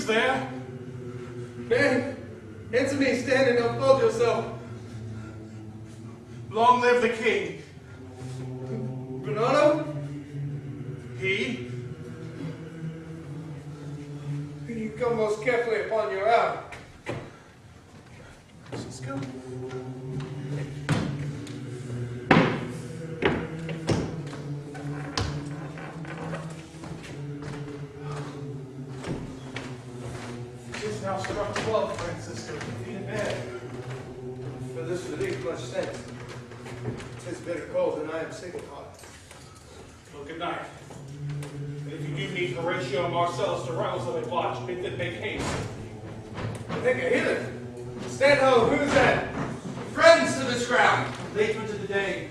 there? Man, answer me, stand and unfold yourself. Long live the king. Bernardo? He? You come most carefully upon your hour. Let's go. It's now struck 12, Francisco. Feet in bed. For this would make much sense. 'Tis bitter cold, and I am sick at heart. Well, good night. And if you do need Horatio and Marcellus to rouse of a watch, bid them make haste. I think I hear them. Stand ho, who's that? Friends to this ground. Later into the day.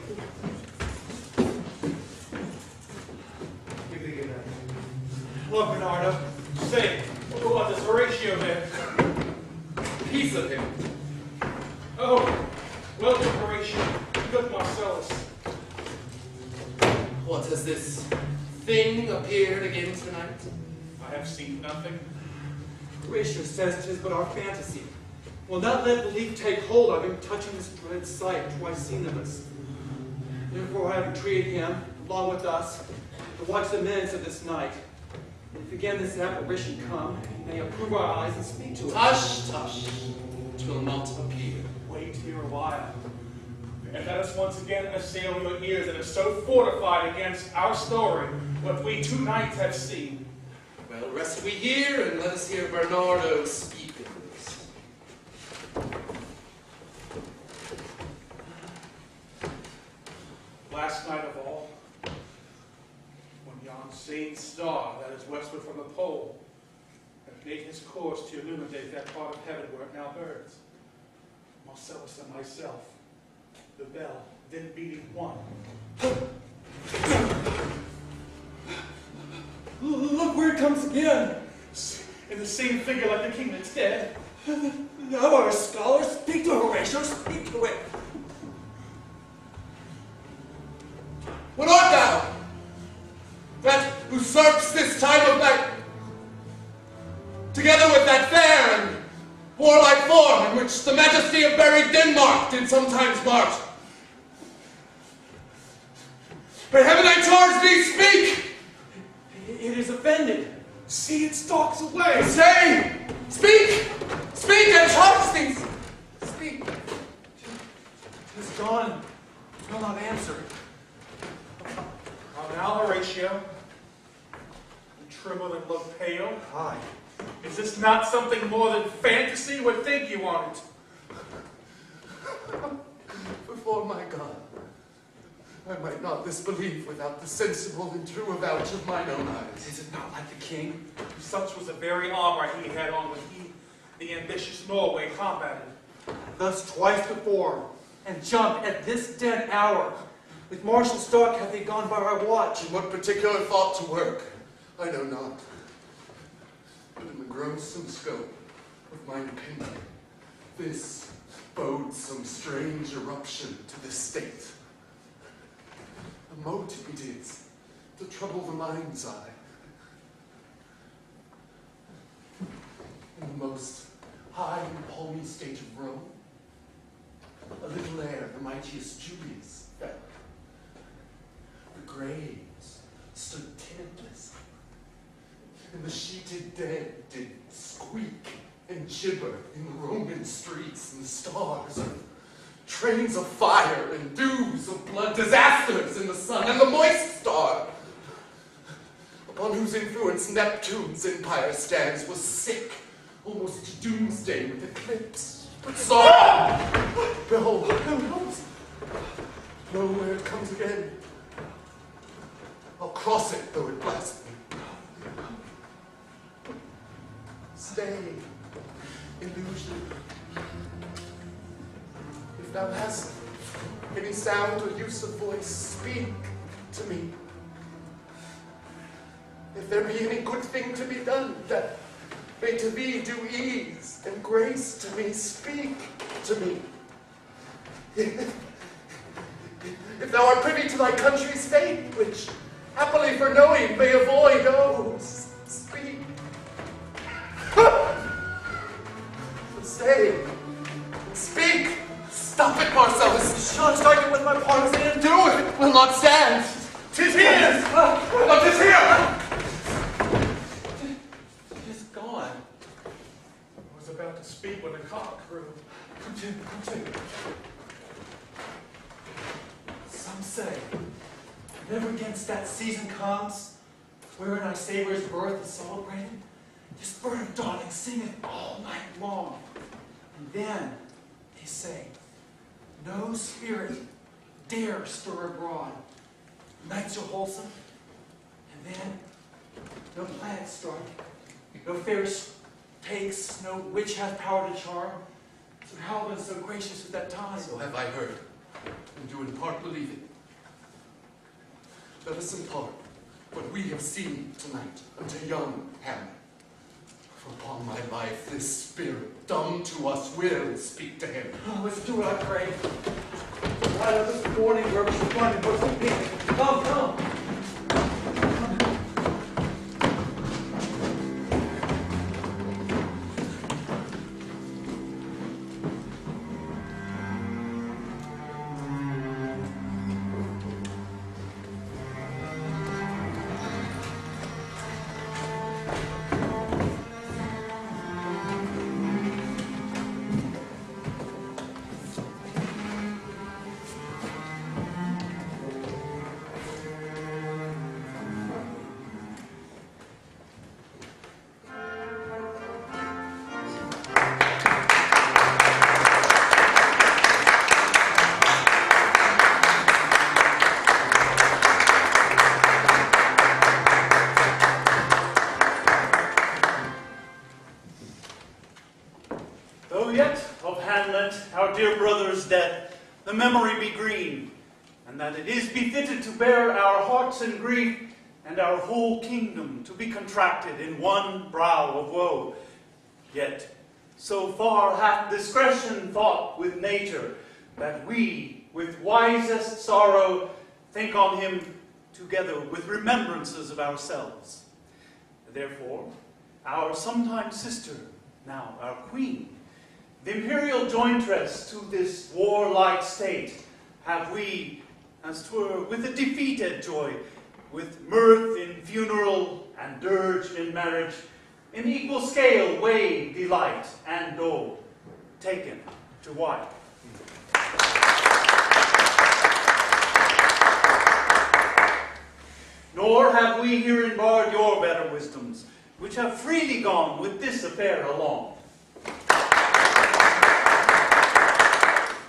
Give thee good night. Lord Bernardo, say, what is Horatio there? Peace of him. Oh, welcome, Horatio. Good Marcellus. What has this thing appeared again tonight? I have seen nothing. Horatio says 'tis but our fantasy. Will not let belief take hold of him, touching this dread sight twice seen of us. Therefore I have entreated him, along with us, to watch the minutes of this night. And if again this apparition come, he may approve our eyes and speak to us. Tush, tush. 'Twill not appear. Wait here a while. And let us once again assail your ears that are so fortified against our story, what we 2 nights have seen. Well, rest we here, and let us hear Bernardo speak of this. Last night of all, when yon same star that is westward from the pole had made his course to illuminate that part of heaven where it now burns, Marcellus and myself, the bell then beating 1. Look where it comes again. In the same figure like the king that's dead. Thou art a scholar. Speak to Horatio. Speak to him. What art thou? That usurps this time of night, together with that fair and warlike form in which the majesty of buried Denmark did sometimes march. For heaven I charge thee, speak! It is offended. See, it stalks away. Say! Speak! Speak, I charge thee! Speak! Tis gone. It will not answer. Now, Horatio, you tremble and look pale. Aye. Is this not something more than fantasy? What think you on it? Before my God, I might not disbelieve without the sensible and true avouch of mine own eyes. Is it not like the king? Such was the very armor he had on when he, the ambitious Norway, combated. Thus twice before, and jumped at this dead hour. With Marshal Stark hath he gone by our watch. In what particular thought to work, I know not. But in the gross and scope of mine opinion, this bodes some strange eruption to the state. A motive it is to trouble the mind's eye. In the most high and palmy state of Rome, a little ere the mightiest Julius fell, the graves stood tenantless, and the sheeted dead did squeak and gibber in the Roman streets, and the stars of trains of fire and dews of blood, disasters in the sun, and the moist star, upon whose influence Neptune's empire stands, was sick almost to doomsday with eclipse. But saw, behold, lo, where it comes again. I'll cross it, though it blaspheme. Stay, illusion. If thou hast any sound or use of voice, speak to me. If there be any good thing to be done, that may to thee do ease and grace to me, speak to me. If thou art privy to thy country's fate, which happily for knowing may avoid, oh, speak. I'll strike it with my partisan. Do it will not stand. 'Tis his! But 'tis here! It is gone. I was about to speak when the cock crew. Continue. Some say, never against that season comes, wherein our Savior's birth is celebrated, this bird of dawning singeth all night long. And then, they say, no spirit dare stir abroad. Nights are wholesome, and then no planet strike, no fairies takes, no witch hath power to charm. So how was so gracious at that time? So have I heard, and do in part believe it. Let us impart what we have seen tonight unto young Hamlet. For upon my life, this spirit, dumb to us, will speak to him. Oh, let's do it, I pray. Why this morning where we should find the books of picnic? Come. Though yet of Hamlet, our dear brother's death, the memory be green, and that it is befitted to bear our hearts in grief, and our whole kingdom to be contracted in one brow of woe. Yet so far hath discretion thought with nature, that we, with wisest sorrow, think on him together with remembrances of ourselves. Therefore, our sometime sister, now our queen, the imperial jointress to this warlike state, have we, as 'twere with a defeated joy, with mirth in funeral and dirge in marriage, in equal scale weigh delight and dole, taken to wife. Nor have we herein barred your better wisdoms, which have freely gone with this affair along.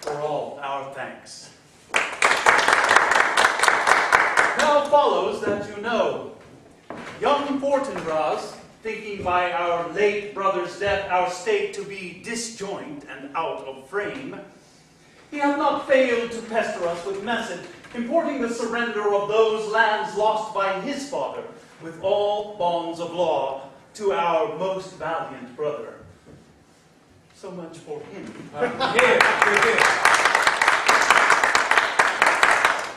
For all our thanks. Now follows that you know, young Fortinbras, thinking by our late brother's death our state to be disjoint and out of frame, he hath not failed to pester us with message, importing the surrender of those lands lost by his father, with all bonds of law, to our most valiant brother. So much for him. Here.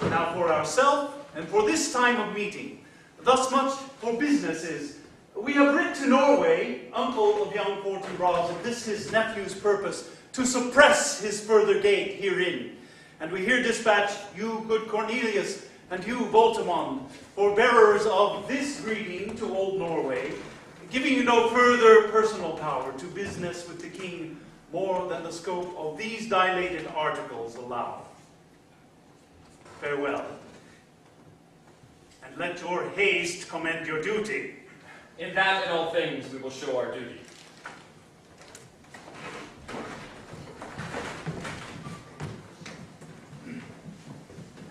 Now for ourselves, and for this time of meeting, thus much for businesses. We have writ to Norway, uncle of young Fortinbras, of this his nephew's purpose, to suppress his further gait herein. And we here dispatch you, good Cornelius, and you, Voltimond, for bearers of this greeting to old Norway, giving you no further personal power to business with the king more than the scope of these dilated articles allow. Farewell. And let your haste commend your duty. In that and all things we will show our duty.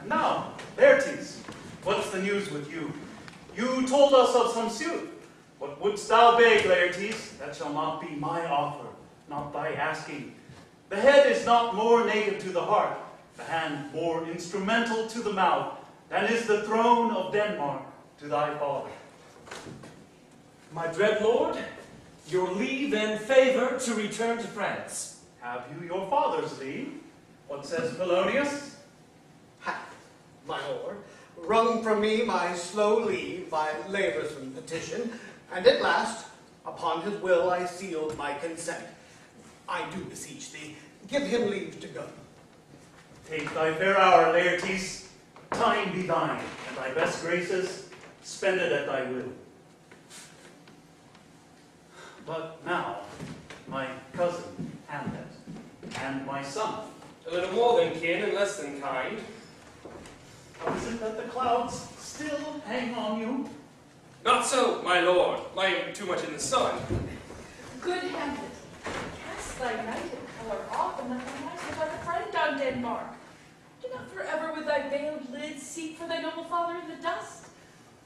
And now, Laertes, what's the news with you? You told us of some suit. What wouldst thou beg, Laertes? That shall not be my offer, not thy asking. The head is not more native to the heart, the hand more instrumental to the mouth, than is the throne of Denmark to thy father. My dread lord, your leave and favor to return to France. Have you your father's leave? What says Polonius? Hath, my lord, wrung from me my slow leave by laboursome petition, and at last, upon his will I sealed my consent. I do beseech thee, give him leave to go. Take thy fair hour, Laertes, time be thine, and thy best graces, spend it at thy will. But now, my cousin, Hamlet, and my son. A little more than kin and less than kind. How is it that the clouds still hang on you? Not so, my lord, lying too much in the sun. Good Hamlet, cast thy nighted color off, and let thy eyes like a friend on Denmark. Do not forever with thy veiled lids seek for thy noble father in the dust.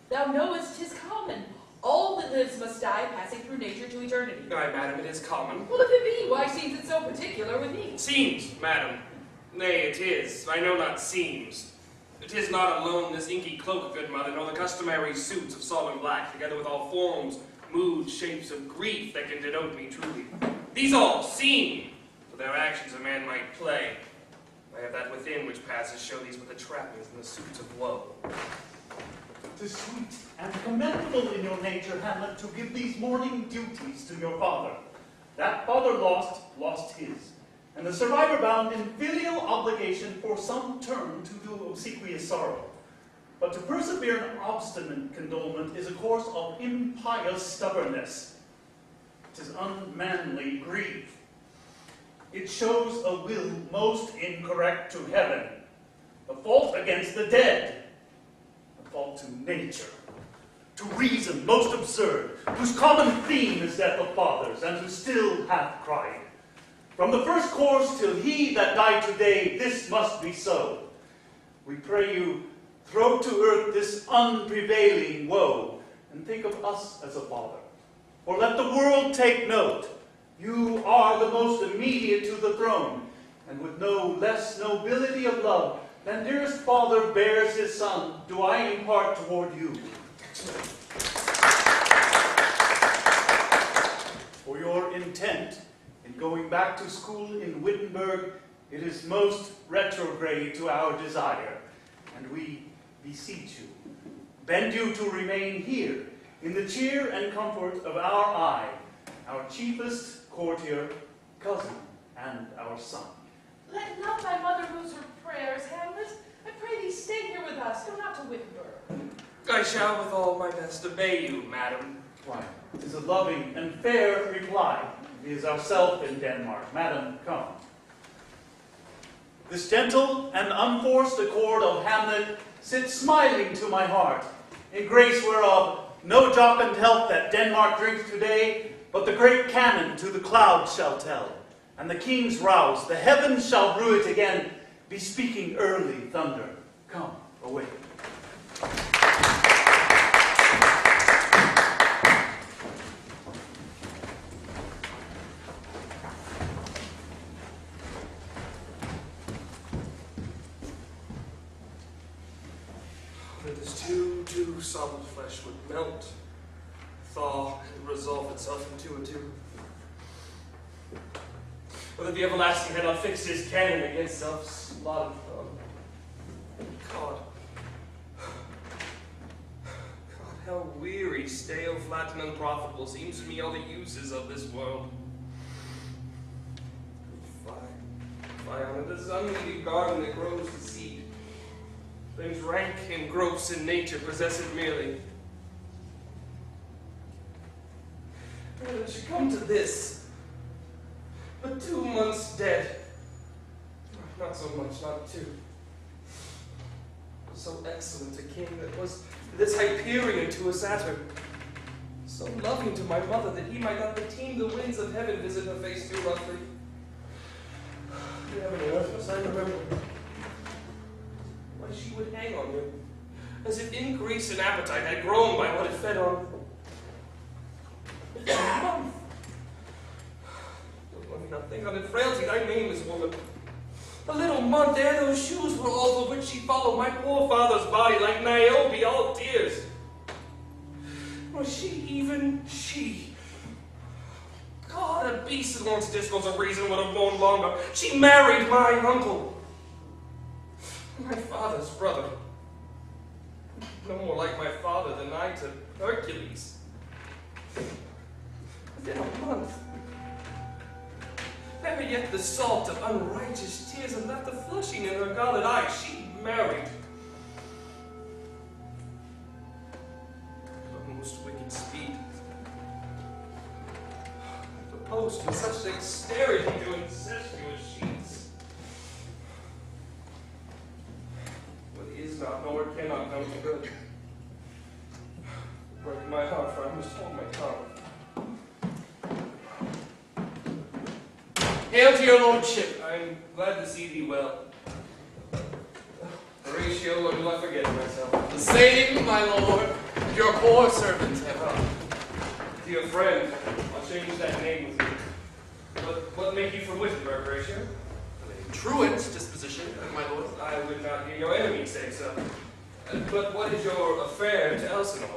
Thou knowest 'tis common. All that lives must die, passing through nature to eternity. Ay, madam, it is common. Well, if it be, why seems it so particular with thee? Seems, madam. Nay, it is. I know not seems. It is not alone this inky cloak, good mother, nor the customary suits of solemn black, together with all forms, moods, shapes of grief that can denote me truly. These all seem, for their actions a man might play. I have that within which passes show these but the trappings and the suits of woe. 'Tis sweet and commendable in your nature, Hamlet, to give these mourning duties to your father. That father lost his, and the survivor bound in filial obligation for some term to do obsequious sorrow. But to persevere in obstinate condolement is a course of impious stubbornness. 'Tis unmanly grief. It shows a will most incorrect to heaven, a fault against the dead, fault to nature, to reason most absurd, whose common theme is death of fathers, and who still hath cried, from the first course till he that died today, this must be so. We pray you, throw to earth this unprevailing woe, and think of us as a father. For let the world take note, you are the most immediate to the throne, and with no less nobility of love than dearest father bears his son, do I impart toward you. For your intent in going back to school in Wittenberg, it is most retrograde to our desire, and we beseech you, bend you to remain here, in the cheer and comfort of our eye, our chiefest courtier, cousin, and our son. Let not thy mother lose her prayers, Hamlet. I pray thee stay here with us. Go not to Wittenberg. I shall with all my best obey you, madam. Why, 'tis a loving and fair reply. He is ourself in Denmark. Madam, come. This gentle and unforced accord of Hamlet sits smiling to my heart, in grace whereof no jocund health that Denmark drinks today, but the great cannon to the clouds shall tell. And the kings roused, the heavens shall rue it again, bespeaking early thunder. Come, away. This too solid flesh would melt, thaw, and resolve itself into a tube. Or that the everlasting had not fixed his cannon against self-slaughtered God. God, how weary, stale, flat, and unprofitable seems to me all the uses of this world. Fie on it, this unweedy garden that grows the seed. Things rank and gross in nature possess it merely. And it should come to this. But 2 months dead. Not so much, not 2. So excellent a king that was this Hyperion to a Satyr. So loving to my mother that he might not teem the winds of heaven visit her face too roughly. Heaven and earth must I remember. Why she would hang on him, as if increase in appetite had grown by what it fed on. Nothing on it, frailty, thy name is woman. A little month ere those shoes were all for which she followed my poor father's body like Niobe, all tears. Was she even she? God, a beast in one's discourse of reason would have mourned longer. She married my uncle, my father's brother. No more like my father than I to Hercules. Within a month. Let ere yet the salt of unrighteous tears had left a flushing in her galled eye, she married. A most wicked speed. Proposed with such dexterity to incestuous sheets. What is not, nor cannot come to good. Breaking my heart, for I must hold my tongue. Hail to your lordship. I am glad to see thee well. Horatio, or do I forget myself? The same, my lord. Your poor servant ever. Dear friend, I'll change that name with you. What make you from Wittenberg, Horatio? A truant disposition, my lord. I would not hear your enemies say so. But what is your affair to Elsinore?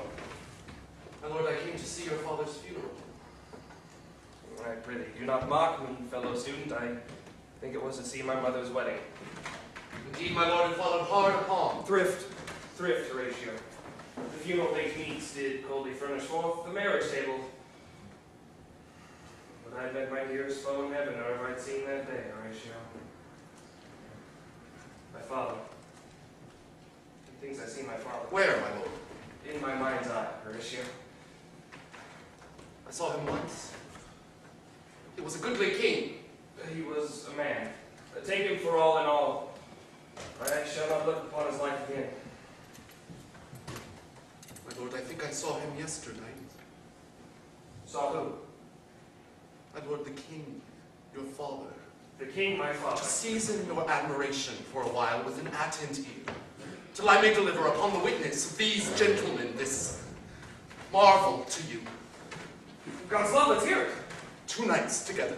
My lord, I came to see your father's funeral. I prithee, do not mock me, fellow student. I think it was to see my mother's wedding. Indeed, my lord, it followed hard upon. Thrift, Horatio. The funeral baked meats did coldly furnish forth the marriage table. But I bet my dearest foe in heaven, or if I'd seen that day, Horatio. My father. Things I see my father. Where, my lord? In my mind's eye, Horatio. I saw him once. He was a goodly king. He was a man. Take him for all in all. I shall not look upon his life again. My lord, I think I saw him yesternight. Saw who? My lord, the king, your father. The king, my father. To season your admiration for a while with an attent ear, till I may deliver upon the witness of these gentlemen this marvel to you. God's love, let's hear it. 2 nights together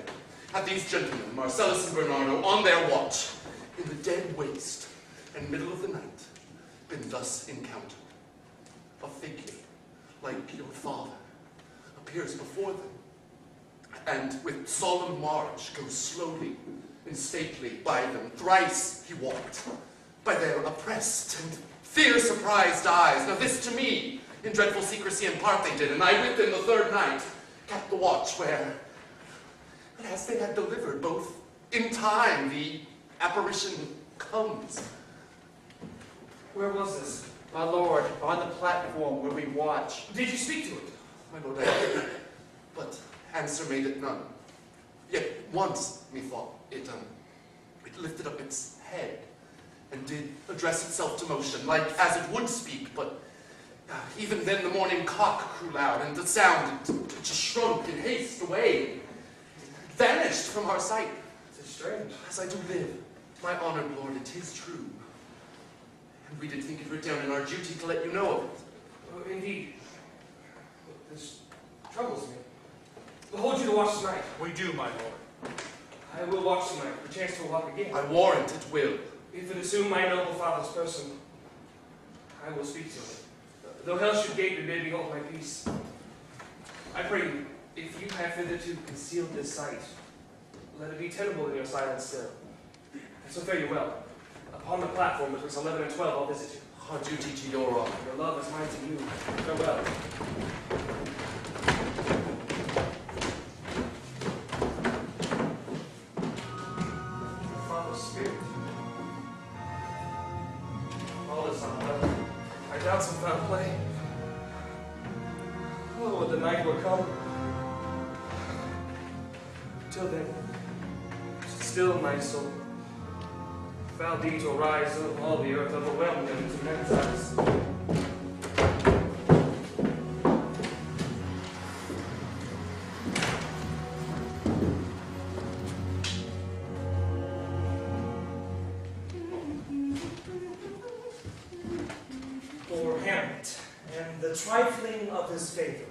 had these gentlemen, Marcellus and Bernardo, on their watch, in the dead waste and middle of the night, been thus encountered. A figure, like your father, appears before them, and with solemn march goes slowly and stately by them. Thrice he walked, by their oppressed and fear-surprised eyes. Now this to me, in dreadful secrecy and part they did, and I with them the 3rd night, kept the watch where, as they had delivered, both in time, the apparition comes. Where was this? My lord, on the platform where we watch. Did you speak to it? My lord, I did, but answer made it none. Yet once, methought, it lifted up its head, and did address itself to motion, like as it would speak, but even then the morning cock crew loud, and the sound it just shrunk in haste away, it vanished from our sight. It's strange. As I do live, my honored lord, it is true. And we did think it writ down in our duty to let you know of it. Oh, indeed. This troubles me. Behold you to watch tonight. We do, my lord. I will watch tonight, perchance to walk again. I warrant it will. If it assume my noble father's person, I will speak to it. Though hell should gape and bid me hold my peace. I pray you, if you have hitherto concealed this sight, let it be tenable in your silence still. And so fare you well. Upon the platform betwixt 11 and 12, I'll visit you. Our duty to your honor. Your love is mine to you. Farewell. Father's spirit. All is not well. I doubt some foul play. Oh, would the night were come. Till then, still my soul. Foul deeds will rise of all the earth, overwhelm them into men's eyes. For Hamlet, and the trifling of his favor.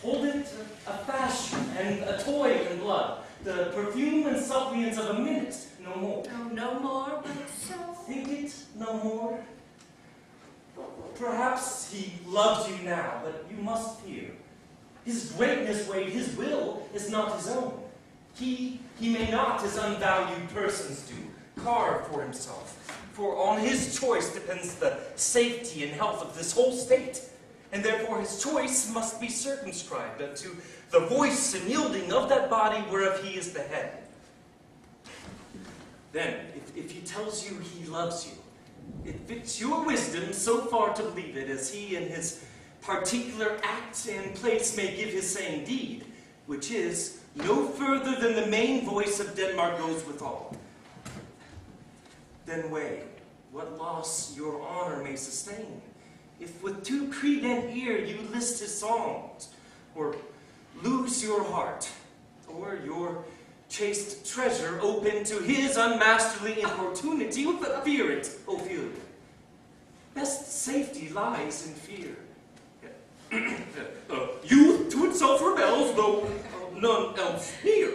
Hold it a fashion and a toy in blood, the perfume and suppliance of a minute, no more. Oh, no more, but so. Think it no more. Perhaps he loves you now, but you must fear. His greatness weighed, his will is not his own. He may not, as unvalued persons do, carve for himself. For on his choice depends the safety and health of this whole state. And therefore his choice must be circumscribed unto the voice and yielding of that body whereof he is the head. Then, if he tells you he loves you, it fits your wisdom so far to believe it, as he in his particular act and place may give his saying deed, which is no further than the main voice of Denmark goes withal. Then weigh what loss your honor may sustain, if with too credent ear you list his songs, or lose your heart, or your chaste treasure open to his unmasterly importunity. But fear it, Ophelia. Best safety lies in fear. Youth to itself rebels, though none else hear.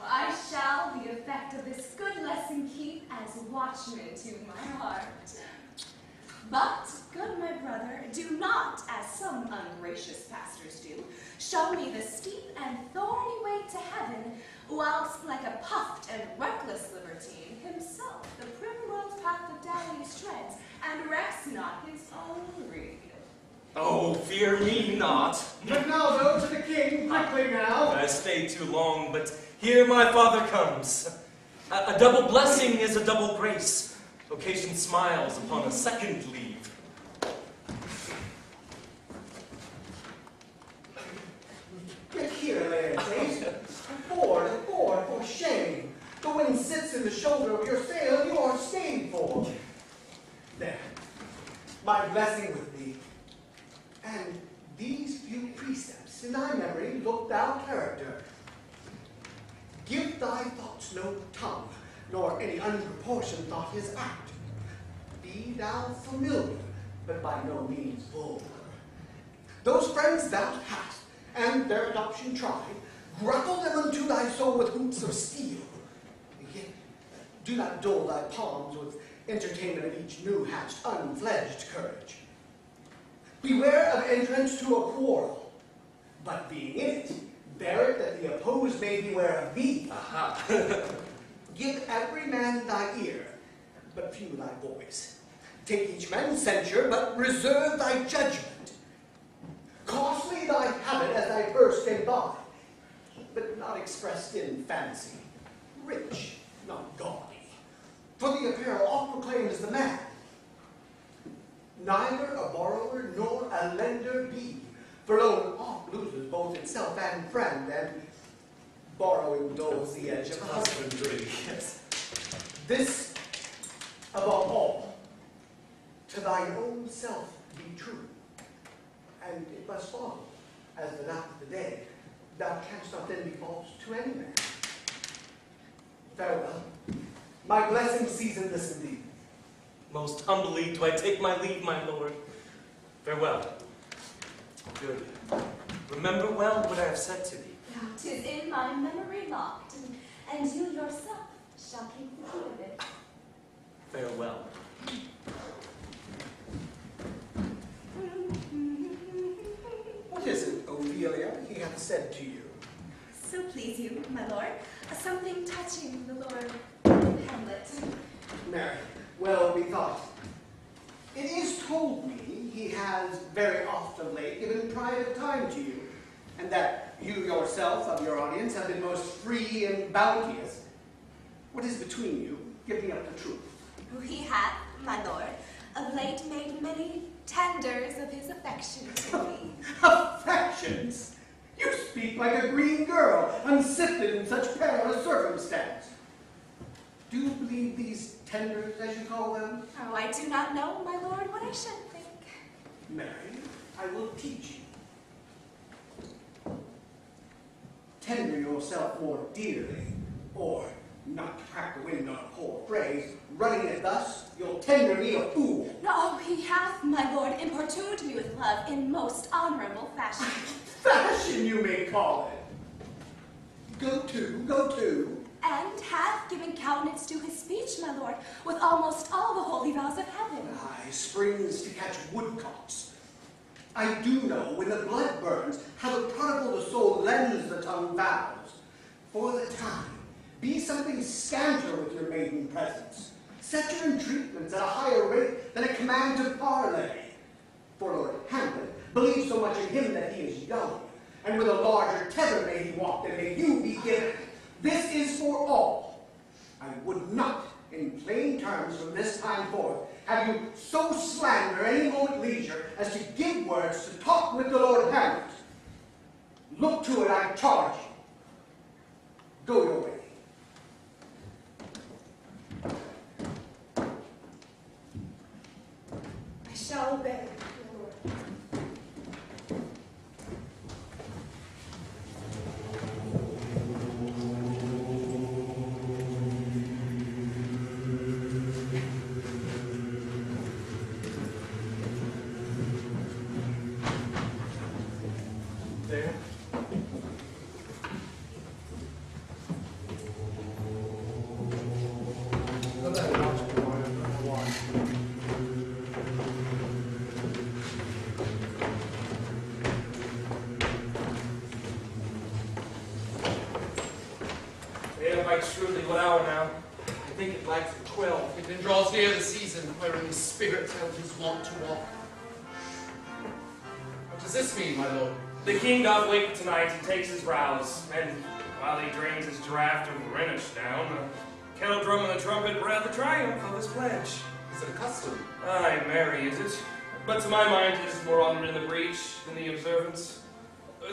I shall the effect of this good lesson keep as watchman to my heart. But, good my brother, do not, as some ungracious pastors do, show me the steep and thorny way to heaven, whilst like a puffed and reckless libertine, himself the primrose path of Dalius treads, and recks not his own reed. Oh, fear me not. Rinaldo, to the king, quickly now. I stayed too long, but here my father comes. A double blessing is a double grace. Occasion smiles upon a second leave. Look here, Laertes. Aboard, for shame. The wind sits in the shoulder of your sail, you are stayed for. There, my blessing with thee. And these few precepts in thy memory look thou character. Give thy thoughts no tongue, nor any unproportioned thought his act. Be thou familiar, but by no means vulgar. Those friends thou hast, and their adoption try, grapple them unto thy soul with hoops of steel. Yet do not dull thy palms with entertainment of each new-hatched, unfledged courage. Beware of entrance to a quarrel, but being in it, bear it that the opposed may beware of thee. Aha. Give every man thy ear, but few thy voice. Take each man's censure, but reserve thy judgment. Costly thy habit as thy purse can buy, but not expressed in fancy. Rich, not gaudy. For the apparel oft proclaims the man. Neither a borrower nor a lender be, for loan oft loses both itself and friend, and borrowing dulls the edge of husbandry. Yes. This, above all, to thine own self be true, and it must follow, as the night of the day, thou canst not then be false to any man. Farewell. My blessing season this indeed. Most humbly do I take my leave, my lord. Farewell. Good. Remember well what I have said to thee. 'Tis in my memory locked, and you yourself shall keep the key of it. Farewell. What is it, Ophelia, he hath said to you? So please you, my lord, something touching the Lord Hamlet. Mary, well bethought. It is told me he has very oft of late given private time to you, and that you yourself of your audience have been most free and bounteous. What is between you? Give me up the truth. He hath, my lord, of late made many tenders of his affection to me. Affections! You speak like a green girl, unsifted in such perilous circumstance. Do you believe these tenders, as you call them? Oh, I do not know, my lord, what I should think. Mary, I will teach you. Tender yourself more dearly, or, not to crack the wind on a poor phrase, running it thus, you'll tender me a fool. No, he hath, my lord, importuned me with love in most honorable fashion. Fashion, you may call it. Go to. And hath given countenance to his speech, my lord, with almost all the holy vows of heaven. Aye, springs to catch woodcocks. I do know, when the blood burns, how the prodigal the soul lends the tongue vows. For the time, be something scanter with your maiden presence. Set your entreatments at a higher rate than a command to parley. For Lord Hamlet believes so much in him that he is young, and with a larger tether may he walk than may you be given. This is for all. I would not, in plain terms from this time forth, have you so slander any moment leisure as to give words to talk with the Lord Hamlet. Look to it, I charge you. Go your way. I shall obey, my lord. There. Let that watch go on. Watch. Yeah, quite shrewdly, what hour now? I think it lacks 12. It then draws near the season wherein the spirit is wont to walk. What does this mean, my lord? The king doth wake tonight and takes his rouse, and while he drains his draught of Greenwich down, the kettle drum and the trumpet bred the triumph of his pledge. Is it a custom? Aye, merry is it, but to my mind it is more honor in the breach than the observance.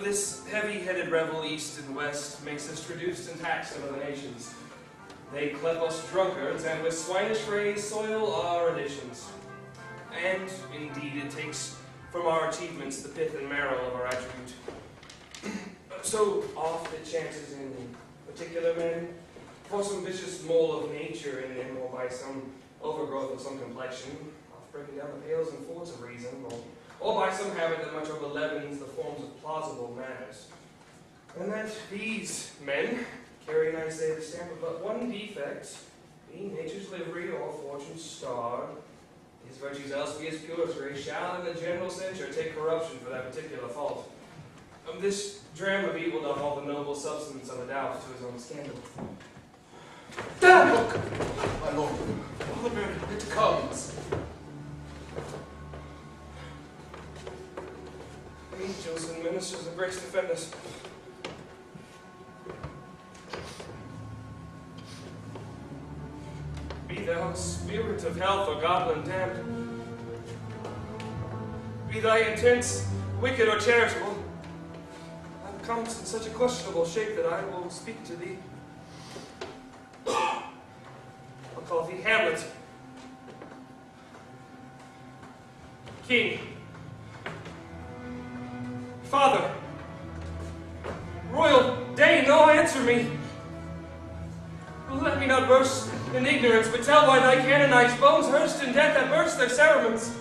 This heavy-headed revel east and west makes us traduced and taxed of other nations. They clep us drunkards, and with swinish phrase soil our additions. And, indeed, it takes from our achievements the pith and marrow of our attribute. So oft it chances in particular men, for some vicious mole of nature in them, or by some overgrowth of some complexion, oft breaking down the pales and forts of reason, or by some habit that much over leavens the forms of plausible manners. And that these men carry, I say, the stamp of but one defect, being nature's livery or fortune's star. His virtues else be as pure as they shall in the general censure take corruption for that particular fault. This dram of evil doth all the noble substance of a doubt to his own scandal. Look, my lord, Father, it comes. Angels and ministers of grace defend us. Be thou spirit of health or goblin damned. Be thy intents wicked or charitable. Thou comest in such a questionable shape that I will speak to thee. I'll call thee Hamlet. King. Father. Royal Dane, no, answer me. Let me not burst in ignorance, but tell why thy canonized bones hearsed in death have burst their cerements.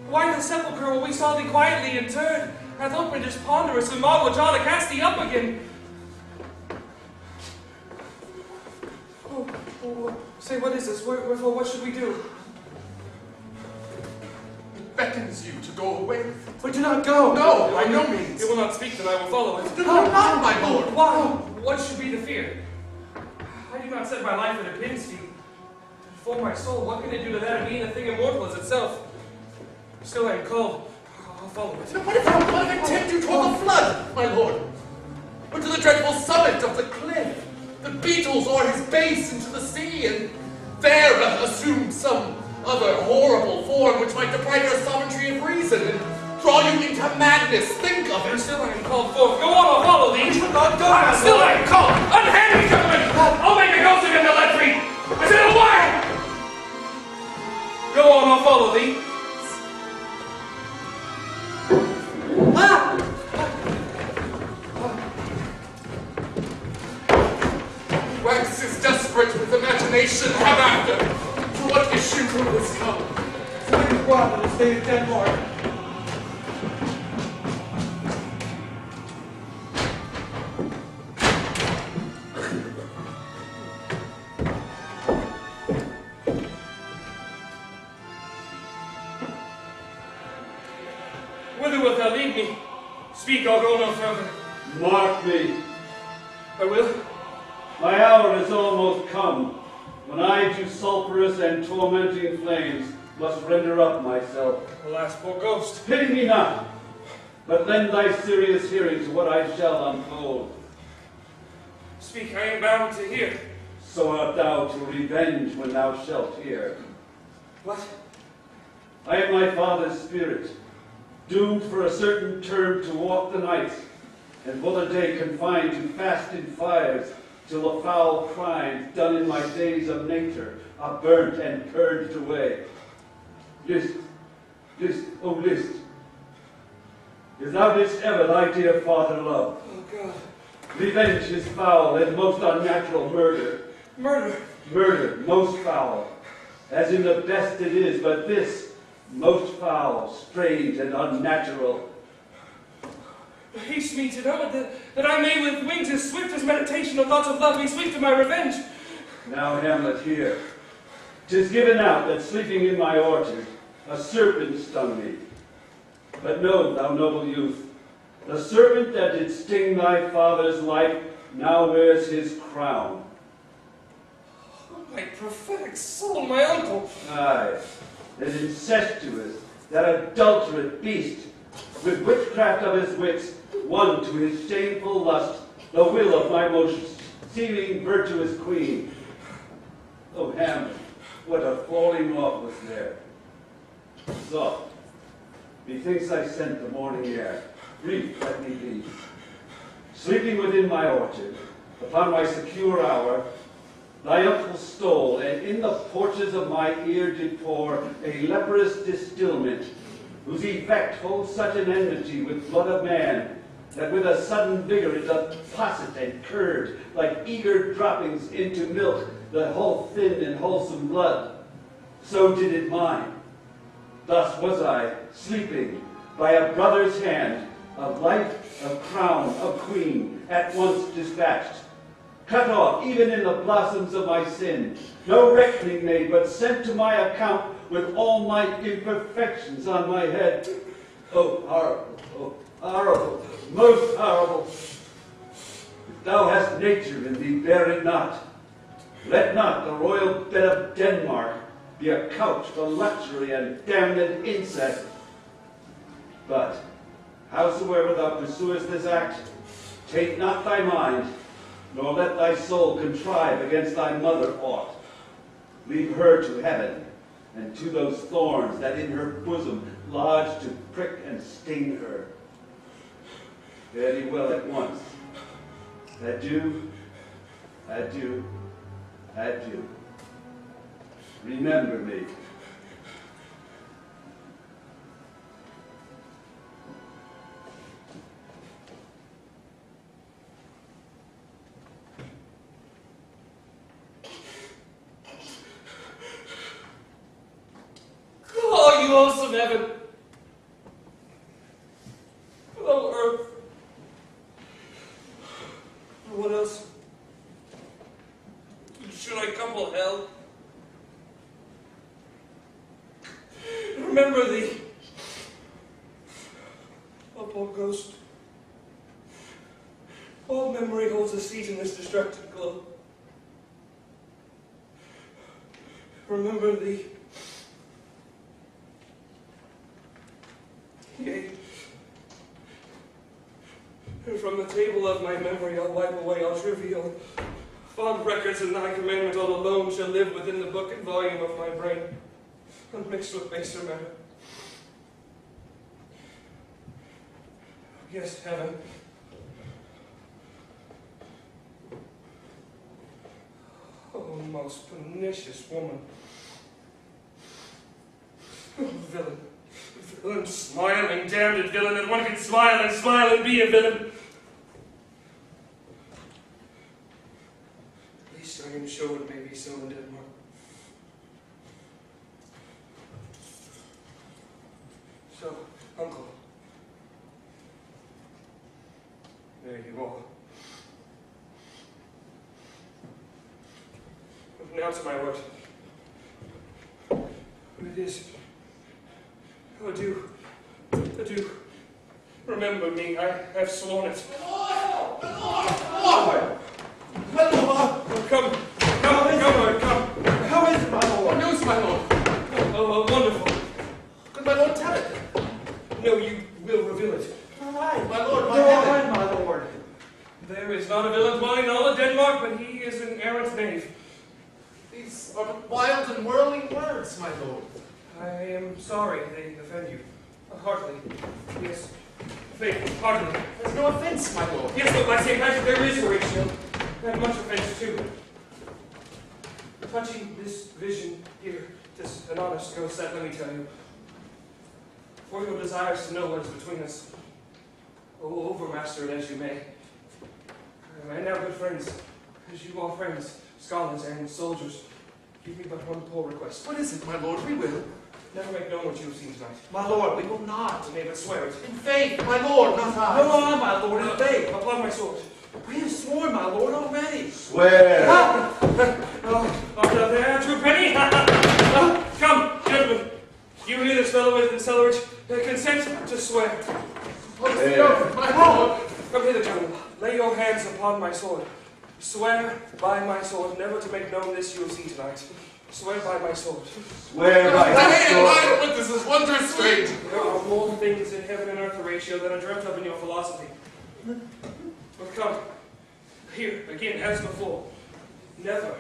Why the sepulchre where we saw thee quietly interred hath opened its ponderous and marble jaw to cast thee up again. Oh, say, what is this? Wherefore, what should we do? It beckons you to go away with it. But do not go. No, by no means. It will not speak, then I will follow it. Do not, my lord. Why? What should be the fear? I do not set my life at a pin's feet. For my soul, what can it do to that of being a thing immortal as itself? Still I am called. I'll follow it. Now, what if it tempt you toward the flood, my lord? Or to the dreadful summit of the cliff, the beetles o'er his base into the sea, and there assume some other horrible form which might deprive your sovereignty of reason and draw you into madness. Think of it. Still I am called forth. Go on, I'll follow thee. You should not go, my Still lord. I am called. Unhand me, gentlemen. I'll make a ghost of him to let free. I said a while. Go on, I'll follow thee. Wax is desperate with imagination. Have after. To what issue will this come? Something brought to the state of Denmark. Whither wilt thou lead me? Speak, I'll go no further. Mark me. I will. My hour is almost come, when I to sulphurous and tormenting flames must render up myself. Alas, poor ghost. Pity me not, but lend thy serious hearing to what I shall unfold. Speak, I am bound to hear. So art thou to revenge when thou shalt hear. What? I am my father's spirit, doomed for a certain term to walk the night, and for the day confined to fasted fires, till the foul crimes done in my days of nature are burnt and purged away. List, oh list, if thou didst ever thy dear father love, Oh, God. revenge his foul and most unnatural murder. Murder. Murder, most foul, as in the best it is, but this, most foul, strange, and unnatural. Haste me to know it, that I may with wings as swift as meditation or thoughts of love be sweet to my revenge. Now, Hamlet, hear. 'Tis given out that sleeping in my orchard, a serpent stung me. But know, thou noble youth, the serpent that did sting thy father's life now wears his crown. My prophetic soul, my uncle. Aye, that incestuous, that adulterate beast, with witchcraft of his wits, won to his shameful lust the will of my most seeming virtuous queen. Oh, Hamlet, what a falling off was there. Soft, methinks I scent the morning air. Brief let me be. Sleeping within my orchard, upon my secure hour, thy uncle stole, and in the porches of my ear did pour a leprous distilment, whose effect holds such an enmity with blood of man, that with a sudden vigor it doth posset and curd, like eager droppings into milk, the whole thin and wholesome blood. So did it mine. Thus was I, sleeping, by a brother's hand, of life, of crown, of queen, at once dispatched. Cut off, even in the blossoms of my sin, no reckoning made, but sent to my account with all my imperfections on my head. Oh, horrible, most horrible. If thou hast nature in thee, bear it not. Let not the royal bed of Denmark be a couch for luxury and damned incest. But, howsoever thou pursuest this act, take not thy mind, nor let thy soul contrive against thy mother aught. Leave her to heaven, and to those thorns that in her bosom lodge to prick and sting her. Fare thee well at once. Adieu, adieu, adieu. Remember me. Oh, you awesome heaven! Oh, earth! What else? Should I couple hell? Remember thee, oh poor ghost. All memory holds a seat in this distracted globe. Remember thee. Yea, and from the table of my memory I'll wipe away all trivial, fond records, and thy commandment all alone shall live within the book and volume of my brain, unmixed with baser matter. Yes, heaven. Oh, most pernicious woman. Oh, villain. Villain, smiling, damned villain, that one can smile and be a villain. At least I am sure it may be so in Denmark. So, uncle. There you are. Now to my word. It is. Adieu. Adieu. Remember me. I have sworn it. Lord! Come. How is it, my lord? What news, my lord? Oh, wonderful. Could my lord tell it? No, you will reveal it. All right, my lord, my heaven. my lord. There is not a villain dwelling in all of Denmark, but he is an errant knave. These are but wild and whirling words, my lord. I am sorry they offend you. Heartily. Yes. Faith, heartily. There's no offense, my lord. Yes, but by St. Patrick, there is Horatio. And much offense, too. Touching this vision here, 'tis an honest ghost, that let me tell you. For your desires to know what is between us, overmaster it as you may. And now, good friends, as you are friends, scholars and soldiers, give me but one poor request. What is it, my lord? We will. Never make known what you have seen tonight. My lord, we will not. Nay, but swear it. In faith, my lord, not I. No, my lord, in faith. Upon my sword. We have sworn, my lord, already. Swear. Oh, there, true penny! Come, gentlemen. You hear this fellow with the cellarage? Consent to swear. What's the oath, my lord? Come hither, gentlemen. Lay your hands upon my sword. Swear by my sword never to make known this you have seen tonight. Swear by my sword. Swear by my sword. My witness is wondrous strange. There are more things in heaven and earth, Horatio, than are dreamt of in your philosophy. But come, here, again, as before. Never,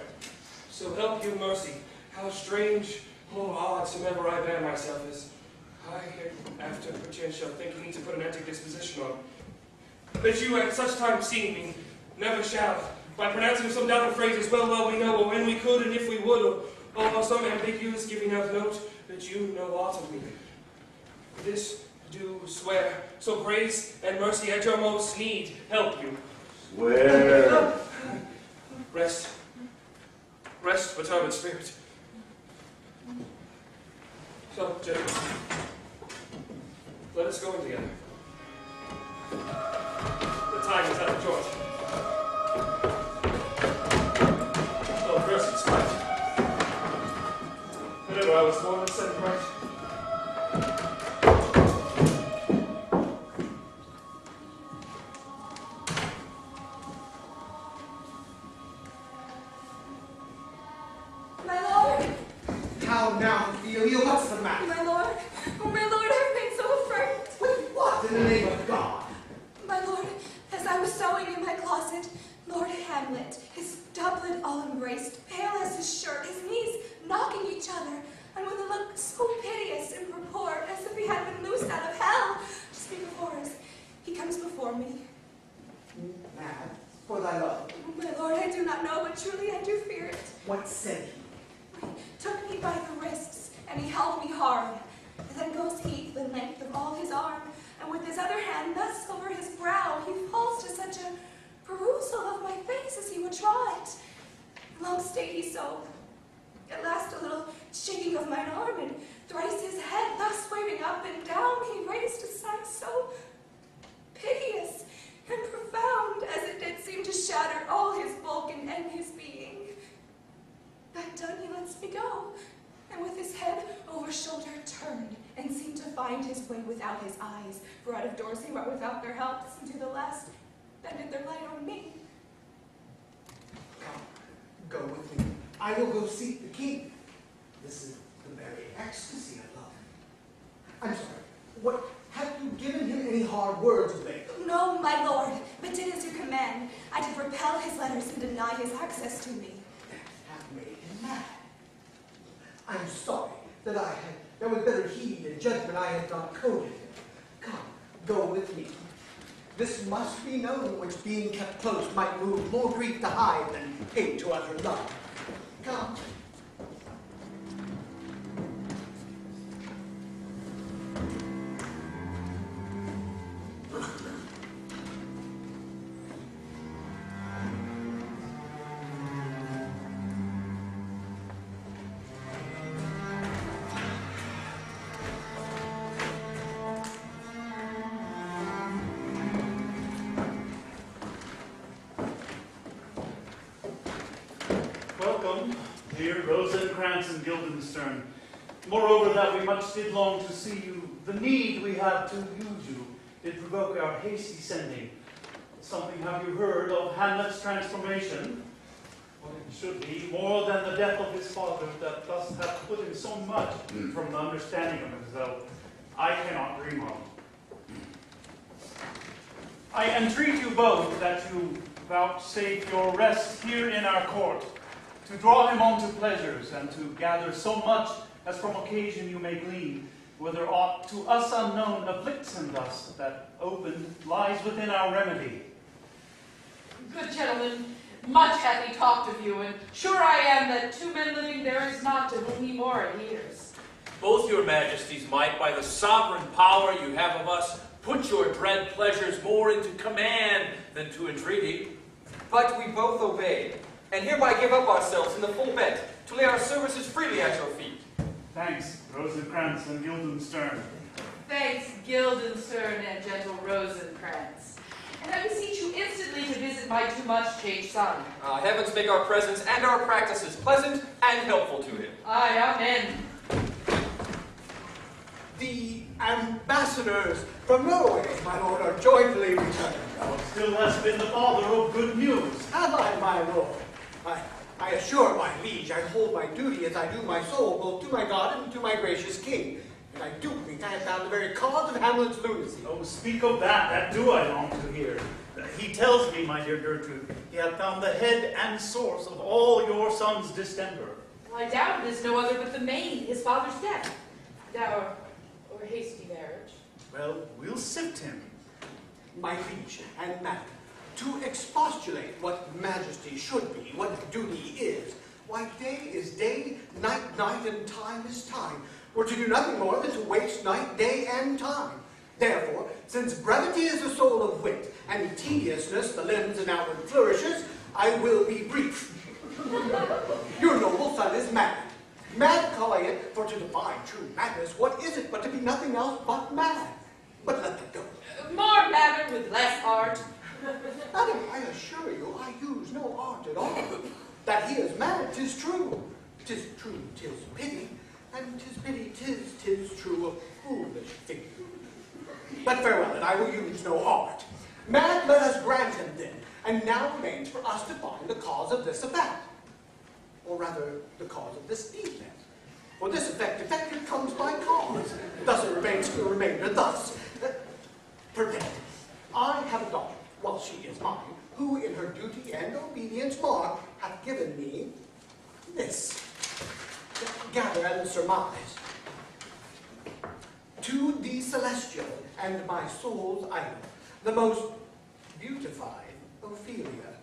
so help you mercy, how strange or odd somever I bear myself is, I after perchance shall think me to put an antic disposition on. That you at such time seeing me, never shall, by pronouncing some doubtful phrases well we know, or when we could and if we would, or some ambiguous giving out note that you know aught of me. This do swear, so grace and mercy at your most need help you. Swear. Rest. Rest, perturbed spirit. So, gentlemen, let us go in together. The time is out of joint. Oh, mercy, it's right. Whenever I was born, I said it right. My lord! How now, Ophelia? What's the matter? My lord! Oh, my lord, I've been so afraid! With what in the name of God? My lord, as I was sewing in my closet, Lord Hamlet, his doublet all embraced, pale as his shirt, his knees knocking each other, and with a look so piteous in purport, as if he had been loosed out of hell. To speak of horrors, he comes before me. Mad, for thy love. My lord, I do not know, but truly I do fear it. What said he? He took me by the wrists, and he held me hard. And then goes he the length of all his arm, and with his other hand thus over his brow, he falls to such a perusal of my face as he would draw it. Long stayed he so. At last a little shaking of mine arm, and thrice his head thus waving up and down, he raised a sigh so piteous and profound, as it did seem to shatter all his bulk and end his being. That done, he lets me go, and with his head over shoulder turned, and seemed to find his way without his eyes, for out of doors he went without their helps, and to the last bended their light on me. Come, go with me. I will go seek the king. This is the very ecstasy of love. I'm sorry, what, have you given him any hard words of late? No, my lord, but did as you command. I did repel his letters and deny his access to me. Have made him mad. I'm sorry that with better heed and judgment I had not coded him. Come, go with me. This must be known, which being kept close might move more grief to hide than hate to utter love. Come. Welcome, dear Rosencrantz and Guildenstern. Moreover, that we much did long to see you, the need we have to use you did provoke our hasty sending. Something have you heard of Hamlet's transformation? What it should be, more than the death of his father, that thus hath put him so much from the understanding of himself, I cannot dream of. I entreat you both that you vouchsafe your rest here in our court, to draw him on to pleasures, and to gather so much as from occasion you may glean, whether aught to us unknown afflicts him thus, that opened lies within our remedy. Good gentlemen, much hath he talked of you, and sure I am that 2 men living there is not to whom he more adheres. Both your majesties might, by the sovereign power you have of us, put your dread pleasures more into command than to entreaty. But we both obey, and hereby give up ourselves in the full bent, to lay our services freely at your feet. Thanks, Rosencrantz and Guildenstern. Thanks, Guildenstern and gentle Rosencrantz. And I beseech you instantly to visit my too much changed son. Heavens make our presence and our practices pleasant and helpful to him. Aye, amen. The ambassadors from Norway, my lord, are joyfully returned. Thou still hast been the father of good news. Have I, my lord? I assure my liege I hold my duty as I do my soul, both to my God and to my gracious king. And I do think I have found the very cause of Hamlet's lunacy. Oh, speak of that. That do I long to hear. He tells me, my dear Gertrude, he hath found the head and source of all your son's distemper. I doubt it is no other but the main, his father's death. Dower, or hasty marriage. Well, we'll sift him. My liege and madam, to expostulate what majesty should be, what duty is, why day is day, night, night, and time is time, were to do nothing more than to waste night, day, and time. Therefore, since brevity is the soul of wit, and tediousness the limbs and outward flourishes, I will be brief. Your noble son is mad. Mad call I it, for to define true madness, what is it but to be nothing else but mad? But let that go. More matter with less art. Madam, I assure you, I use no art at all. That he is mad, 'tis true. 'Tis true, 'tis pity, and 'tis pity, 'tis true, a foolish figure. But farewell, and I will use no art. Mad, let us grant him then, and now remains for us to find the cause of this effect. Or rather, the cause of this defect. For this effect effected comes by cause. Thus it remains to the remainder thus. Prevent. I have a daughter, well, she is mine, who in her duty and obedience mark hath given me this. Gather and surmise. To the celestial and my soul's idol, the most beautified Ophelia.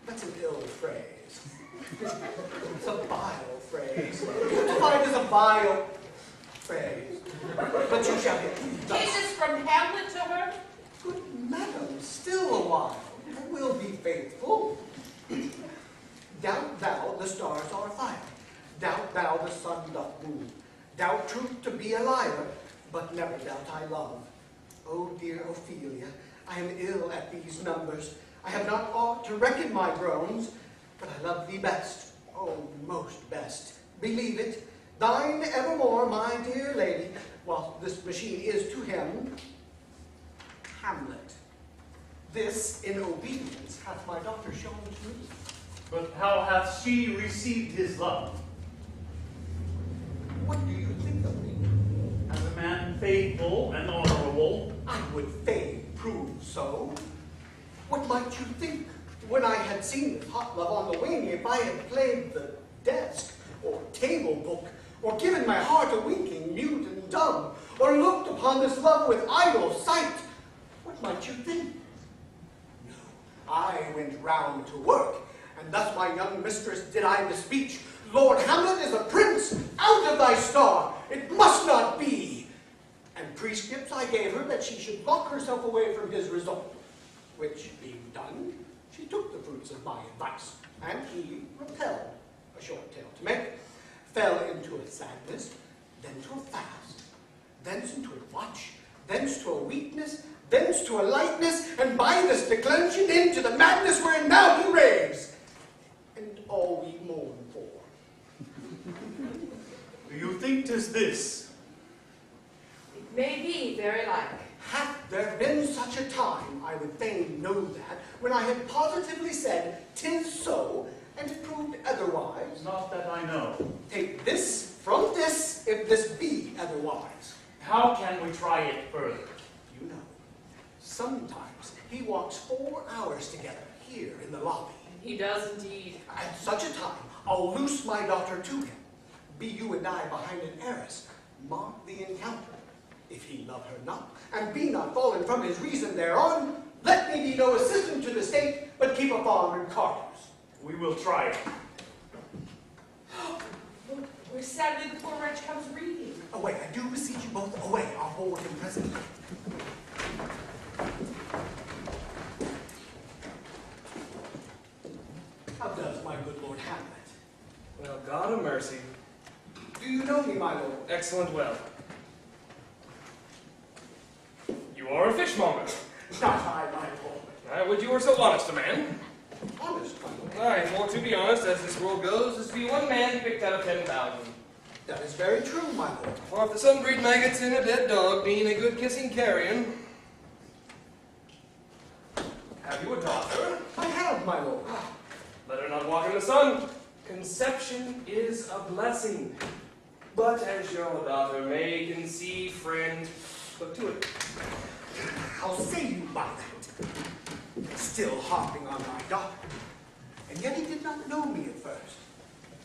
That's an ill phrase. It's a vile phrase. Beautified is a vile phrase. But you shall hear. Take this from Hamlet to her. Good madam, still a while. I will be faithful. Doubt thou the stars are fire. Doubt thou the sun doth move. Doubt truth to be a liar, but never doubt I love. Oh, dear Ophelia, I am ill at these numbers. I have not aught to reckon my groans, but I love thee best, oh, most best. Believe it, thine evermore, my dear lady, while this machine is to him, Hamlet. This in obedience hath my daughter shown to me. But how hath she received his love? What do you think of me? As a man faithful and honorable. I would fain prove so. What might you think when I had seen this hot love on the wing, if I had played the desk or table book, or given my heart a winking, mute and dumb, or looked upon this love with idle sight? What might you think? No, I went round to work, and thus my young mistress did I bespeech. Lord Hamlet is a prince, out of thy star, it must not be. And prescripts I gave her that she should lock herself away from his result, which being done, she took the fruits of my advice, and he repelled, a short tale to make, fell into a sadness, then to a fast, thence into a watch, thence to a weakness, thence to a lightness, and by this declension into the madness wherein now he raves, and all we mourn for. Do you think 'tis this? It may be very like. Hath there been such a time, I would fain know that, when I had positively said, 'tis so, and it proved otherwise? Not that I know. Take this from this, if this be otherwise. How can we try it further? You know. Sometimes he walks 4 hours together here in the lobby. He does indeed. At such a time, I'll loose my daughter to him. Be you and I behind an arras, mark the encounter. If he love her not, and be not fallen from his reason thereon, let me be no assistant to the state, but keep a farm and carters. We will try it. Where sadly the poor wretch comes reading. Away, I do beseech you both, away, I'll forward him presently. How does my good Lord Hamlet? Well, God of mercy. Do you know me, my lord? Excellent well. You are a fishmonger. Not I, my lord. I would you were so honest a man. Honest, my lord. Aye, for to be honest, as this world goes, is to be one man picked out of 10,000. That is very true, my lord. For if the sun breed maggots in a dead dog, being a good kissing carrion. Have you a daughter? I have, my lord. Let her not walk in the sun. Conception is a blessing. But as your daughter may conceive, friend, look to it. How say you by that? Still harping on my daughter. And yet he did not know me at first.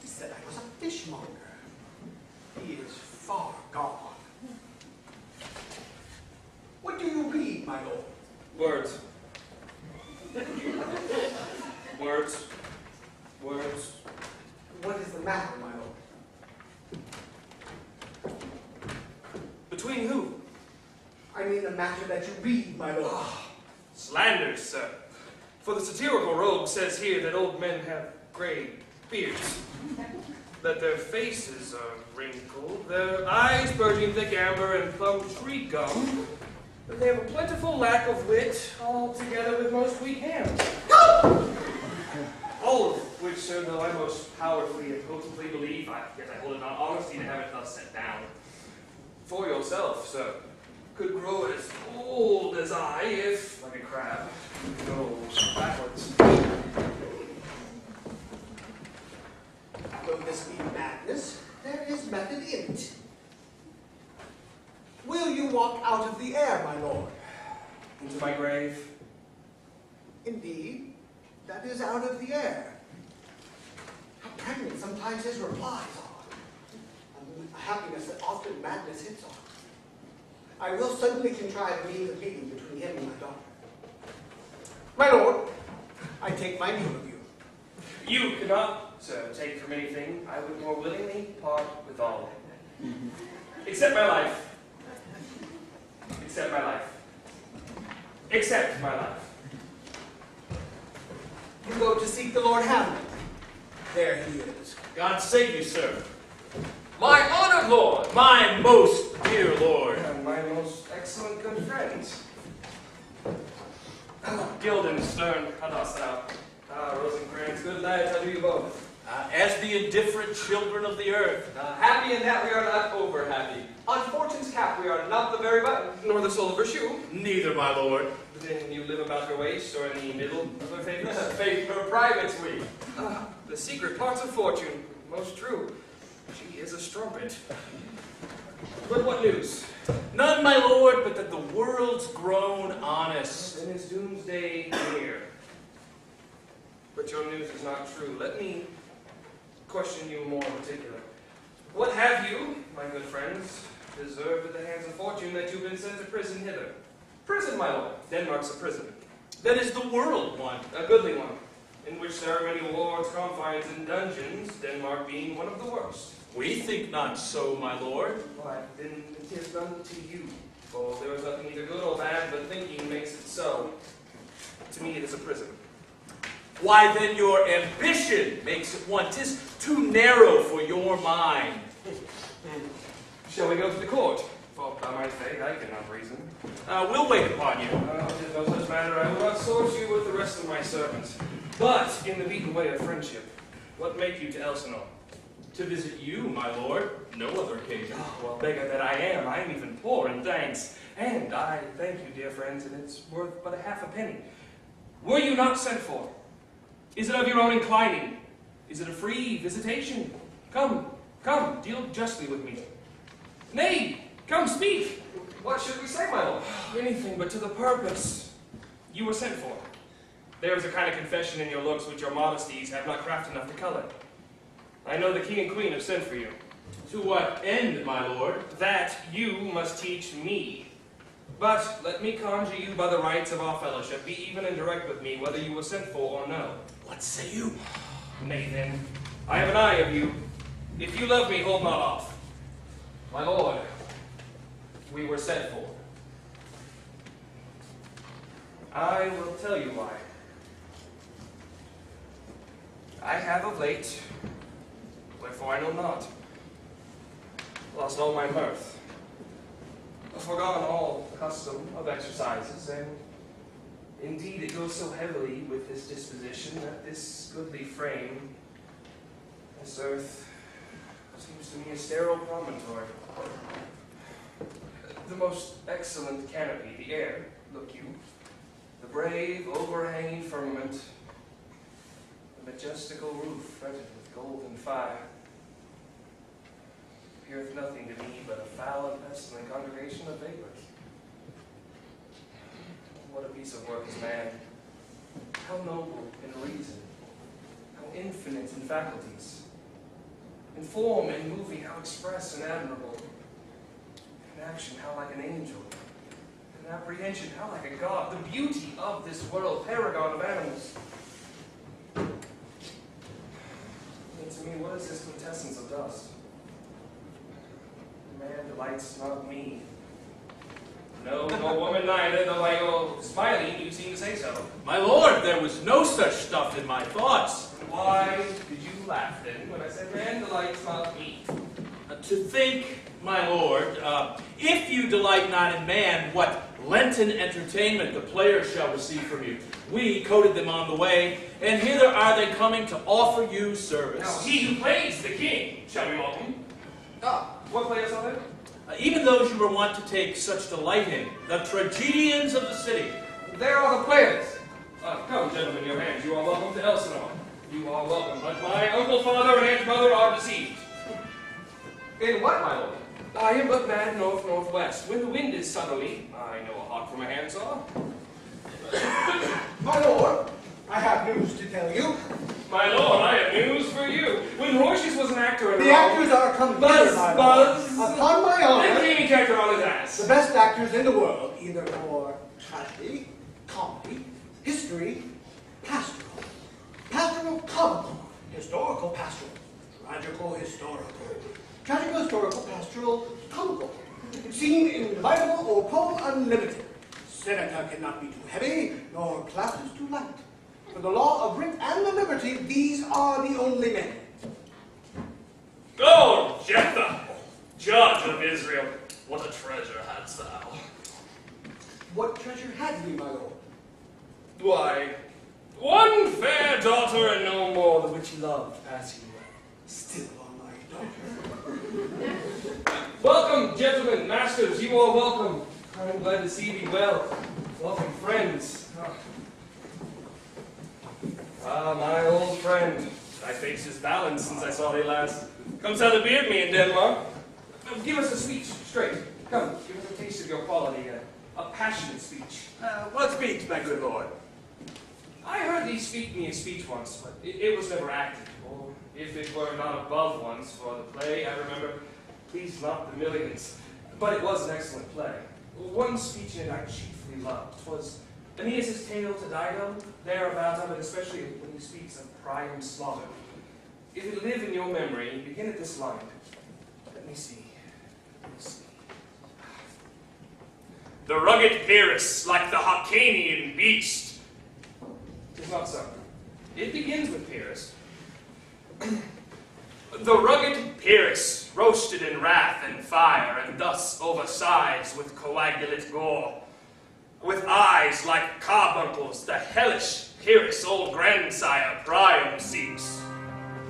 He said I was a fishmonger. He is far gone. What do you read, my lord? Words. Words. Words. What is the matter, my lord? Between who? I mean the matter that you read, my lord. Slanders, sir. For the satirical rogue says here that old men have gray beards, that their faces are wrinkled, their eyes burning thick amber and plum tree gum, that they have a plentiful lack of wit, all together with most weak hands. All of which, sir, though I most powerfully and potently believe, yet I hold it not honesty to have it thus set down. For yourself, sir, could grow as old as I if, like a crab, goes backwards. Though this be madness, there is method in it. Will you walk out of the air, my lord? Into my grave. Indeed, that is out of the air. How pregnant sometimes his replies are. A happiness that often madness hits on. I will suddenly contrive a means of meeting between him and my daughter. My lord, I take my leave of you. You cannot, sir, take from anything I would more willingly part with all. Except my life. Except my life. Except my life. You go to seek the Lord Hamlet. There he is. God save you, sir. My honored lord, my most dear lord. And my most excellent good friend. Guildenstern, how dost thou? Rosencrantz, good lads, how do you both? As the indifferent children of the earth. Happy in that we are not over happy. On fortune's cap we are not the very button. Nor the sole of her shoe. Neither, my lord. Then you live about her waist, or in the middle of her favors? Faith her privates we. The secret parts of fortune, most true. She is a strumpet. But what news? None, my lord, but that the world's grown honest. Then is doomsday near. But your news is not true. Let me question you more in particular. What have you, my good friends, deserved at the hands of fortune that you've been sent to prison hither? Prison, my lord. Denmark's a prison. That is the world one. A goodly one, in which there are many wards, confines, and dungeons, Denmark being one of the worst. We think not so, my lord. Why, then it is done to you. For there is nothing either good or bad, but thinking makes it so. To me it is a prison. Why then your ambition makes it one. 'Tis too narrow for your mind. Shall we go to the court? For by my faith I cannot reason. We'll wait upon you. Tis no such matter, I will not source you with the rest of my servants. But in the beaten way of friendship, what make you to Elsinore? To visit you, my lord. No other occasion. Well, beggar that I am even poor in thanks. And I thank you, dear friends, and it's worth but a half a penny. Were you not sent for? Is it of your own inclining? Is it a free visitation? Come, come, deal justly with me. Nay, come, speak. What should we say, my lord? Anything but to the purpose. You were sent for. There is a kind of confession in your looks which your modesties have not craft enough to color. I know the king and queen have sent for you. To what end, my lord? That you must teach me. But let me conjure you by the rights of our fellowship, be even and direct with me whether you were sent for or no. What say you? Nay then, I have an eye of you. If you love me, hold not off. My lord, we were sent for. I will tell you why. I have of late, wherefore I know not, lost all my mirth, forgone all custom of exercises, and indeed it goes so heavily with this disposition that this goodly frame, this earth, seems to me a sterile promontory. The most excellent canopy, the air, look you, the brave overhanging firmament, the majestical roof fretted with golden fire, appeareth nothing to me but a foul and pestilent congregation of vapors. What a piece of work is man! How noble in reason, how infinite in faculties, in form and moving, how express and admirable, in action, how like an angel, in apprehension, how like a god, the beauty of this world, paragon of animals. And to me, what is this quintessence of dust? Man delights not me. No, no woman neither, though I go smiling, you seem to say so. My lord, there was no such stuff in my thoughts. Why did you laugh then when I said man delights not me? To think, my lord, if you delight not in man, what Lenten entertainment the players shall receive from you. We coated them on the way, and hither are they coming to offer you service. Now he who plays the king shall be welcome. Ah, what players are there? Even those you were wont to take such delight in, the tragedians of the city. There are the players. Come, gentlemen, your hands. You are welcome to Elsinore. You are welcome, but my uncle, father, and aunt, mother are deceived. In what, my lord? I am but mad north-northwest. When the wind is southerly, I know a hawk from a handsaw. My lord, I have news to tell you. My lord, I have news for you. When Roycius was an actor in The actors are coming Buzz, here, my buzz. lord. Upon my And honor, King character on his ass. the best actors in the world, either for tragedy, comedy, history, pastoral, pastoral comical, historical pastoral, tragical historical, tragical historical pastoral comical, seen in the Bible or poem unlimited. Seneca cannot be too heavy, nor classes too light. For the law of writ and the liberty, these are the only men. Oh, Jephthah, judge of Israel, what a treasure hadst thou. What treasure had we, my lord? Why, one fair daughter and no more, the which he loved, as he well. Still on my daughter. Welcome, gentlemen, masters, you are welcome. I'm glad to see thee well. Welcome, friends. Ah, my old friend. Thy face is balanced since I saw thee last. Come sell the beard me in Denmark. Give us a speech, straight. Come, give us a taste of your quality, a passionate speech. What speech, my good lord? I heard thee speak me a speech once, but it was never acted. Or if it were not above once for the play, I remember, please not the millions. But it was an excellent play. One speech in it I chiefly loved. 'Twas Aeneas' tale to Dido, thereabout of it, especially when he speaks of Priam's slaughter. If it live in your memory, begin at this line. Let me see. The rugged Pyrrhus, like the Hyrcanian beast. 'Tis not so. It begins with Pyrrhus. The rugged Pyrrhus, roasted in wrath and fire, and thus oversides with coagulate gore. With eyes like carbuncles, the hellish Pyrrhus, old grandsire, Priam seeks.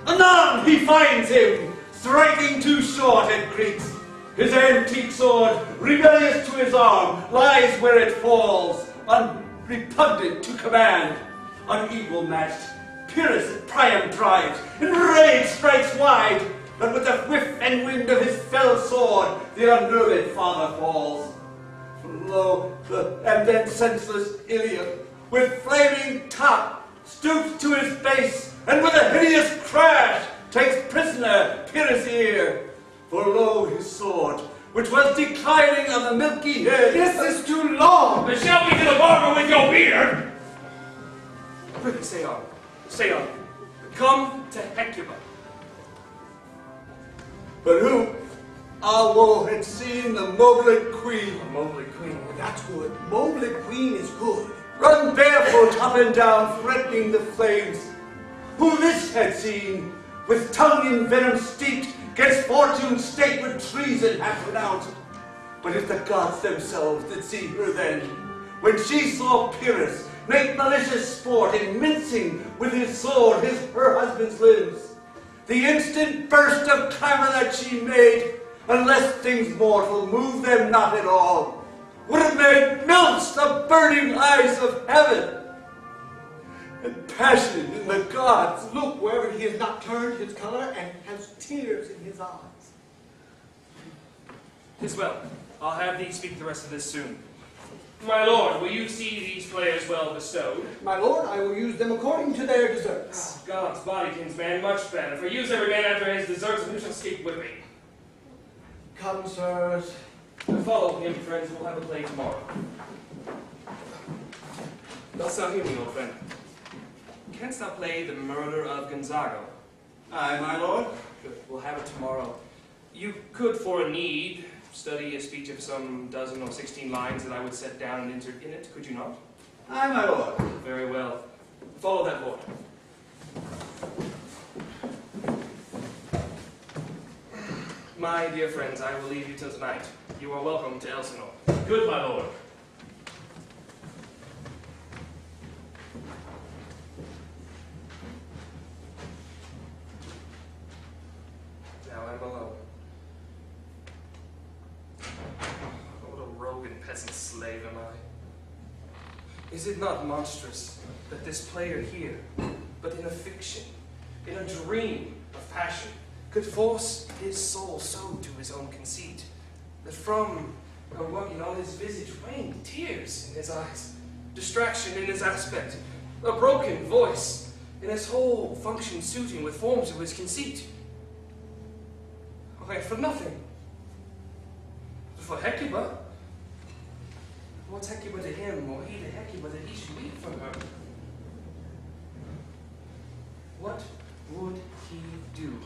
Anon he finds him, striking too short at Greeks. His antique sword, rebellious to his arm, lies where it falls, unrepugnant to command. Unequal matched, Pyrrhus at Priam drives, in rage strikes wide, but with the whiff and wind of his fell sword, the unnerved father falls. For lo, And then senseless Ilium, with flaming top, stoops to his base, and with a hideous crash takes prisoner Pyrrhus' ear. For lo, his sword, which was declining on the milky head. This is too long! But shall we to the barber with your beard? Prithee, say on. Say on. Come to Hecuba. But who, woe, had seen the Moblin Queen, A Mobley queen. That's good. Mobley Queen is good. run barefoot up and down, threatening the flames. Who this had seen, with tongue in venom steeped, gainst fortune's state with treason hath pronounced. But if the gods themselves did see her then, when she saw Pyrrhus make malicious sport in mincing with his sword her husband's limbs, the instant burst of clamor that she made, unless things mortal move them not at all, would have made melts the burning eyes of heaven. And passion in the gods. Look, wherever he has not turned his color and has tears in his eyes. 'Tis well. I'll have thee speak the rest of this soon. My lord, will you see these players well bestowed? My lord, I will use them according to their deserts. God's body, kinsman, much better. For use every man after his deserts, and who shall escape whipping? Come, sirs. Follow him, friends. We'll have a play tomorrow. Dost thou hear me, old friend? Canst thou play the murder of Gonzago? Aye, my lord. Good. We'll have it tomorrow. You could, for a need, study a speech of some 12 or 16 lines that I would set down and insert in it, could you not? Aye, my lord. Very well. Follow that lord. My dear friends, I will leave you till tonight. You are welcome to Elsinore. Good, my lord. Now I'm alone. What a rogue and peasant slave am I? Is it not monstrous that this player here, but in a fiction, in a dream of passion, could force his soul so to his own conceit, that from working on his visage rained tears in his eyes, distraction in his aspect, a broken voice, and his whole function suiting with forms of his conceit? Why, for nothing. For Hecuba? What's Hecuba to him, or he to Hecuba, that he should weep for her? What would he do,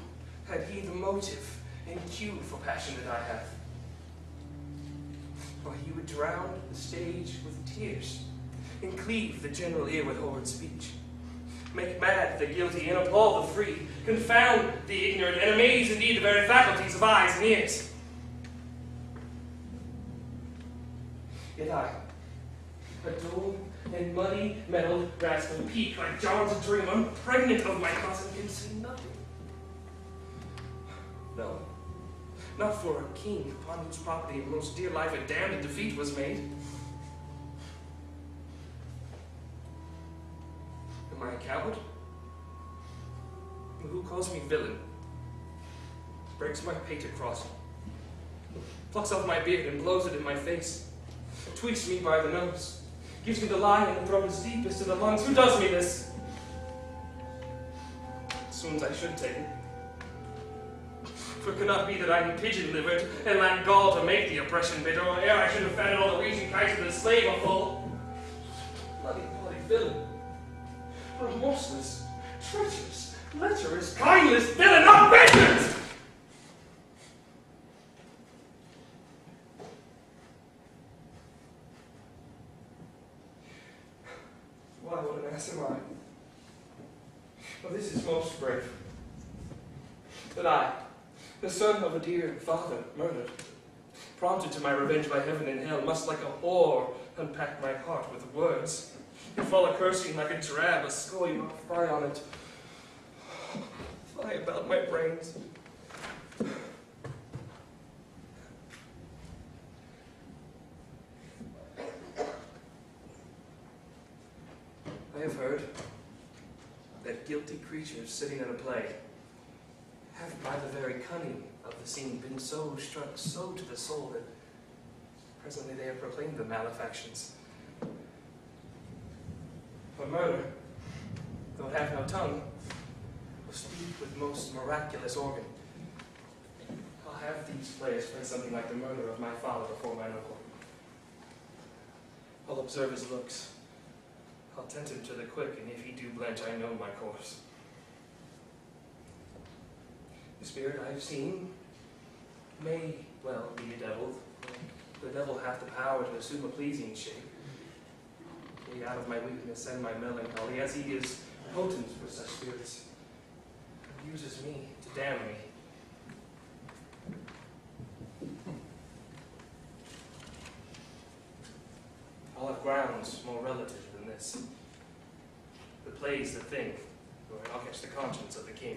had he the motive and cue for passion that I have? Why, he would drown the stage with tears, and cleave the general ear with horrid speech, make mad the guilty and appall the free, confound the ignorant, and amaze indeed the very faculties of eyes and ears. Yet I, a dull and muddy, metal, rascal peak like John's dream, unpregnant of my cousin, can say nothing. No, not for a king upon whose property and most dear life a damned defeat was made. Am I a coward? Who calls me villain? Breaks my pate across, plucks off my beard and blows it in my face, tweaks me by the nose, gives me the lie in the throat as deep as to the lungs. Who does me this? As soon as I should take it. For it could not be that I am pigeon-livered and lack gall to make the oppression bitter, or ere I should have fatted all the raging kites of the slave a full. Bloody villain. Remorseless, treacherous, lecherous, kindless villain of vengeance! Why, what an ass am I? Well, this is most brave. That I, the son of a dear father murdered, prompted to my revenge by heaven and hell, must like a whore unpack my heart with words, and fall a-cursing like a drab, a scully rock fry on it. Fly about my brains. I have heard that guilty creatures sitting at a play have by the very cunning of the scene been so struck so to the soul that Presently they have proclaimed the malefactions. For murder, though it have no tongue, will speak with most miraculous organ. I'll have these players play something like the murder of my father before mine uncle. I'll observe his looks. I'll tend him to the quick, and if he do blench, I know my course. The spirit I have seen may well be a devil. The devil hath the power to assume a pleasing shape. Yea, out of my weakness and my melancholy, as he is potent for such spirits, and uses me to damn me. I'll have grounds more relative than this. The play's the thing, or I'll catch the conscience of the king.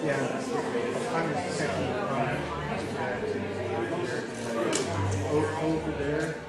Over there.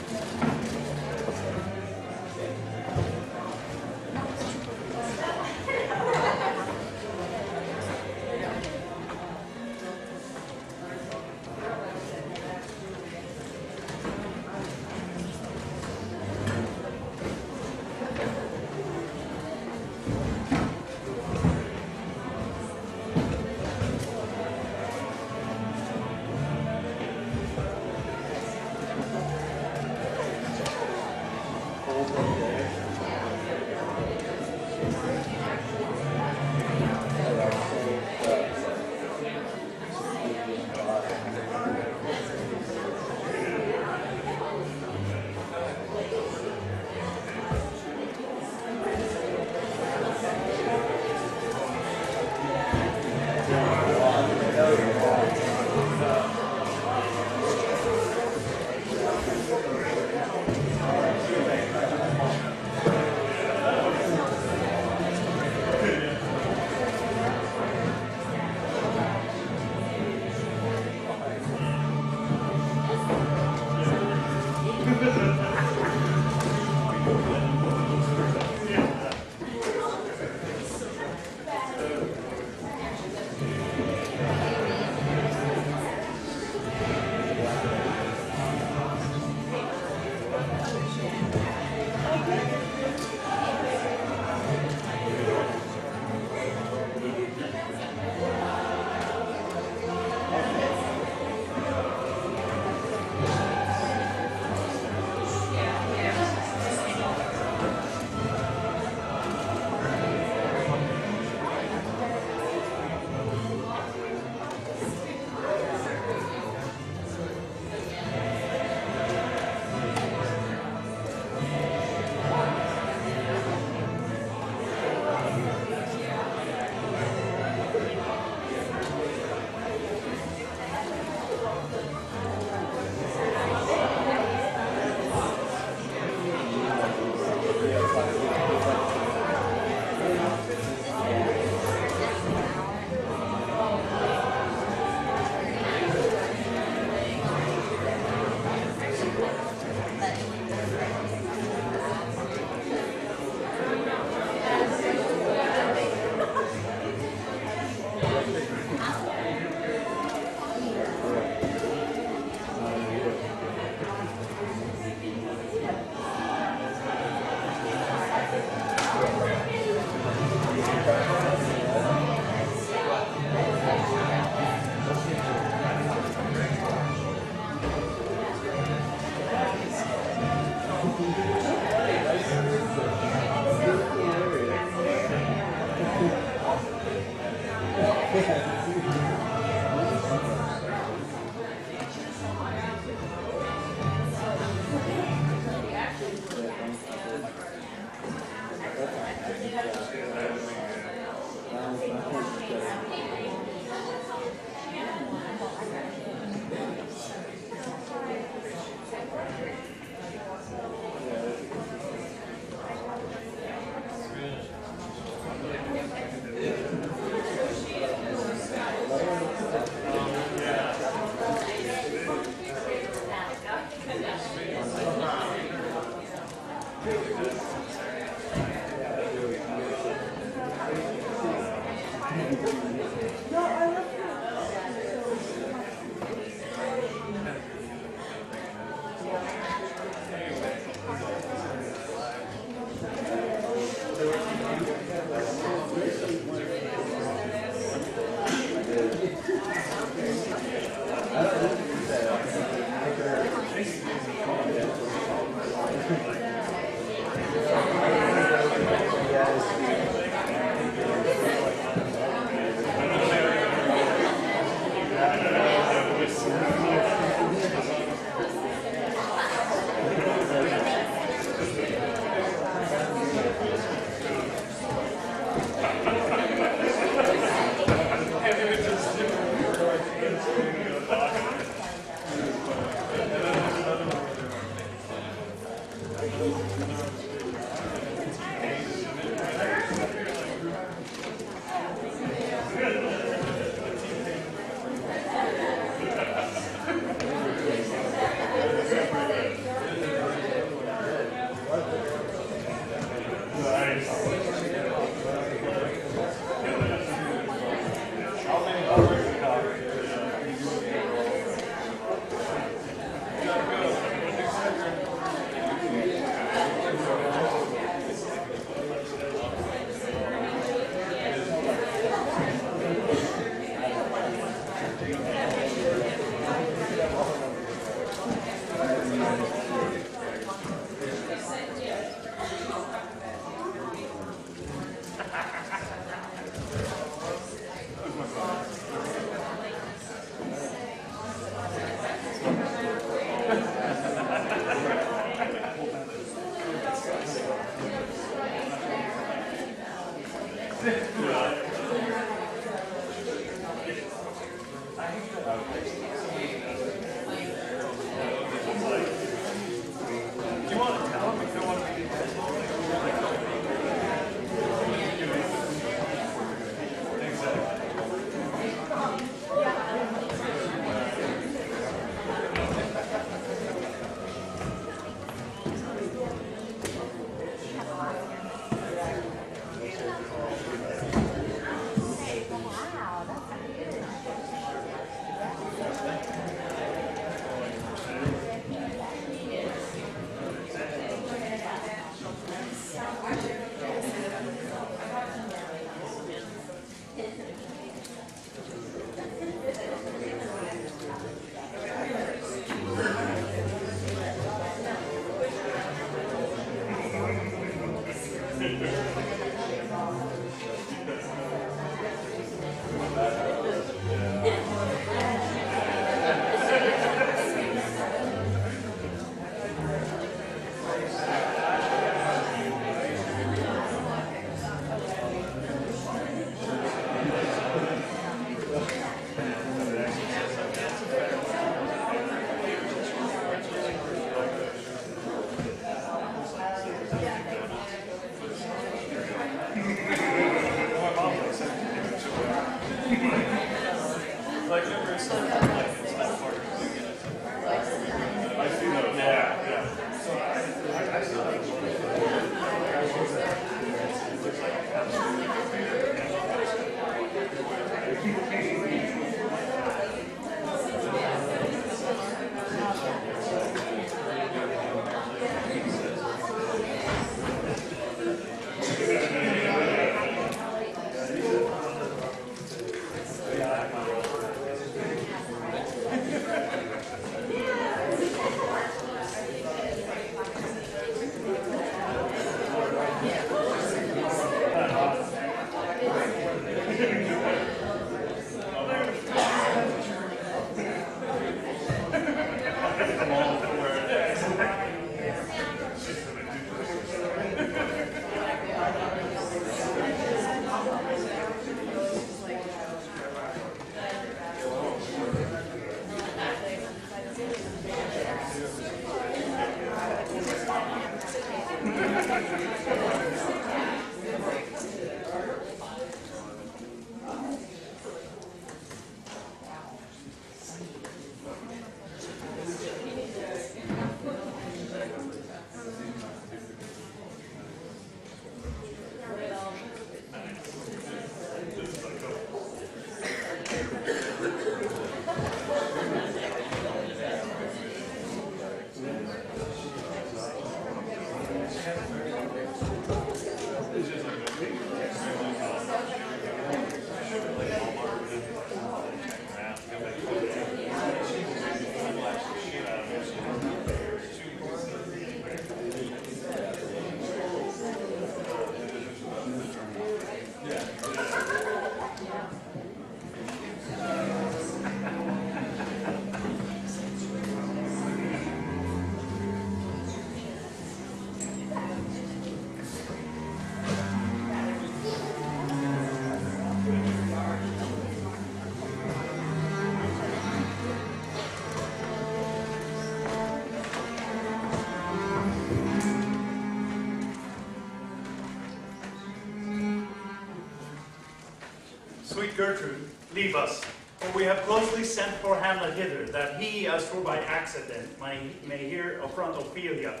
Sweet Gertrude, leave us, for we have closely sent for Hamlet hither, that he, as for by accident, may hear affront Ophelia.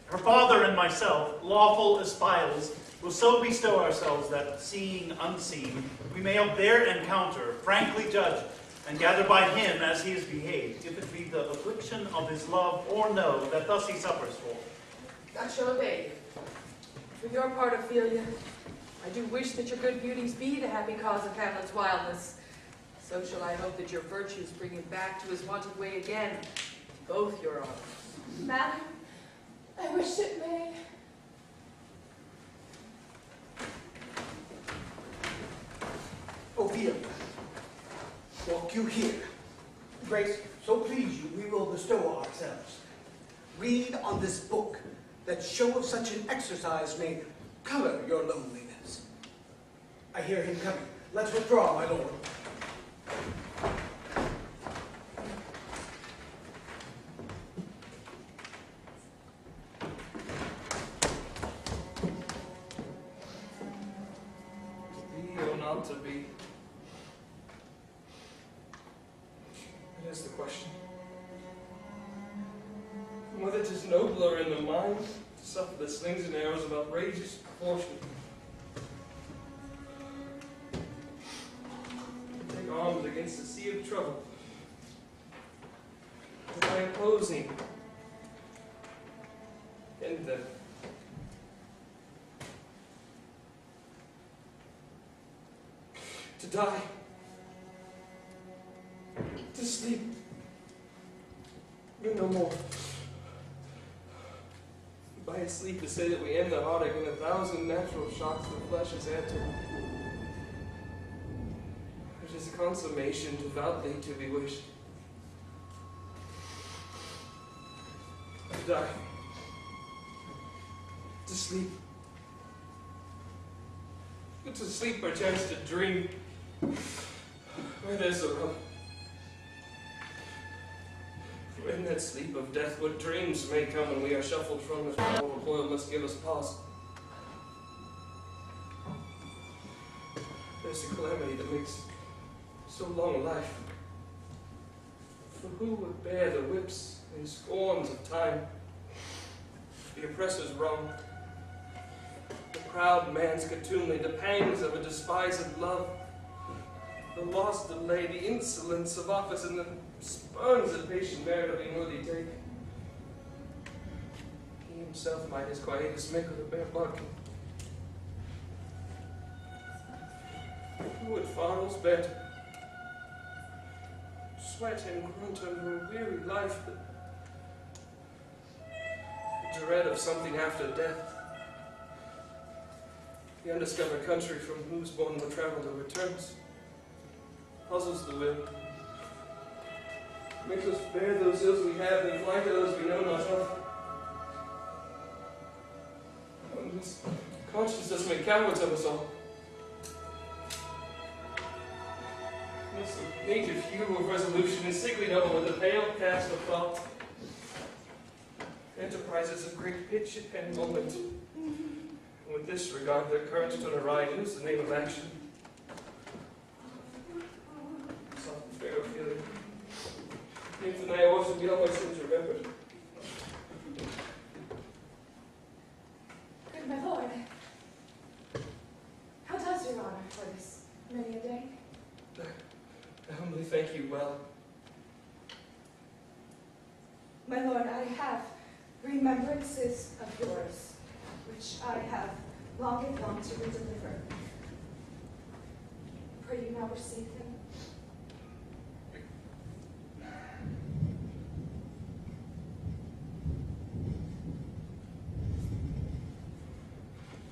Her father and myself, lawful espials, will so bestow ourselves that, seeing unseen, we may up their encounter frankly judge, and gather by him as he is behaved, if it be the affliction of his love or no, that thus he suffers for. I shall obey you. For your part, Ophelia, I do wish that your good beauties be the happy cause of Hamlet's wildness. So shall I hope that your virtues bring him back to his wonted way again, both your honors. Madam, I wish it may. Ophelia, walk you here. Grace, so please you, we will bestow ourselves. Read on this book, that show of such an exercise may color your loneliness. I hear him coming. Let's withdraw, my lord. Be or not to be? That is the question. Whether 'tis nobler in the mind to suffer the slings and arrows of outrageous proportion, to take arms against a sea of trouble, to by opposing, and then to die, to sleep, but no more. By a sleep to say that we end the heartache in 1,000 natural shocks the flesh has had to. It is a consummation devoutly to be wished. To die. To sleep. But to sleep perchance to dream. Where there's a rub. For in that sleep of death, what dreams may come when we are shuffled from this mortal coil must give us pause. There's a calamity that makes so long a life. For who would bear the whips and scorns of time, the oppressor's wrong, the proud man's contumely, the pangs of a despised love, the lost delay, the insolence of office, and the spurns that patient merit of unworthy take? He himself might his quietus make with a bare bargain. Who would Farrell's better? Sweat and grunt under a weary life, but the dread of something after death. The undiscovered country from whose born the traveler returns puzzles the will. Makes us bear those ills we have and fly to those we know not of. And this conscience does make cowards of us all. This native hue of resolution is sickly noble with a pale cast of thought. Enterprises of great pitch and moment. And with this regard, their courage to awry is the name of action. Soft and fair Ophelia. Names and I also be all my sins remembered. Good my lord, how does your honor for this many a day? I humbly thank you well. My lord, I have remembrances of yours, which I have longed long to redeliver. Pray you now receive them.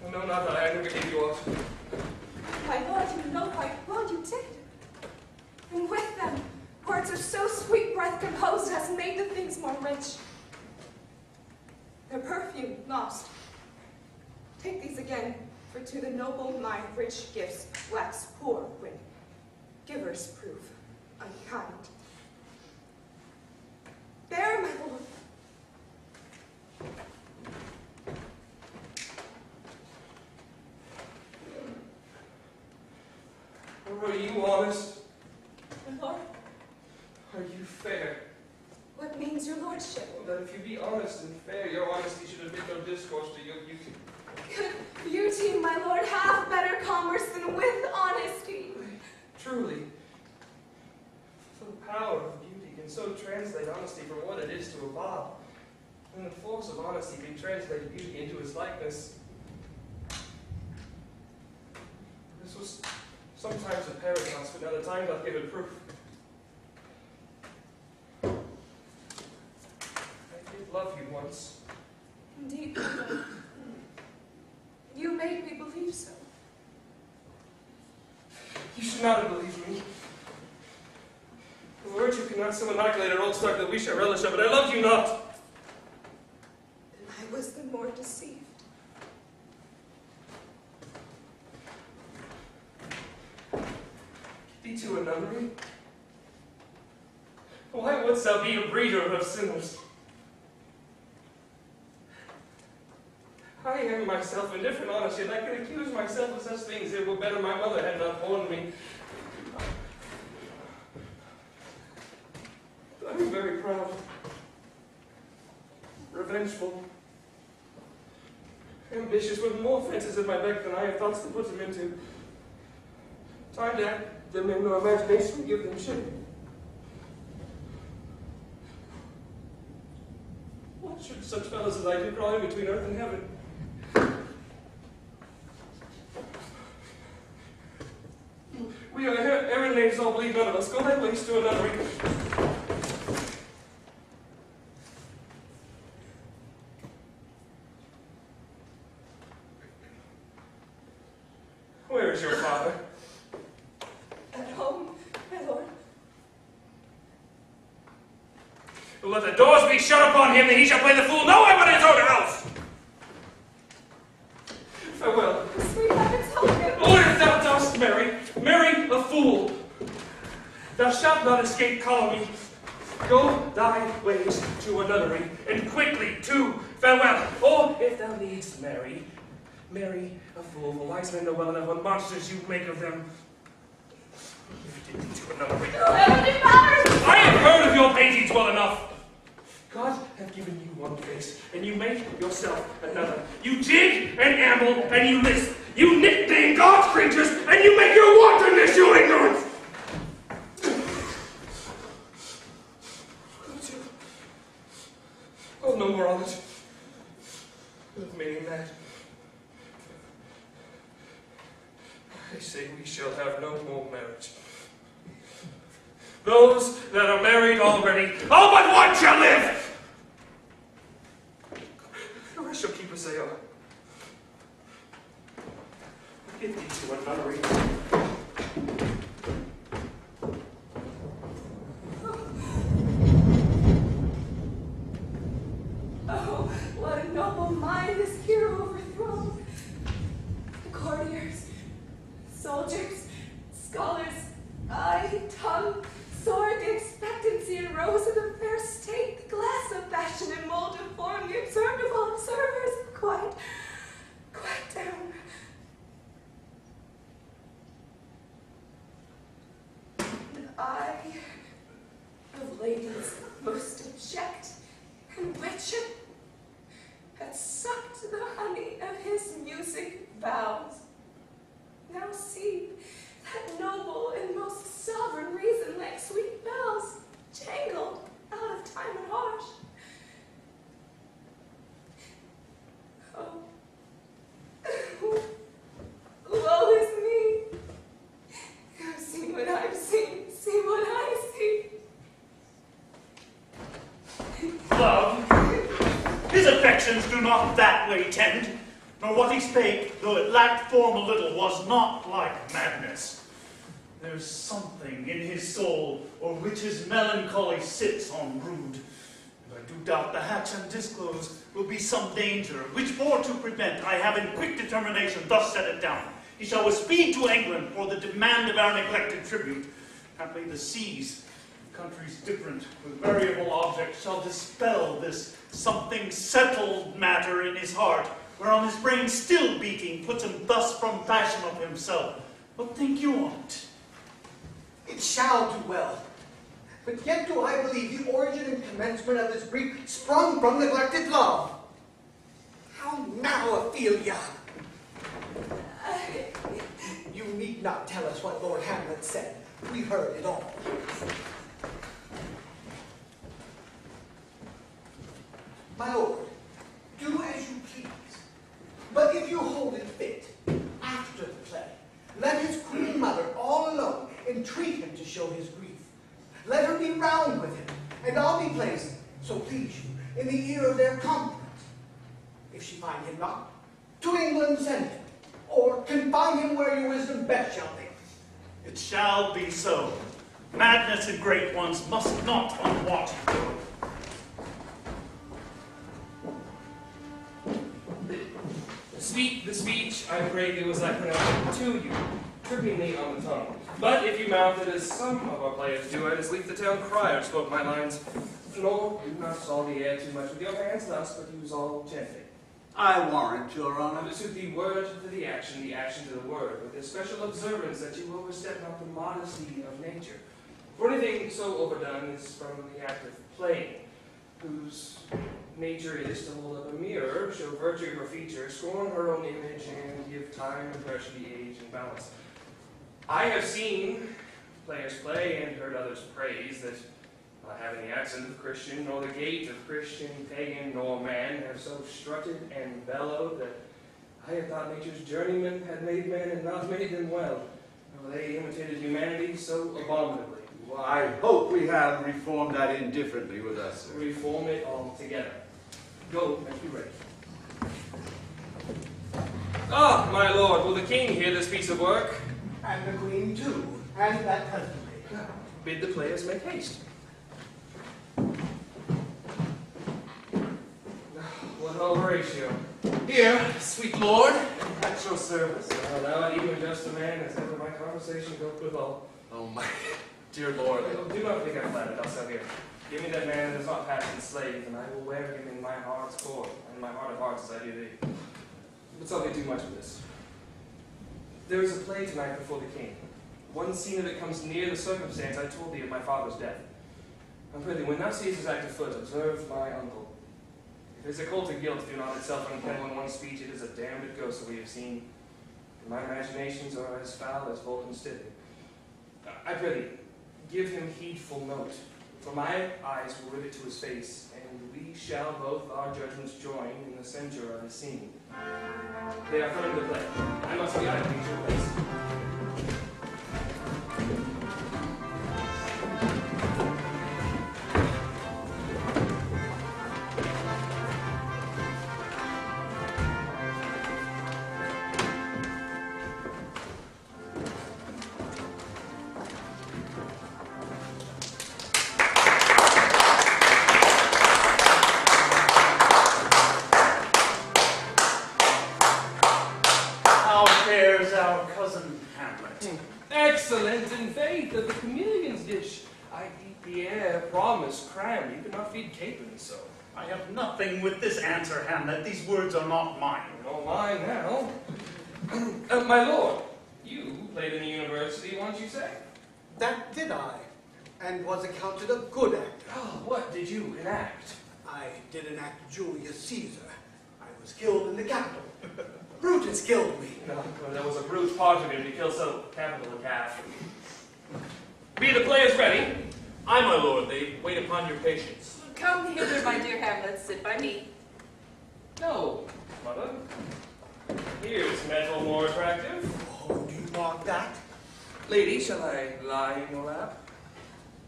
I know not that I never gave you aught. My lord, you know quite well you did. And with them, words of so sweet breath composed has made the things more rich. Their perfume lost. Take these again, for to the noble mind rich gifts wax poor when givers prove unkind. Bear, my lord. Or are you honest? My lord, Are you fair? what means your lordship? Well, that if you be honest and fair, your honesty should admit no discourse to you. Could beauty, my lord, have better commerce than with honesty? Truly, the power of beauty can so translate honesty from what it is to a bob, and the force of honesty can translate beauty into its likeness. This was sometimes a paradox, but now the time doth give it proof. I did love you once. Indeed, my lord. You made me believe so. You should not have believed me. The virtue cannot so inoculate an old stock that we shall relish of it. I loved you not. And I was the more deceived. Thee to a nunnery? Why wouldst thou be a breeder of sinners? I am myself indifferent, honest, yet I could accuse myself of such things. It were better my mother had not borne me. I am very proud, revengeful, ambitious, with more fences at my beck than I have thoughts to put them into. Time to act them in no imagination to give them shape. What should such fellows as I do crawl in between earth and heaven? We are errand knaves, all believe none of us. Go thy ways to a nunnery. Where is your father? At home, my lord. Let the doors be shut upon him, that he shall play the fool no way but in his own house. Farewell. Sweet heavens, help him. Lord, if thou dost marry a fool. Thou shalt not escape calumny. Go thy ways to a nunnery, and quickly too. Farewell. Or if thou needst marry a fool. The wise men know well enough what monsters you make of them. Give it to a nunnery. Oh, heavenly powers! I have heard of your paintings well enough. God hath given you one face, and you make yourself another. You jig and amble, and you lisp. You nickname God's creatures, and you make your wantonness your ignorance. Oh, no more on it. Meaning that I say we shall have no more marriage. Those that are married already, all but one shall live! The rest shall keep as they are. Give thee to a nunnery. Oh, what a noble mind is here overthrown. The courtiers, soldiers, scholars, eye, tongue, sword, the expectancy and rose of the fair state, the glass of fashion and mold of form, the observed of all observers, quite down. And I, of ladies most abject and wretched, had sucked the honey of his music vows. Now see that noble and most sovereign reason like sweet bells, jangled out of time and harsh. Oh, woe is me. I've seen what I've seen, see what I see. Love, his affections do not that way tend, nor what he spake, though it lacked form a little, was not like madness. There's something in his soul, o'er which his melancholy sits on brood. And I do doubt the hatch undisclosed will be some danger, which for to prevent, I have in quick determination thus set it down. He shall with speed to England for the demand of our neglected tribute. Haply the seas, countries different, with variable objects, shall dispel this something settled matter in his heart, whereon his brain still beating puts him thus from fashion of himself. What think you on't? It shall do well. But yet do I believe the origin and commencement of this grief sprung from neglected love. How now, Ophelia? You need not tell us what Lord Hamlet said. We heard it all. My lord, do as you please. But if you hold it fit, after the play, let his queen mother all alone entreat him to show his grief. Let her be round with him, and I'll be placed, so please you, in the ear of their conference. If she find him not, to England send him, or confine him where your wisdom best shall be. It shall be so. Madness in great ones must not unwatched go. The speech, I pray you as I pronounce it to you, tripping me on the tongue. But if you mouth it as some of our players do, as leave the town crier spoke my lines. Nor do not saw the air too much with your hands thus, but use all gently. I warrant, your honor. And to suit the word to the action to the word, with this special observance that you overstep not the modesty of nature. For anything so overdone is from the act of playing, whose nature is to hold up a mirror, show virtue of her features, scorn her own image, and give time, impression, the age, and balance. I have seen players play and heard others praise that not having the accent of Christian, nor the gait of Christian, pagan, nor man, have so strutted and bellowed that I had thought nature's journeymen had made men and not made them well, nor they imitated humanity so abominably. Well, I hope we have reformed that indifferently with us, sir. Reform it altogether. Go and be ready. Ah, my lord, will the king hear this piece of work? And the queen too, and that presently. Bid the players make haste. What an old Horatio. Here, sweet lord. At your service. Well, now I'd even just a man as ever my conversation goes withal. Oh my dear lord. Do not think I'm flattered, I'll say here. Give me that man that is not passed enslaved, and I will wear him in my heart's core, and my heart of hearts as I do thee. Let's not get too much of this. There is a play tonight before the king. One scene of it comes near the circumstance I told thee of my father's death. I pray thee, when thou seest his active foot, observe my uncle. If his occult of guilt do not itself unkennel in one speech, it is a damned ghost that we have seen. And my imaginations are as foul as Vulcan's stithy. I pray thee, give him heedful note, for my eyes will rivet to his face, and we shall both our judgments join in the censure of his scene. They are coming to play. I must be out of your place. Excellent in faith of the chameleon's dish. I eat the air, promise, cram. You cannot feed capons so. I have nothing with this answer, Hamlet. These words are not mine. All mine now. My lord, you played in the university once, you say? That did I, and was accounted a good actor. Oh, what did you enact? I did enact Julius Caesar. I was killed in the Capitol. Brutus killed me. No, there was a brute part of him to kill so capital a calf. Be the players ready? Aye, my lord, they wait upon your patience. Come hither, my dear Hamlet, sit by me. No, mother. Here's metal more attractive. Oh, do you want that? Lady, shall I lie in your lap?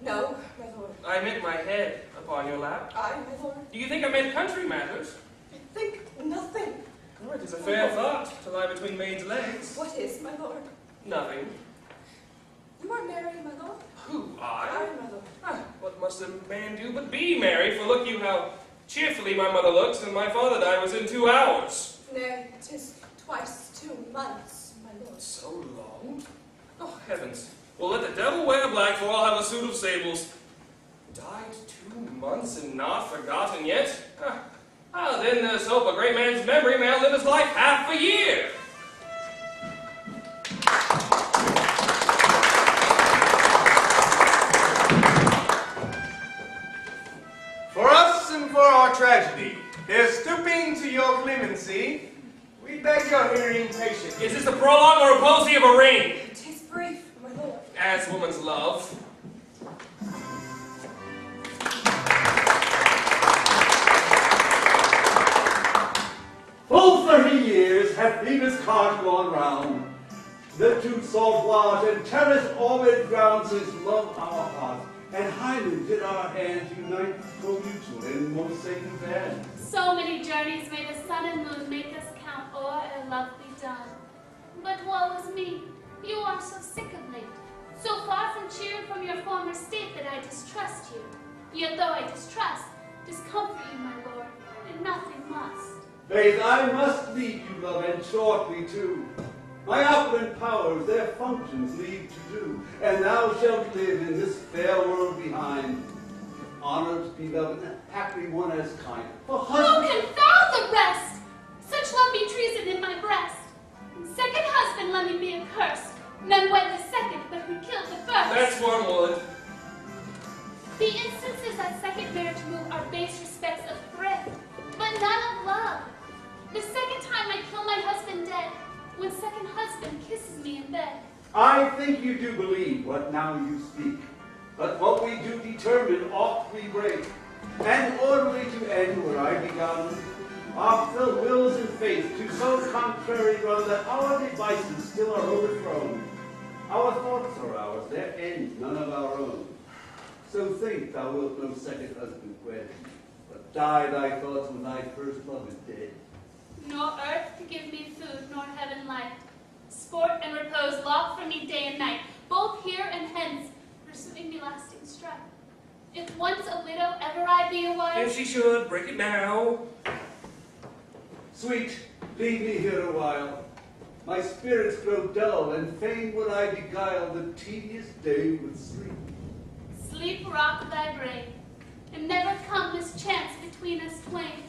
No, my lord. I meant my head upon your lap. Aye, my lord. Do you think I meant country matters? I think nothing. Oh, it is a fair thought to lie between maids' legs. What is, my lord? Nothing. You are married, my lord? Who, I? Aye, my lord. Ah, what must a man do but be married? For look you how cheerfully my mother looks, and my father died was in 2 hours. Nay, 'tis twice 2 months, my lord. So long? Oh, heavens. Well, let the devil wear black, for I'll have a suit of sables. Died 2 months and not forgotten yet? Then there's hope a great man's memory may outlive his life half a year. Is this the prologue or a posy of a reign? Tis brief, my lord. As woman's love. Full 30 years hath Venus' cart gone round. Neptune's salt waters and terrace orbit grounds his love our hearts, and Hymen did our hands unite co-mutual in most sacred band. So many journeys may the sun and moon make us count o'er ere love be done. But woe is me, you are so sick of late, so far from cheering from your former state that I distrust you. Yet though I distrust, discomfort you, my lord, and nothing must. Faith, I must leave you, love, and shortly too. My opulent powers their functions leave to do, and thou shalt live in this fair world behind. Honored, beloved, and happy one as kind. For Oh, husband... confound the rest! Such love be treason in my breast. Second husband, let me be accursed. None wed the second, but who killed the first. That's wormwood. The instances that second marriage move are base respects of thrift, but none of love. The second time I kill my husband dead, when second husband kisses me in bed. I think you do believe what now you speak, but what we do determine oft we break, and orderly to end where I begun, oft the wills and faith to so contrary run that our devices still are overthrown. Our thoughts are ours, their ends none of our own. So think thou wilt no second husband wed, but die thy thoughts when thy first love is dead. Nor earth to give me food, nor heaven light. Sport and repose lock from me day and night, both here and hence, pursuing me lasting strife. If once a widow, ever I be a wife. If she should, break it now. Sweet, leave me here a while. My spirits grow dull, and fain would I beguile the tedious day with sleep. Sleep rock thy brain, and never come this chance between us twain.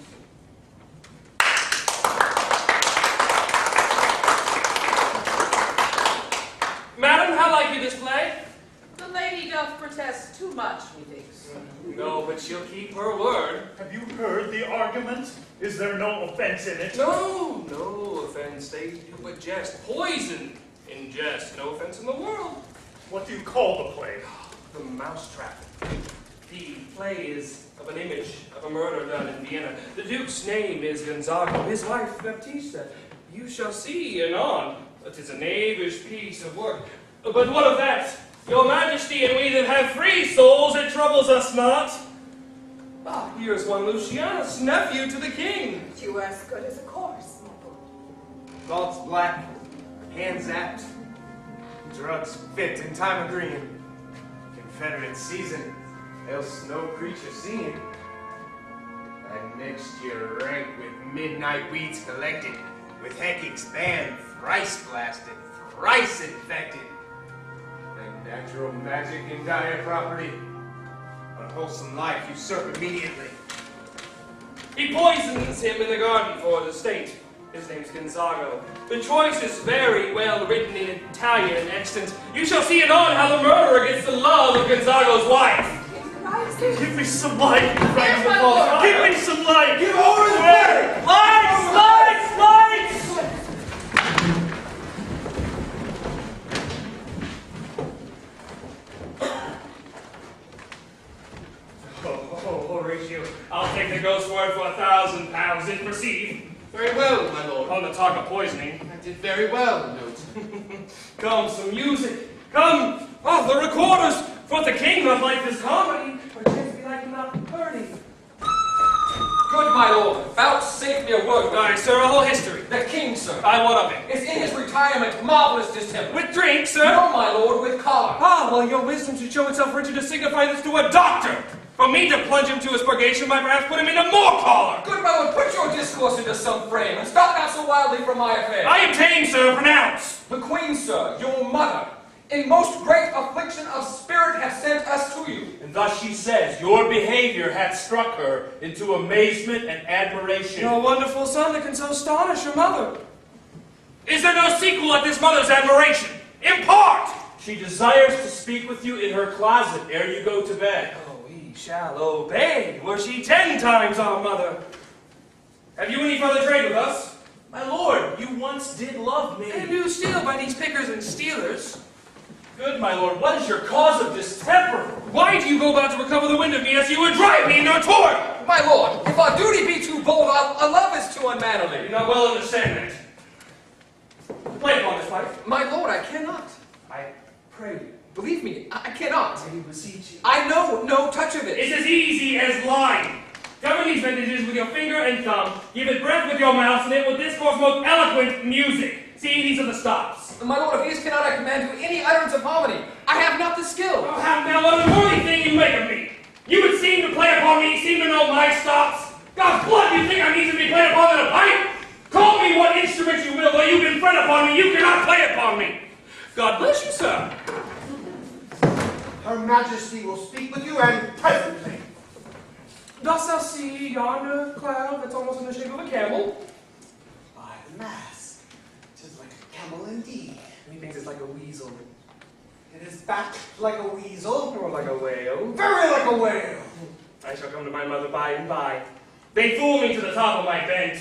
Madam, how like you this play? The lady doth protest too much, methinks. No, but she'll keep her word. Have you heard the argument? Is there no offense in it? No, no offense. They do but jest. Poison in jest. No offense in the world. What do you call the play? The Mousetrap. The play is of an image of a murder done in Vienna. The Duke's name is Gonzago, his wife Baptista. You shall see anon. It is a knavish piece of work. But what of that? Your Majesty and we that have free souls, it troubles us not. Ah, here's one Lucianus, nephew to the king. You are as good as a corpse. Thoughts black, hands apt, drugs fit in time of green. Confederate season, else no creature seen. I mixed your rank with midnight weeds collected, with Hecking's band thrice blasted, thrice infected. And natural magic and dire property, unwholesome life usurp immediately. He poisons him in the garden for the state. His name's Gonzago. The choice is very well written in Italian and extant. You shall see anon how the murderer gets the love of Gonzago's wife. Give me some light! There's my lord. Give me some light! Give over the way! Lights! Lights! Lights! Oh, Horatio, I'll take the ghost word for £1,000, didn't perceive. Very well, my lord. On the talk of poisoning. I did very well, note. Come, some music. Come, the recorders. For the king not like this comedy, perchance be like not hurting. Good, my lord. Vouchsafe me a word. Aye, sir, a whole history. The king, sir, Aye, what of it? is in his retirement marvelous distemper. With drink, sir? No, my lord, with collar. Ah, well, your wisdom should show itself rigid to signify this to a doctor. For me to plunge him to his purgation might perhaps put him into more choler. Good, my lord, put your discourse into some frame, and stop not so wildly from my affair. I obtain, sir, pronounce. The queen, sir, your mother, in most great affliction of spirit hath sent us to you. And thus she says, your behavior hath struck her into amazement and admiration. No wonderful son that can so astonish your mother. Is there no sequel at this mother's admiration? Impart! She desires to speak with you in her closet ere you go to bed. Oh, we shall obey, were she 10 times our mother. Have you any further trade with us? My lord, you once did love me. And you steal by these pickers and stealers. Good, my lord, what is your cause of distemper? Why do you go about to recover the wind of me as you would drive me into a torrent? My lord, if our duty be too bold, our love is too unmannerly. You not well understand that. Play upon this pipe. My lord, I cannot. I pray you. Believe me, I cannot. I beseech you. I know no touch of it. It's as easy as lying. Cover these bandages with your finger and thumb, give it breath with your mouth, and it will discourse most eloquent music. See, these are the stops. My lord, if these cannot I command you any utterance of harmony. I have not the skill. Oh, how now, what an unworthy thing you make of me. You would seem to play upon me, seem to know my stops. God's blood, you think I'm easy to be played upon in a pipe? Call me what instrument you will, though you can fret upon me, you cannot play upon me. God bless you, sir. Her Majesty will speak with you, and presently. Dost thou see yonder cloud that's almost in the shape of a camel? By the mass, 'tis like a camel indeed. Methinks it's like a weasel. It is backed like a weasel. Or like a whale. Very like a whale. I shall come to my mother by and by. They fool me to the top of my bent.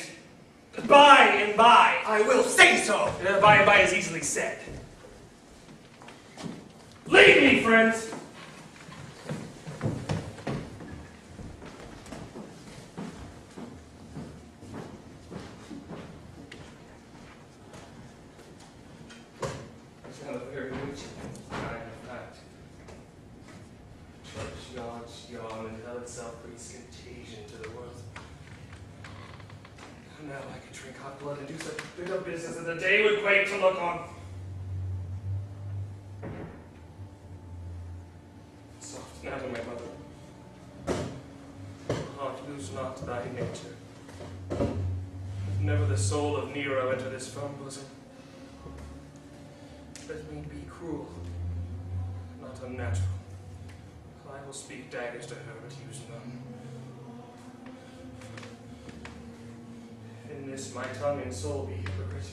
By and by. I will say so. By and by is easily said. Leave me, friends. It's not a very witchy kind of fact. Church yards yawn and hell itself breathes contagion to the world. Now I could drink hot blood and do such bitter business that the day would quake to look on. Soft now to my mother. Heart, lose not thy nature. Never the soul of Nero enter this firm bosom. Let me be cruel, not unnatural. I will speak daggers to her, but use none. In this my tongue and soul be hypocrite.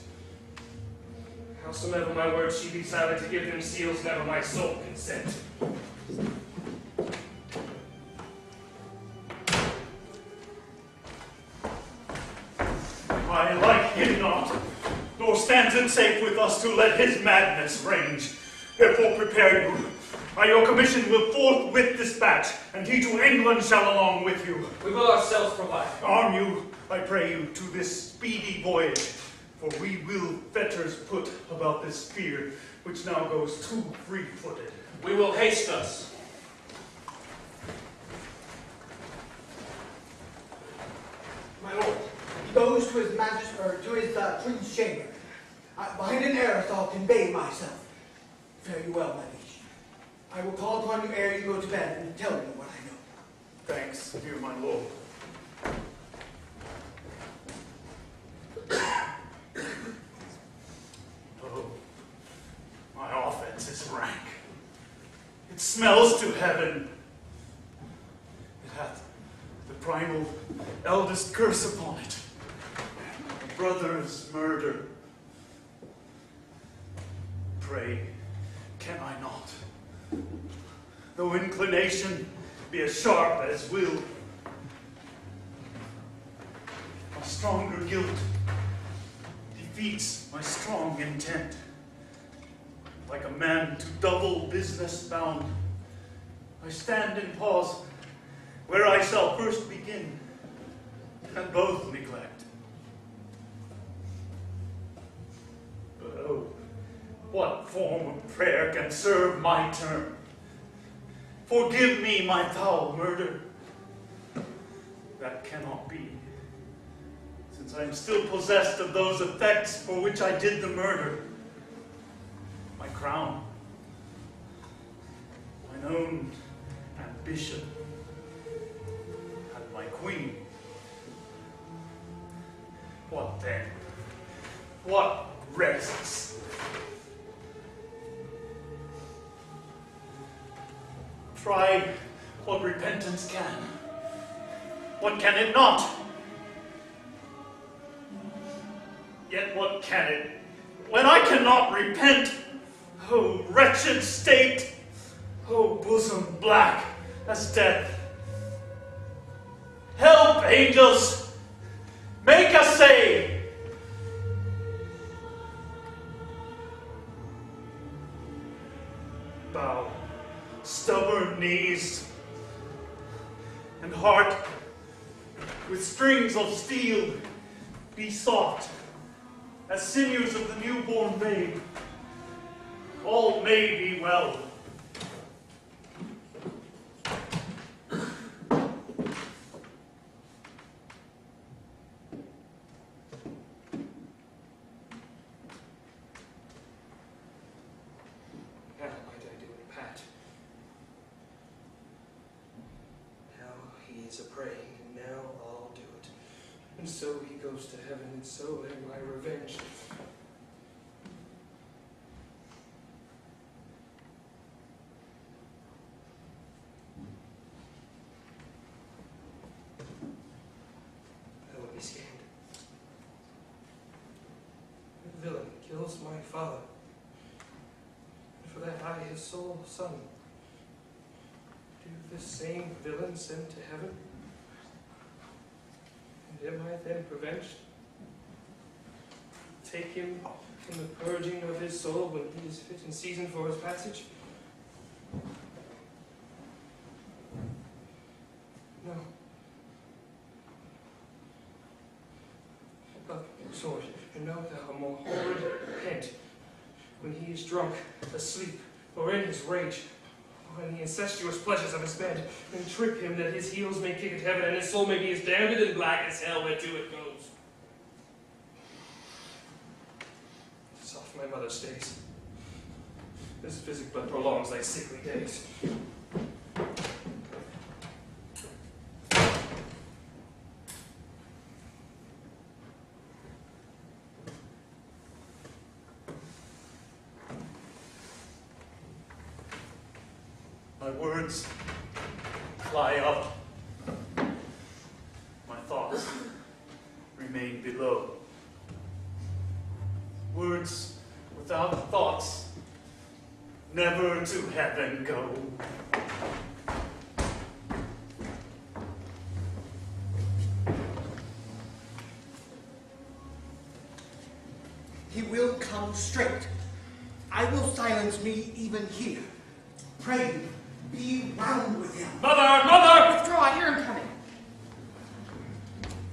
Howsoever my words she be silent to give them seals, never my soul consent. I like him not, nor stands it safe with us to let his madness range. Therefore prepare you. By your commission will forthwith dispatch, and he to England shall along with you. We will ourselves provide. Arm you, I pray you, to this speedy voyage, for we will fetters put about this spear, which now goes too free-footed. We will haste us. My lord, he goes to his majesty, or to his queen's chamber. Behind an arras I'll convey myself. Fare you well, my liege. I will call upon you ere you go to bed and tell you what I know. Thanks, dear my lord. Oh, my offense is rank. It smells to heaven. It hath the primal eldest curse upon it. A brother's murder. Pray, can I not? Though inclination be as sharp as will, my stronger guilt defeats my strong intent. Like a man to double business bound, I stand and pause where I shall first begin, and both neglect. But oh, what form of prayer can serve my turn? Forgive me my foul murder. That cannot be, since I am still possessed of those effects for which I did the murder. My crown, mine own ambition, and my queen. What then? What rests? Try what repentance can. What can it not? Yet what can it, when I cannot repent? Oh, wretched state! Oh, bosom black as death! Help, angels! Make us say, bow, stubborn knees, and heart with strings of steel be sought, as sinews of the newborn babe. All may be well. A praying, and now I'll do it. And so he goes to heaven, and so am I revenged. I will be scanned. The villain kills my father, and for that I, his sole son, do this same villain send to heaven? And am I then revenged? Take him from the purging of his soul when he is fit and seasoned for his passage? No. But, sword, and know thou a more horrid pent, when he is drunk, asleep, or in his rage, and the incestuous pleasures of his bed, and trip him that his heels may kick at heaven, and his soul may be as damned and black as hell whereto it goes. Soft my mother stays. This physic but prolongs thy sickly days. My words fly up. My thoughts remain below. Words without thoughts never to heaven go. He will come straight. I will silence me even here. Pray, be round with him. Mother! Mother! Withdraw, I hear him coming.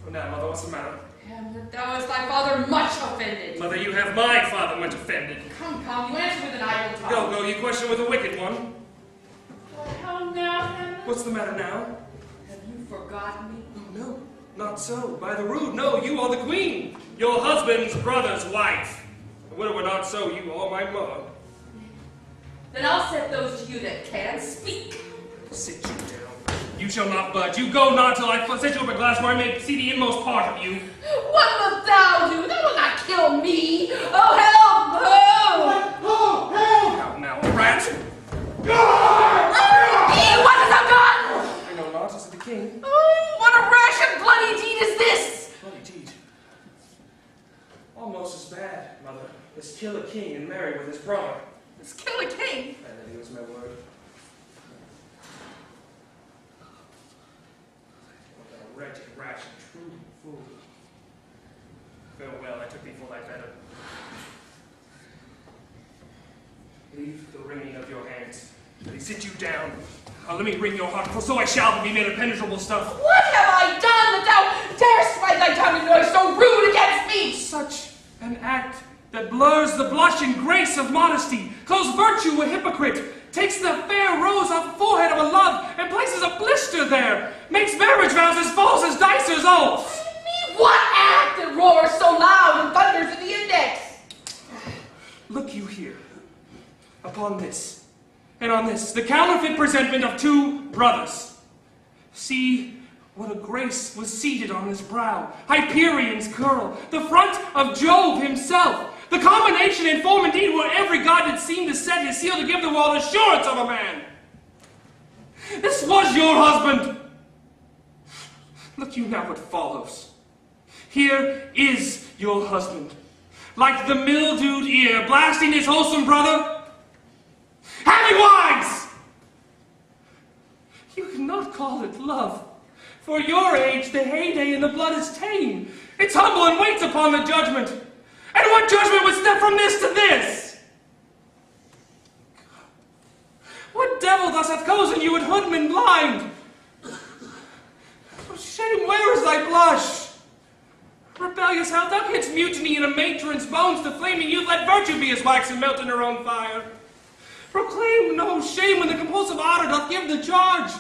Oh, now, Mother, what's the matter? Hamlet, thou hast thy father much offended. Mother, you have my father much offended. Come, come, you answer with an idle tongue. Go, go, you question with a wicked one. Well, how now, Hamlet? What's the matter now? Have you forgotten me? Oh, no, not so. By the rood, no, you are the queen, your husband's brother's wife. And when it were not so, you are my mother. Then I'll set those to you that can speak. Sit you down. You shall not budge. You go not till I set you up a glass where I may see the inmost part of you. What wilt thou do? Thou wilt not kill me. Oh, help! Oh! Oh, help! Out now, a rat. What hast thou done? I know not. Is it the king? Oh, what a rash and bloody deed is this! Bloody deed. Almost as bad, Mother, as kill a king and marry with his brother. Let's kill a king. Vanity was my word. What a wretched, rash, and true fool. Farewell, I took thee for thy better. Leave the wringing of your hands. Let me sit you down. Let me wring your heart, for so I shall be made of penetrable stuff. What have I done that thou darest wag thy tongue in noise so rude against me? Such an act that blurs the blush and grace of modesty, calls virtue a hypocrite, takes the fair rose off the forehead of a love, and places a blister there, makes marriage vows as false as dicers' oaths. Me, what act that roars so loud and thunders in the index? Look you here, upon this, and on this, the counterfeit presentment of two brothers. See what a grace was seated on his brow, Hyperion's curl, the front of Jove himself, the combination in form indeed where every god did seem to set his seal to give the world assurance of a man. This was your husband. Look you now what follows. Here is your husband, like the mildewed ear, blasting his wholesome brother. Having wives! You cannot call it love. For your age, the heyday in the blood is tame. It's humble and waits upon the judgment. And what judgment would step from this to this? thus hath cozened you at hoodman blind. Oh, shame, where is thy blush? Rebellious health, thou canst mutiny in a matron's bones. The flaming youth, let virtue be as wax and melt in her own fire. Proclaim no shame when the compulsive ardor doth give the charge,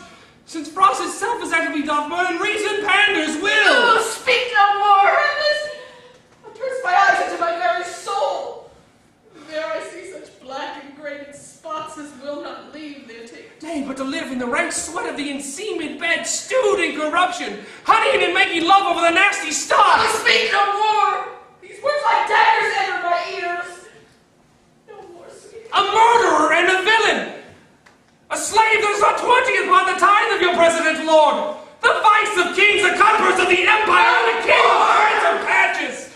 since frost itself is actively doth burn, reason panders will. Oh, speak no more, Hamlet! I turns my eyes into my very soul. There I see such black and grated spots as will not leave their taint. Nay, but to live in the rank sweat of the enseamed bed, stewed in corruption, honeying and making love over the nasty stocks. Oh, speak no more! These words like daggers enter my ears. No more, sweet. A murderer and a villain! A slave that is not 20th part the tithe of your president, Lord! The vice of kings, the conquerors of the empire, and the king of prince of patches!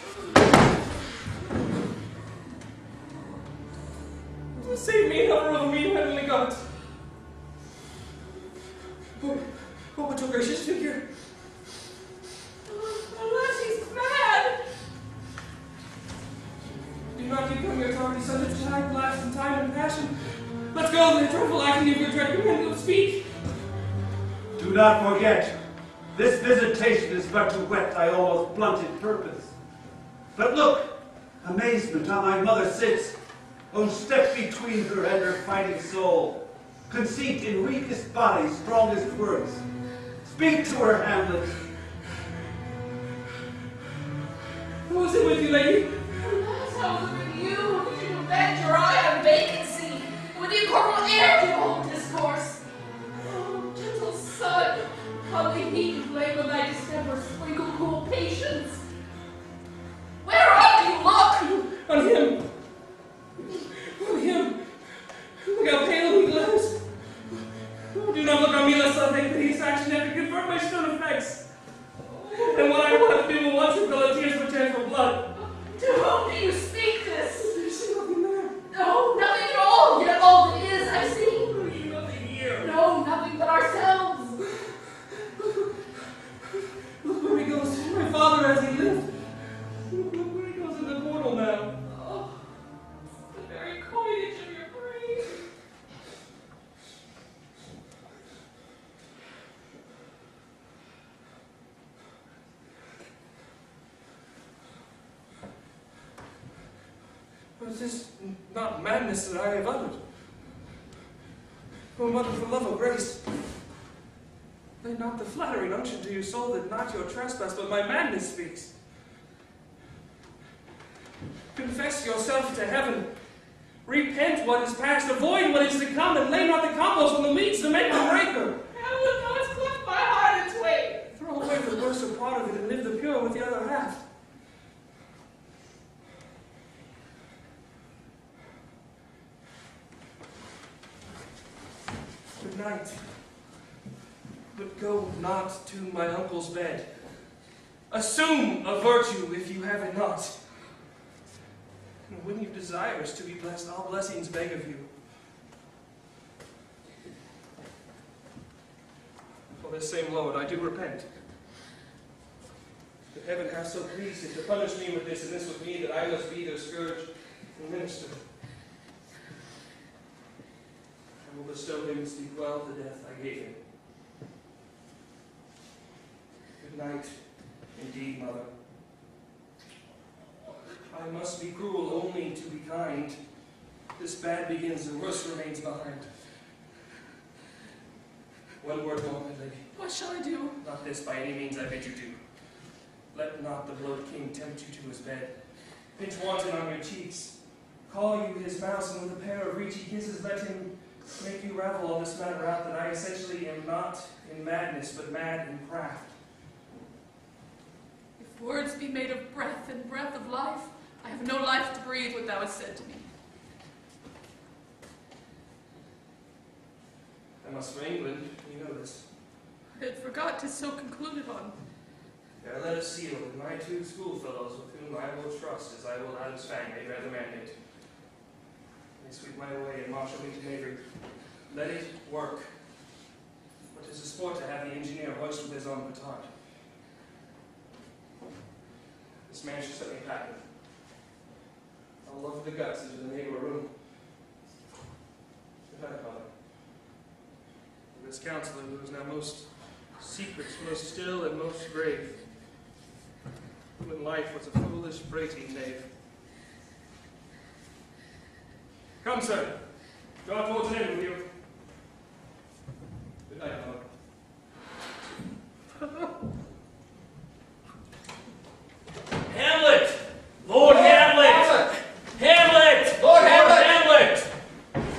Save me, lover of me, heavenly God! Oh, what your gracious figure! Unless he's mad! Do not become your tardy son of time, blast and time and passion. Let's go, the dreadful agony of your dread command will speak. Do not forget, this visitation is but to whet thy almost blunted purpose. But look, amazement on thy mother sits. Oh, step between her and her fighting soul. Conceit in weakest body, strongest words. Speak to her, Hamlet. Who is it with you, lady? Alas, how is it with you? Would you avenge your eye on vacancy? Would the incorporeal air do all discourse? Oh, gentle son, comely heat and flame of thy distemper, sprinkle cool patience. Whereon do you look? On him. On him. Look how pale he glows. Oh, do not look on me, lest I think that his action after convert my stone effects. And what I want to do will once and for tears return for blood. To whom do you speak this? There's nothing there. No, nothing at all. Yet all that is I see. Nothing here. No, nothing but ourselves. Look where he goes. My father as he lived. Look where he goes in the portal now. Oh, the very coinage of your brain. But is this not madness that I have uttered? Oh, mother, for love of grace, lay not the flattering unction to your soul that not your trespass, but my madness speaks. Confess yourself to heaven. Repent what is past, avoid what is to come, and lay not the compost on the meats to make a breaker. Hamlet, thou hast cleft my heart in twain. Throw away the worser part of it and live the pure with the other half. Good night. But go not to my uncle's bed. Assume a virtue if you have it not. And when you desires to be blessed, all blessings beg of you. For this same Lord I do repent. That heaven hath so pleased it to punish me with this and this with me, that I must be their scourge and minister. I will bestow him to speak well the death I gave him. Good night, indeed, mother. I must be cruel only to be kind. This bad begins and worse remains behind. One word more, my lady. What shall I do? Not this by any means I bid you do. Let not the blood king tempt you to his bed. Pinch wanton on your cheeks. Call you his mouse, and with a pair of reachy kisses let him make you ravel all this matter out, that I essentially am not in madness, but mad in craft. If words be made of breath and breath of life, I have no life to breathe what thou hast said to me. I must for England, you know this. I had forgot 'tis so concluded on. There let us seal with my two schoolfellows, with whom I will trust, as I will Adam's fang may bear the mandate. They sweep my way and marshal me to knavery. Let it work. But 'tis a sport to have the engineer hoist with his own petard. This man should set me packing. I'll look the guts into the neighbor room. Good night, Father. this counselor who is now most secret, most still, and most grave, who in life was a foolish, prating knave. Come, sir. Draw towards an end with you. Good night, Lord. Hamlet! Lord Hamlet! Hamlet! Lord Hamlet! Hamlet!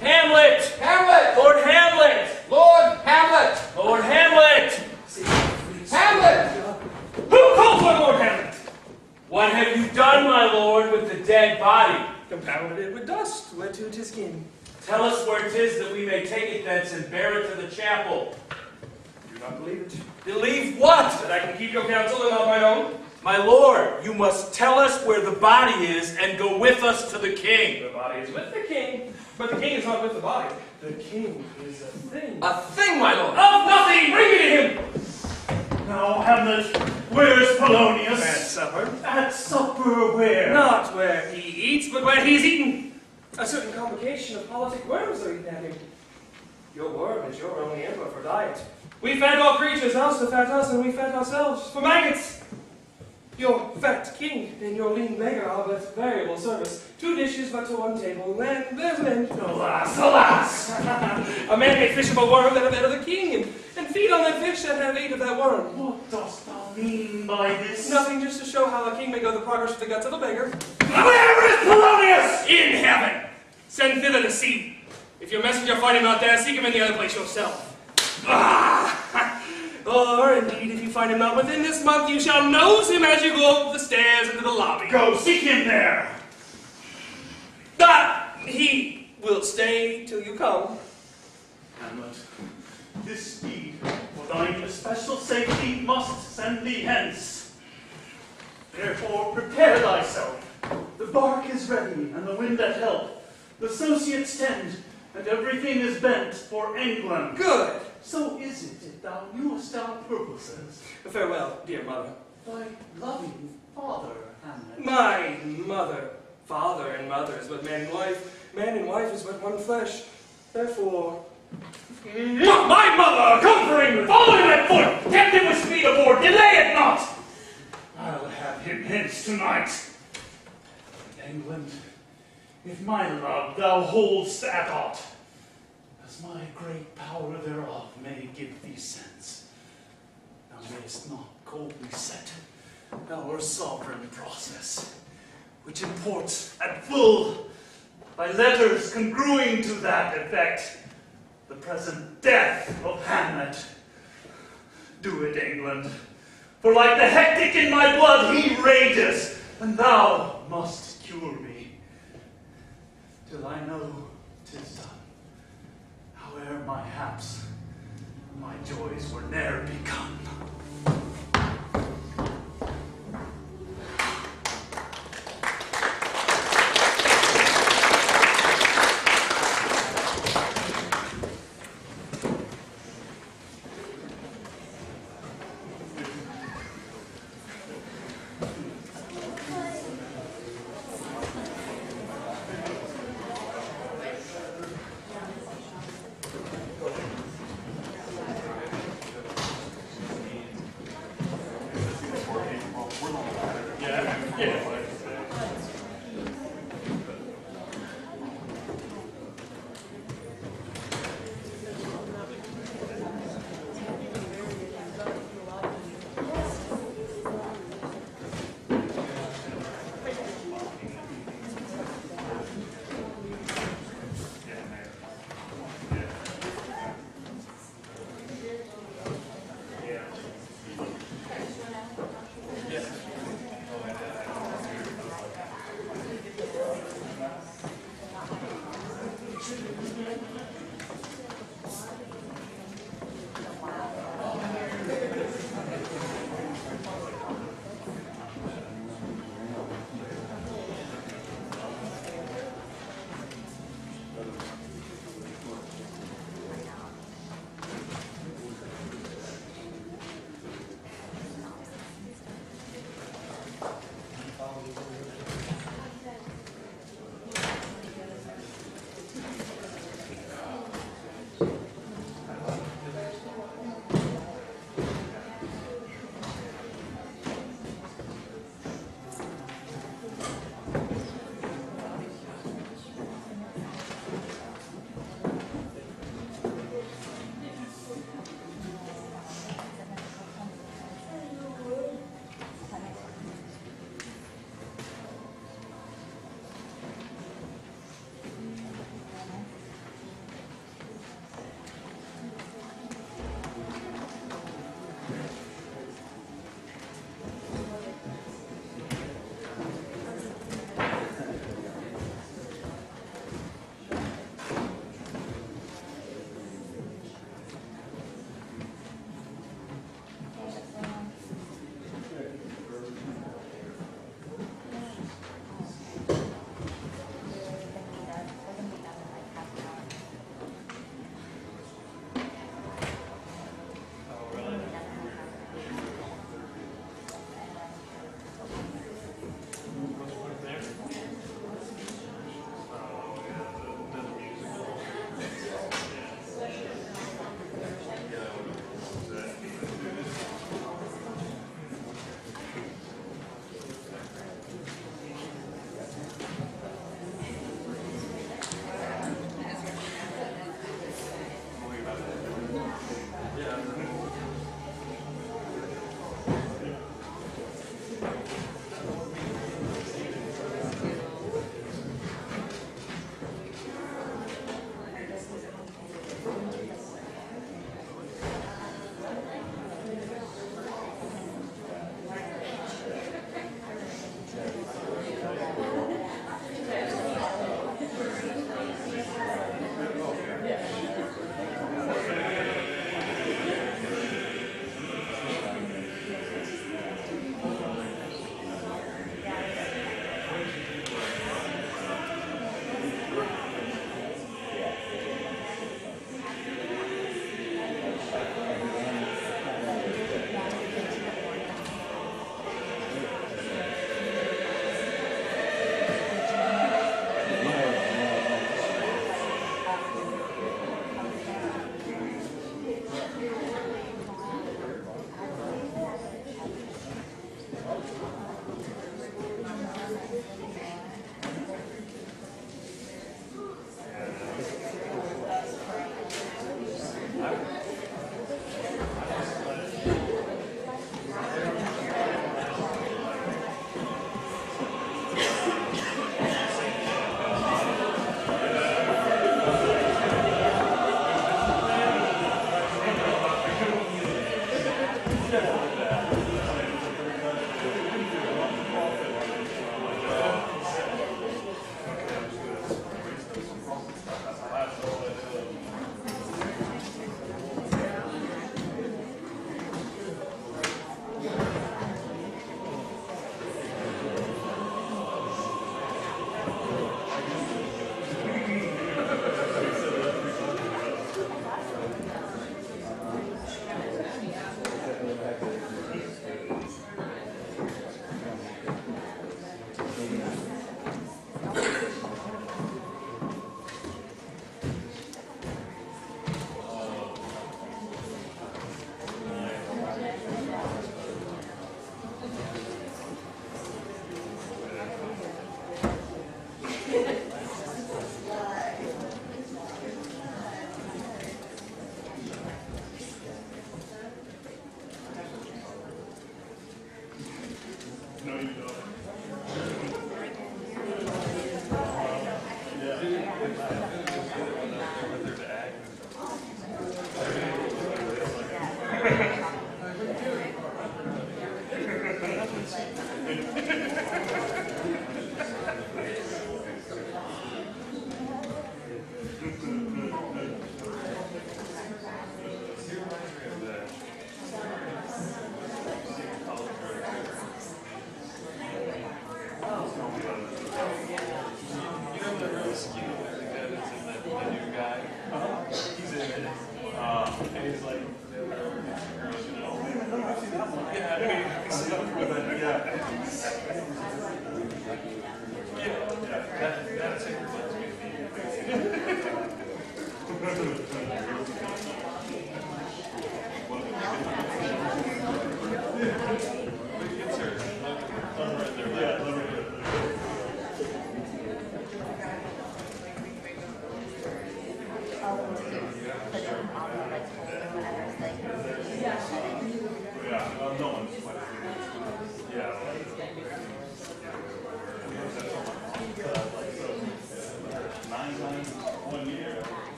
Hamlet! Hamlet! Lord Hamlet! Lord Hamlet! Lord Hamlet! Hamlet! Who calls for Lord Hamlet? What have you done, my lord, with the dead body? Compounded it with dust, wet to his skin. Tell us where it is that we may take it thence and bear it to the chapel. Do not believe it. Believe what? That I can keep your counsel and not my own? My lord, you must tell us where the body is and go with us to the king. The body is with the king, but the king is not with the body. The king is a thing. A thing, my lord! Of nothing! Bring me to him! Now, Hamlet, where is Polonius? At supper. At supper where? Not where he eats, but where he's eaten. A certain complication of politic worms are eaten at him. Your worm is your only emperor for diet. We fed all creatures else to fat us, and we fed ourselves for maggots. Your fat king and your lean beggar are but variable service. 2 dishes but to 1 table, and there's an end. Alas, alas! A man may fish of a worm that have ate of the king, and feed on the fish that have ate of that worm. What dost thou mean by this? Nothing, just to show how a king may go the progress of the guts of a beggar. Where is Polonius? In heaven! Send thither to see. If your messenger find him out there, seek him in the other place yourself. Or, indeed, if you find him not within this month, you shall nose him as you go up the stairs into the lobby. Go, seek him there. But he will stay till you come. Hamlet, this deed, for thine especial safety, must send thee hence. Therefore, prepare thyself. The bark is ready, and the wind at help. The associates tend, and everything is bent for England. Good. So is it, if thou knewest our purposes. Farewell, dear mother. Thy loving father, Hamlet. My mother. Father and mother is but man and wife. Man and wife is but one flesh. Therefore... My mother, come for England! Follow him at foot! Tempt him with speed aboard! Delay it not! I'll have him hence tonight. England, if my love thou hold'st at aught, as my great power thereof may give thee sense, thou mayest not coldly set our sovereign process, which imports at full, by letters congruing to that effect, the present death of Hamlet. Do it, England, for like the hectic in my blood he rages, and thou must cure me, till I know 'tis done. Howe'er my haps, my joys were ne'er begun.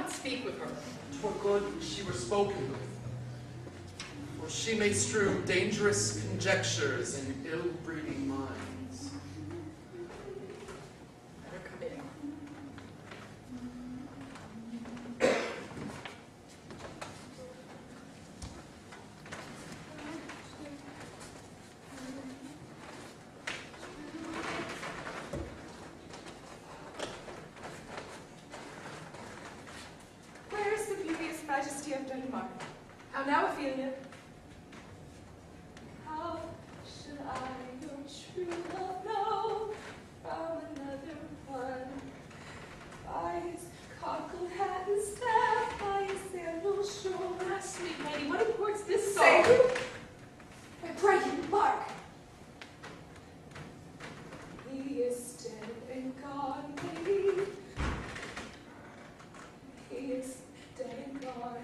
Speak with her. 'Twere good she were spoken with, for she may strew dangerous conjectures in ill-breeding minds. Let her come in. Majesty of Denmark. How now, Ophelia? How should I your true love know from another one? By his cockled hat and staff, by his sandal shore. Ah, sweet lady, what imports this song? Say you? I pray you, mark. He is dead and gone, lady. He is dead and gone.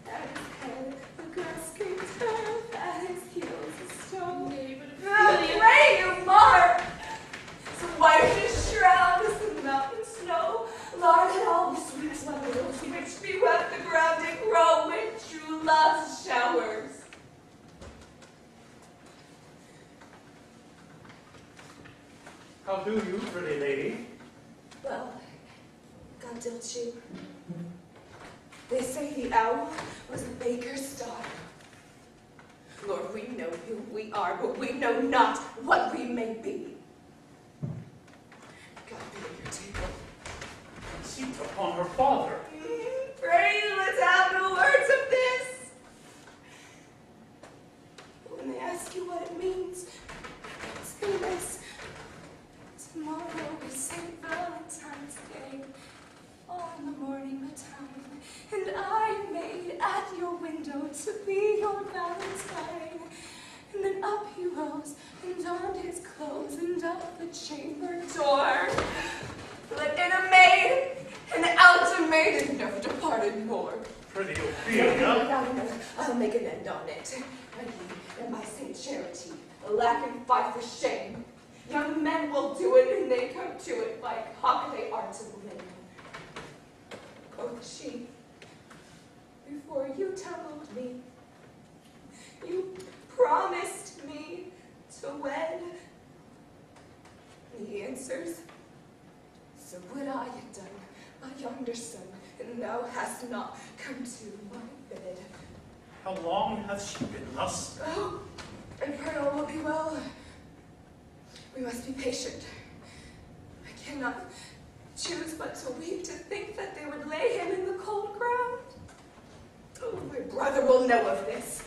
At his head, the grass came turf, at his heels a stone. Nay, but I pray you, mark! So white as shroud as the mountain snow, lard and all the sweetest weather rose, which bewept the ground and grow with true love's showers. How do you, pretty lady? Well, God dealt you. They say the owl was the baker's daughter. Lord, we know who we are, but we know not what we may be. God be at your table. Seat upon her father. Pray, let's have no words of this. When they ask you what it means, say this. Tomorrow is St. Valentine's Day. On the morning to be your Valentine. And then up he rose and donned his clothes and up the chamber door. Let in a maid and out a maid and never departed more. Pretty Ophelia. I'll make an end on it. And he, and by Saint Charity, lack and fight for shame. Young men will do it, and they come to it by cock they are to women. Quoth she, before you told me, you promised me to wed. And he answers, so would I have done, my yonder son, and thou hast not come to my bed. How long hath she been thus? Oh, I pray all will be well. We must be patient. I cannot choose but to weep to think that they would lay him in the cold ground. Oh, my brother will know of this.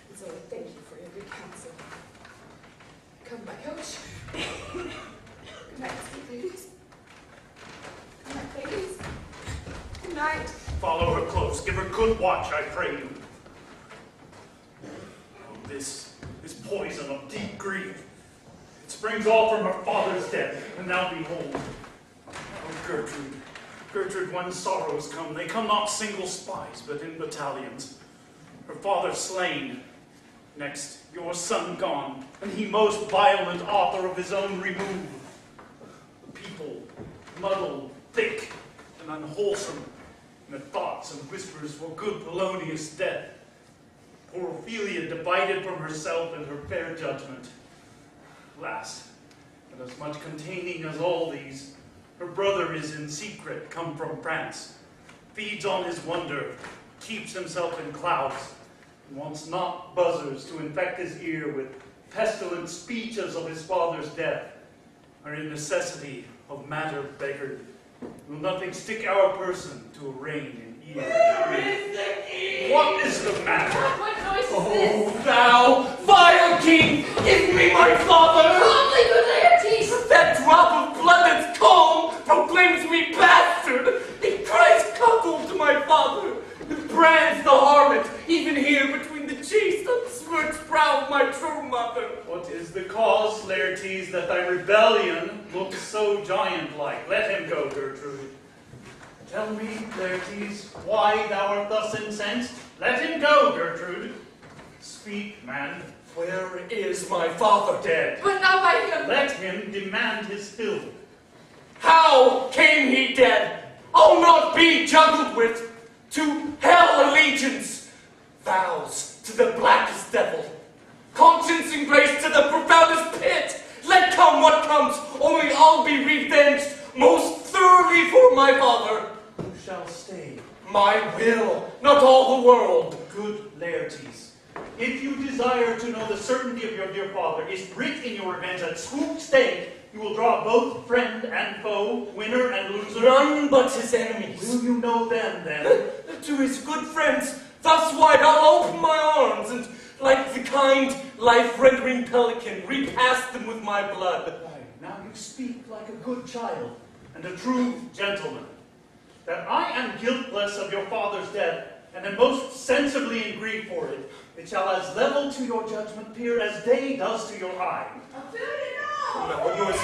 And so I thank you for your good counsel. Come by coach. Good night, sweet ladies. Good night, ladies. Good night. Follow her close. Give her good watch, I pray you. Oh, this poison of deep grief. It springs all from her father's death, and now behold. Oh, Gertrude, when sorrows come, they come not single spies, but in battalions. Her father slain. Next, your son gone, and he most violent author of his own remove. The people, muddled, thick, and unwholesome, in the thoughts and whispers for good Polonius' death. Poor Ophelia divided from herself and her fair judgment. Last, and as much containing as all these, her brother is in secret come from France, feeds on his wonder, keeps himself in clouds, and wants not buzzers to infect his ear with pestilent speeches of his father's death, or in necessity of matter beggared. Will nothing stick our person to a rein in ear? Where is the king? What is the matter? What noise is Oh, this? thou vile king, give me my father! Calmly, good Laertes! That drop of blood that's calm proclaims me bastard! It cries cuckold to my father! It brands the harlot, even here between the chaste unsmirched brow of my true mother! What is the cause, Laertes, that thy rebellion looks so giant-like? Let him go, Gertrude. Tell me, Laertes, why thou art thus incensed? Let him go, Gertrude. Speak, man. Where is my father? Dead. But not by him. Let him demand his fill. How came he dead? I'll not be juggled with. To hell allegiance. Vows to the blackest devil. Conscience and grace to the profoundest pit. Let come what comes, only I'll be revenged most thoroughly for my father. Who shall stay? My will, not all the world. Good Laertes, if you desire to know the certainty of your dear father is writ in your revenge at swoop stake, you will draw both friend and foe, winner and loser. None but his enemies. Will you know them, then? To his good friends, thus wide I'll open my arms, and like the kind, life-rendering pelican, repass them with my blood. Now you speak like a good child, and a true gentleman. That I am guiltless of your father's death, and am most sensibly in grief for it, it shall as level to your judgment appear as day does to your eye. What noise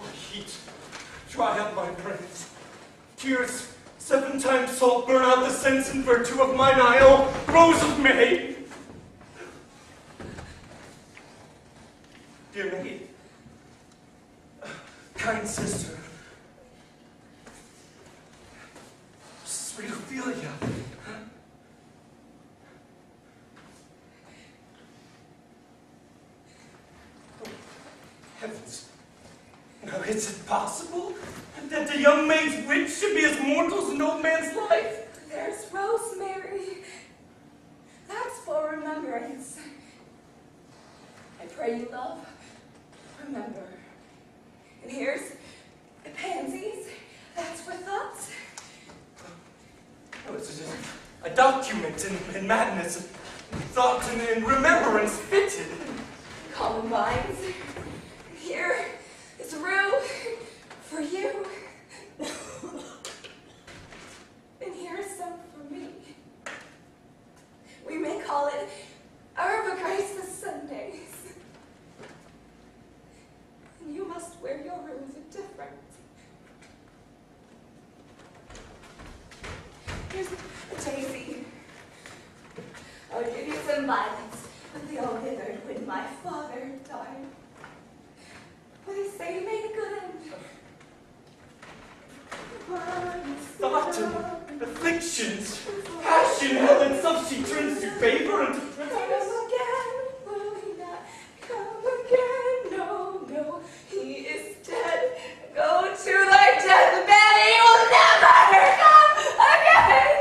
is heat, dry up my brains. Tears, 7 times salt, burn out the sense and virtue of mine eye, oh, rose of May. Dear maid, kind sister, sweet Ophelia, heavens, now is it possible that the young maid's wit should be as mortal as an old man's life? There's Rosemary. That's for remembrance. I pray you, love, remember. And here's the pansies. That's for thoughts. Oh, it's just a document in madness, thought and remembrance fitted. Columbines. Here is rue for you. And here's and violence. They all withered when my father died. But they say he made a good end. Thought and afflictions, passion held in substitutes to favor and to prejudice. Come again, will he not come again? No, no, he is dead. Go to thy death, man, he will never come again.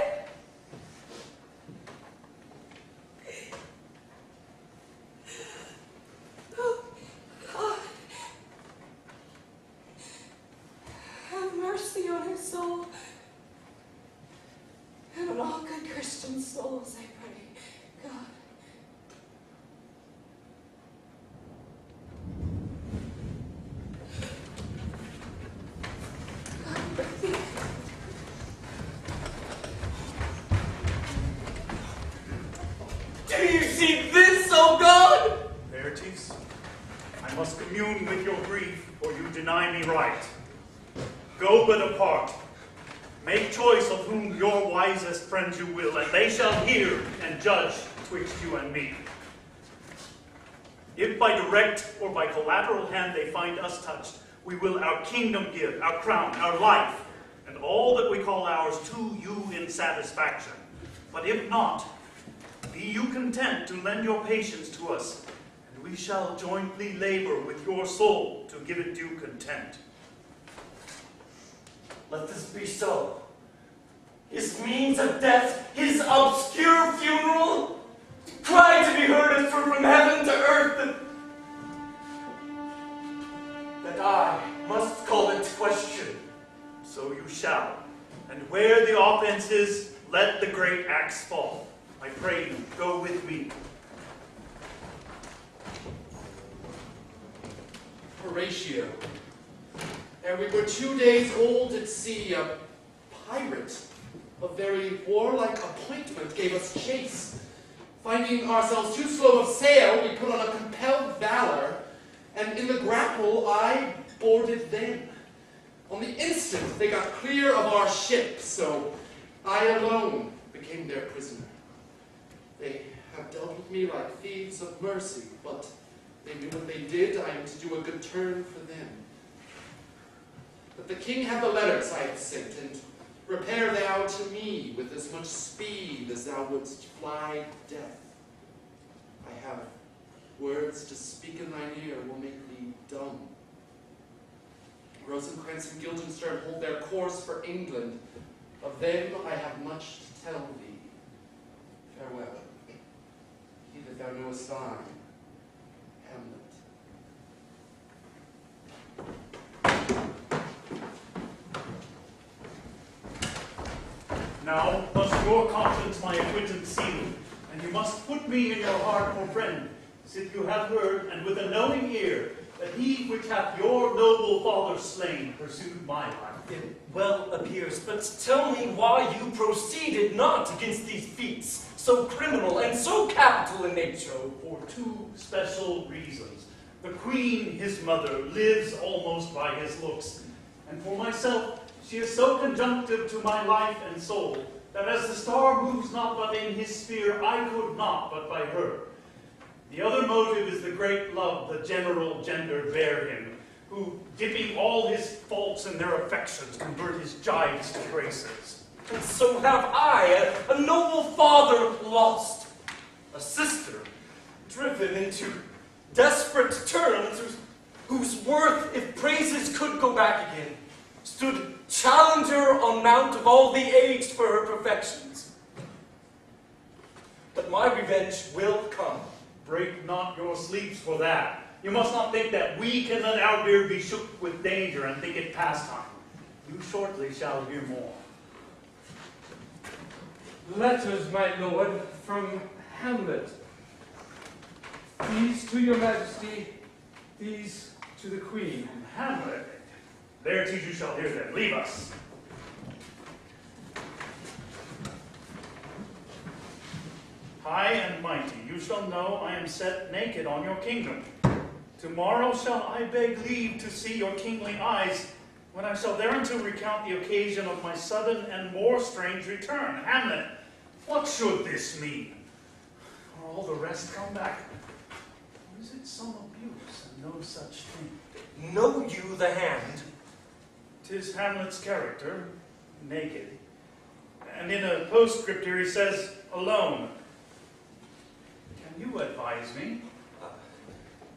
Oh, God. Have mercy on his soul. And on all good Christian souls, I pray, God. Do you see this, O God? Laertes, I must commune with your grief, or you deny me right. Go but apart. Make choice of whom your wisest friends you will, and they shall hear and judge twixt you and me. If by direct or by collateral hand they find us touched, we will our kingdom give, our crown, our life, and all that we call ours to you in satisfaction. But if not, be you content to lend your patience to us, and we shall jointly labor with your soul to give it due content. Let this be so. His means of death, his obscure funeral, cry to be heard as through from heaven to earth that I must call into question. So you shall, and where the offense is, let the great axe fall. I pray you, go with me. Horatio, and we were 2 days old at sea. A pirate, a very warlike appointment, gave us chase. Finding ourselves too slow of sail, we put on a compelled valor, and in the grapple I boarded them. On the instant, they got clear of our ship, so I alone became their prisoner. They have dealt with me like thieves of mercy, but they knew what they did. I am to do a good turn for them. But the king had the letters I had sent, and repair thou to me with as much speed as thou wouldst fly death. I have words to speak in thine ear will make thee dumb. Rosencrantz and Guildenstern hold their course for England. Of them I have much to tell thee. Farewell. He that thou knowest thine, Hamlet. Now must your conscience my acquittance seal, and you must put me in your heart for friend, sith you have heard, and with a knowing ear, that he which hath your noble father slain pursued my life. It well appears, but tell me why you proceeded not against these feats, so criminal and so capital in nature. For two special reasons. The queen, his mother, lives almost by his looks, and for myself, she is so conjunctive to my life and soul, that as the star moves not but in his sphere, I could not but by her. The other motive is the great love the general gender bear him, who, dipping all his faults in their affections, convert his gibes to graces. And so have I, a noble father lost, a sister driven into desperate terms, whose worth, if praises could go back again, stood challenger on mount of all the aged for her perfections. But my revenge will come. Break not your sleeps for that. You must not think that we can let our beard be shook with danger and think it pastime. You shortly shall hear more. Letters, my lord, from Hamlet. These to your majesty, these to the queen. Hamlet? Laertes, you shall hear them. Leave us. High and mighty, you shall know I am set naked on your kingdom. Tomorrow shall I beg leave to see your kingly eyes, when I shall thereunto recount the occasion of my sudden and more strange return. Hamlet, what should this mean? Are all the rest come back? Or is it some abuse and no such thing? Know you the hand? 'Tis Hamlet's character, naked. And in a postscript here he says, alone. Can you advise me?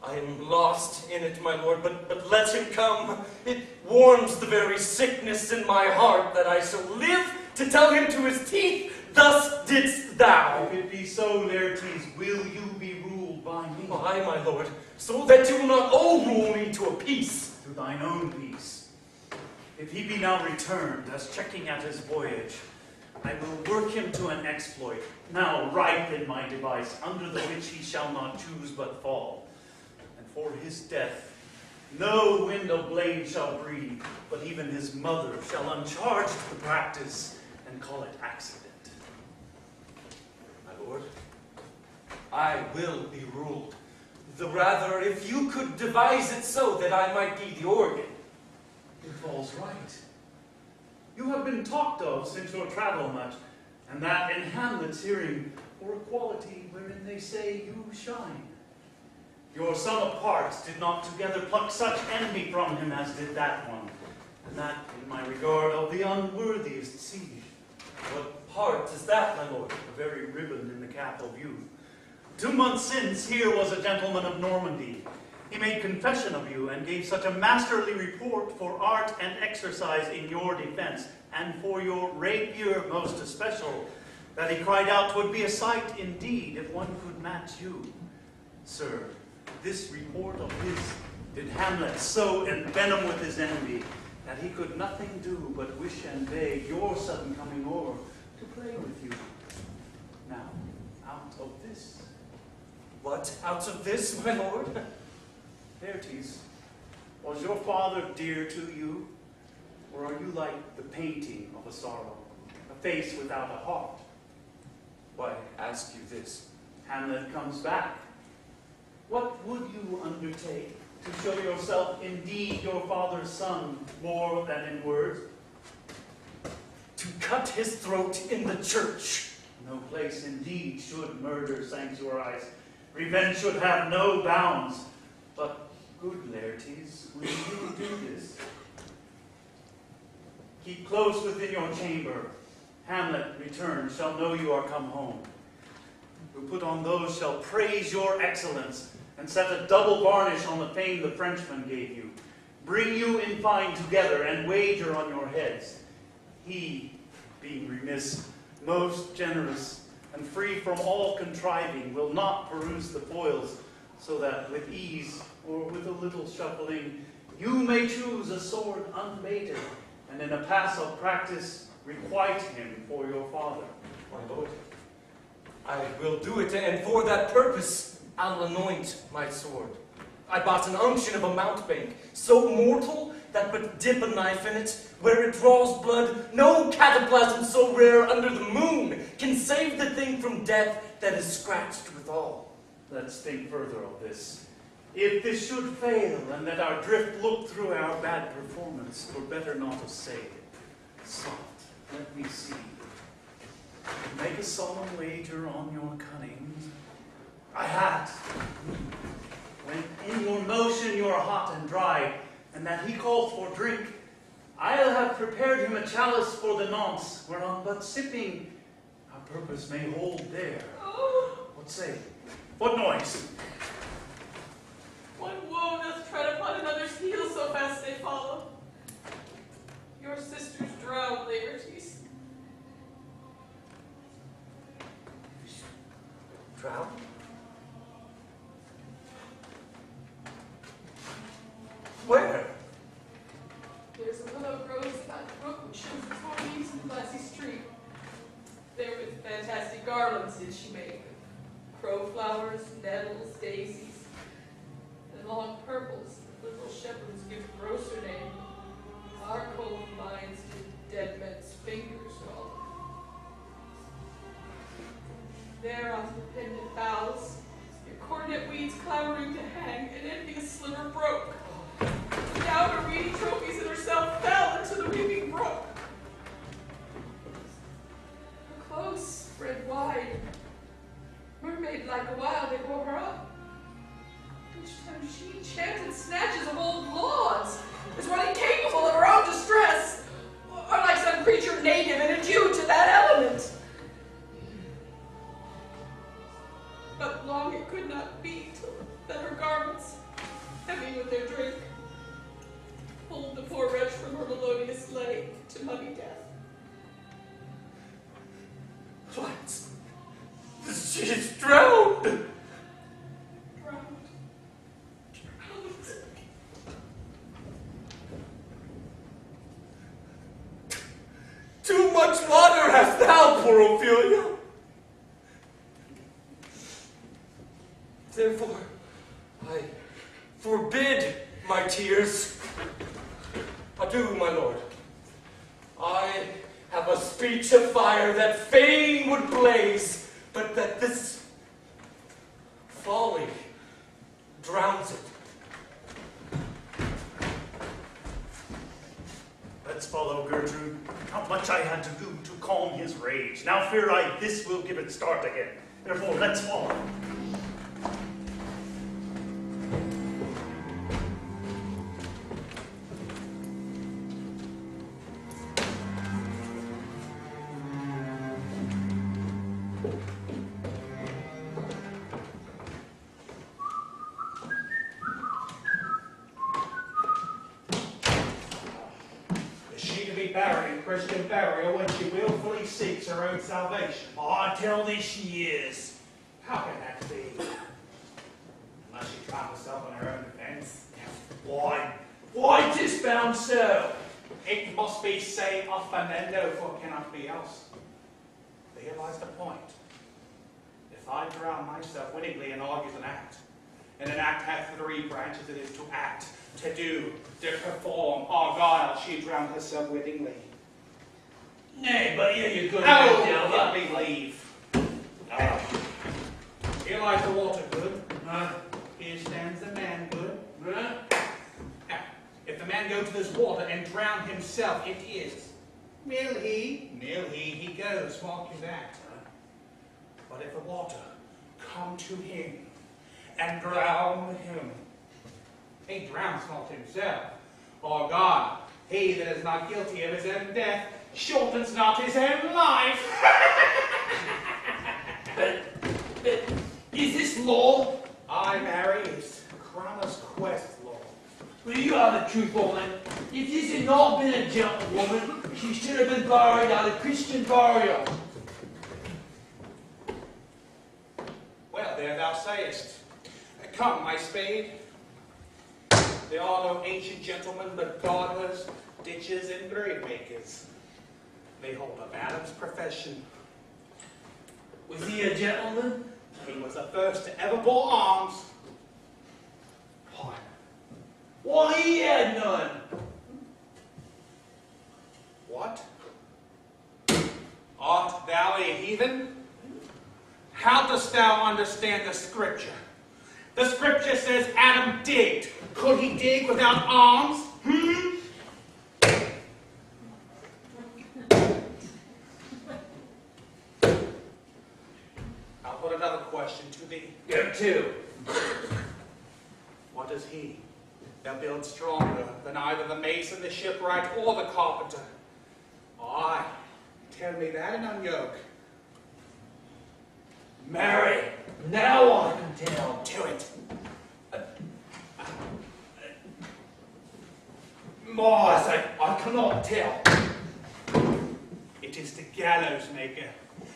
I am lost in it, my lord, but let him come. It warms the very sickness in my heart that I shall live to tell him to his teeth, thus didst thou. If it be so, Laertes, will you be ruled by me? Aye, my lord, so that you will not all rule me to a peace. To thine own peace. If he be now returned, as checking at his voyage, I will work him to an exploit, now ripe in my device, under the which he shall not choose but fall. And for his death, no wind of blame shall breathe, but even his mother shall uncharge the practice and call it accident. My lord, I will be ruled. The rather, if you could devise it so that I might be the organ. It falls right. You have been talked of since your travel much, and that in Hamlet's hearing for a quality wherein they say you shine. Your sum of parts did not together pluck such envy from him as did that one, and that in my regard of the unworthiest siege. What part is that, my lord? A very ribbon in the cap of youth. 2 months since, here was a gentleman of Normandy. He made confession of you, and gave such a masterly report for art and exercise in your defense, and for your rapier most especial, that he cried out 'twould be a sight indeed if one could match you. Sir, this report of his did Hamlet so envenom with his envy, that he could nothing do but wish and beg your sudden coming o'er to play with you. Now, out of this. What, out of this, my lord? Laertes, was your father dear to you, or are you like the painting of a sorrow, a face without a heart? Why, ask you this. Hamlet comes back. What would you undertake to show yourself indeed your father's son, more than in words? To cut his throat in the church. No place indeed should murder sanctuarize. Revenge should have no bounds. But, good Laertes, when you do this, keep close within your chamber. Hamlet, returned, shall know you are come home. Who put on those shall praise your excellence, and set a double varnish on the fame the Frenchman gave you. Bring you in fine together, and wager on your heads. He, being remiss, most generous, and free from all contriving, will not peruse the foils, so that with ease, or with a little shuffling, you may choose a sword unbaited, and in a pass of practice requite him for your father. My lord, I will do it, and for that purpose I'll anoint my sword. I bought an unction of a mountebank, so mortal that but dip a knife in it, where it draws blood, no cataplasm so rare under the moon can save the thing from death that is scratched withal. Let's think further of this. If this should fail, and that our drift look through our bad performance, twere better not to say it. Soft, let me see. Make a solemn wager on your cunning. I had. When in your motion you are hot and dry, and that he calls for drink, I'll have prepared him a chalice for the nonce, whereon but sipping, our purpose may hold there. What say? What noise? One woe doth tread upon another's heels, so fast they follow. Your sisters drown, Laertes. Drown? Where? There's a willow grows about the brook which shows its long leaves in the glassy stream. There with fantastic garlands did she make, crow flowers, nettles, daisies, and long purples that little shepherds give grosser name. Our cold minds did dead men's fingers roll. There on the pendant boughs, your coronet weeds clamoring to hang, and ending a sliver broke. Down her reedy trophies and herself fell into the weeping brook. Her clothes spread wide, mermaid-like with their drink, pulled the poor wretch from her melodious lay to muddy death. What? She is drowned! Drowned. Too much water hast thou, poor Ophelia. Therefore, I forbid my tears. Adieu, my lord. I have a speech of fire that fain would blaze, but that this folly drowns it. Let's follow, Gertrude. How much I had to do to calm his rage. Now fear I this will give it start again. Therefore, let's follow. Buried in Christian burial when she willfully seeks her own salvation. Oh, I tell thee she is. How can that be? Unless she tried herself on her own defense. Why 'tis found so? It must be say offenendo, for it cannot be else. Here lies the point. If I drown myself wittingly in argues an act, and an act hath 3 branches, it is to act, to do, to perform. Argyle, she drowned herself wittingly. Nay, but you good Oh, let me leave. Here lies the water good. Here stands the man good. Now, if the man go to this water and drown himself, it is. Nil he goes, mark you that. But if the water come to him and drown him, he drowns not himself. Or God, he that is not guilty of his own death, shortens not his own life. But is this law? I marry is Cranmer's quest law. Well, you are the truth, woman. If this had not been a gentlewoman, she should have been buried at a Christian burial. Well, there thou sayest. Come, my spade. There are no ancient gentlemen, but gardeners, ditchers, and grave makers. They hold a Adam's profession. Was he a gentleman? He was the first to ever bore arms. Why, he had none. What? Art thou a heathen? How dost thou understand the scripture? The scripture says Adam digged. Could he dig without arms? I'll put another question to thee. Go to. What is he that builds stronger than either the mason, the shipwright, or the carpenter? Aye, tell me that and unyoke. Mary, now I can tell. Do it. Mars, I cannot tell. It is the gallows maker,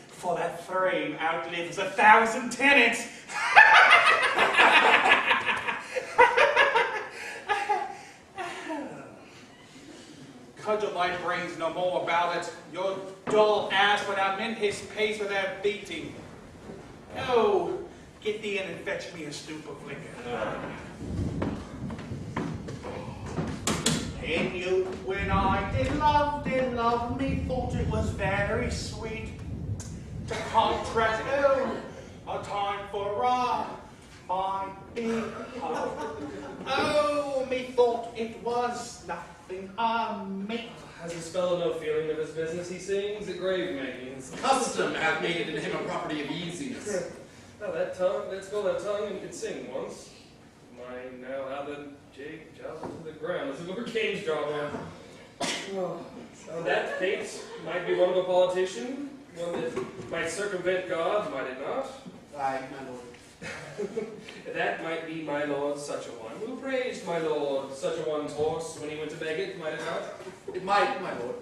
for that frame outlives 1,000 tenants. Cudgel thy brains no more about it. Your dull ass without men his pace without beating. Oh, get thee in and fetch me a stoup of liquor. In youth, when I did love me, thought it was very sweet to contract a time for my behalf. Oh, methought it was nothing on me. Has this fellow no feeling of his business? He sings at grave making. Custom hath made it in him a property of easiness. Now that tongue, let's go that tongue and could sing once. Mine now how the jig jostled to the ground as if it were Cain's jawbone. Now that Kate might be one of a politician, one that might circumvent God, might it not? Aye, my lord. That might be my lord such a one, who praised my lord such a one's horse when he went to beg it, might it not? It might, my lord.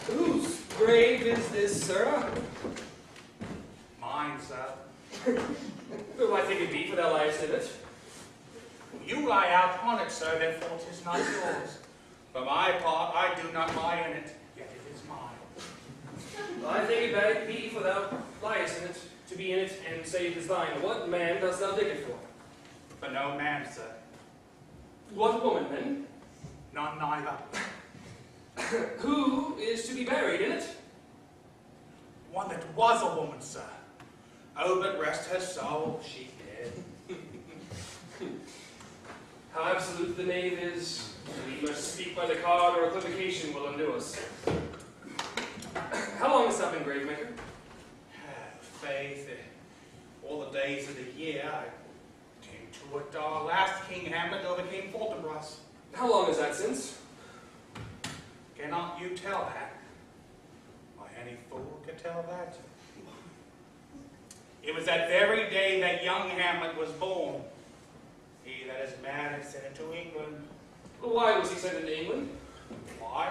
Whose grave is this, sir? Mine, sir. Who I think it be, for thou liest in it. You lie out on it, sir, therefore 'tis not yours. For my part, I do not lie in it, yet it is mine. I think it bad be, for thou liest in it, to be in it, and say it is thine. What man dost thou dig it for? For no man, sir. What woman, then? None neither. Who is to be buried in it? One that was a woman, sir. Oh, but rest her soul, she did. How absolute the knave is, we must speak by the card, or equivocation will undo us. How long hast thou been gravemaker? Faith, all the days of the year, I came to it our last King Hamlet overcame Fortinbras. How long is that since? Cannot you tell that? Why, any fool could tell that. It was that very day that young Hamlet was born. He that is mad is sent into England. Why was he sent into England? Why?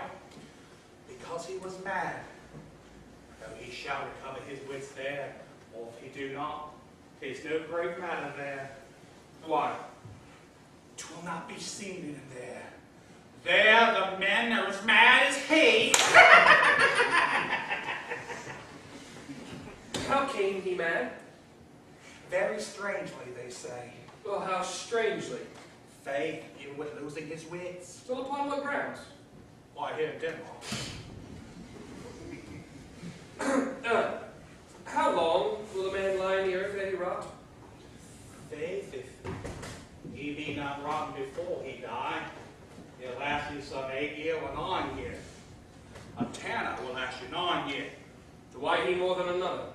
Because he was mad. Though he shall recover his wits there, or if he do not, 'tis no great matter there. Why? 'Twill not be seen in there. There the men are as mad as he. How came he mad? Very strangely, they say. Well, how strangely. Faith, even with losing his wits. So upon what grounds? Why, here in Denmark. How long will a man lie in the earth ere he rot? Faith, if he be not rotten before he die, he'll last you some 8 year or 9 year. A tanner will last you 9 year. Why he more than another?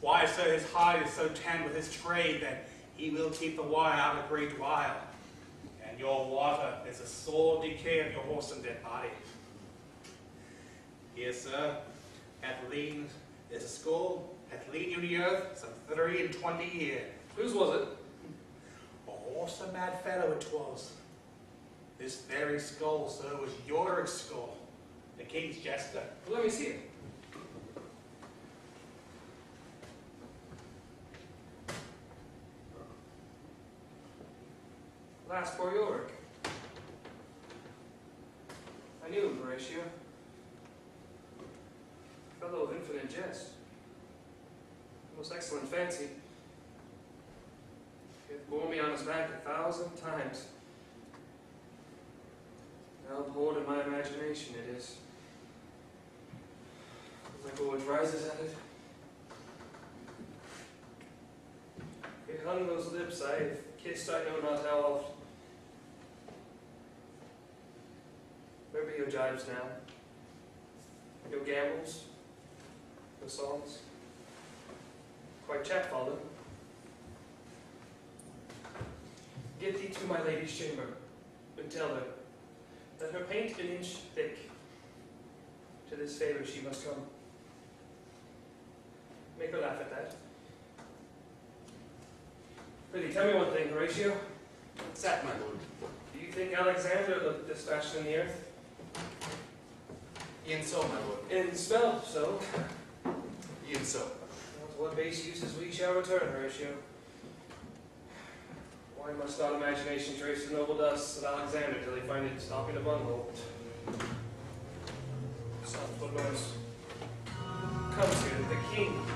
Why, sir, his hide is so tanned with his trade that he will keep the wire out a great while. And your water is a sore decay of your horse and dead body. Here, sir, hath lean is a skull, hath lean you the earth some 23 years. Whose was it? A horse a mad fellow it was. This very skull, sir, was Yordric's skull, the king's jester. Well, let me see it. Last poor Yorick. I knew him, Horatio. Fellow of infinite jest. Most excellent fancy. He hath borne me on his back 1,000 times. Now abhorred in my imagination it is. Like a which rises at it. It hung those lips I have kissed I know not how oft. Where be your jibes now? Your gambols? Your songs? Quite chapfallen. Get thee to my lady's chamber, and tell her that her paint an inch thick. To this favor she must come. Make her laugh at that. Prithee, tell me one thing, Horatio. What's that, my lord? Do you think Alexander looked this fashion in the earth? E'en so, my lord. And smelled so. E'en so. Well, to what base uses we shall return, Horatio. Why must not imagination trace the noble dust of Alexander till he find it stopping a bunghole? Soft what noise comes here, the king,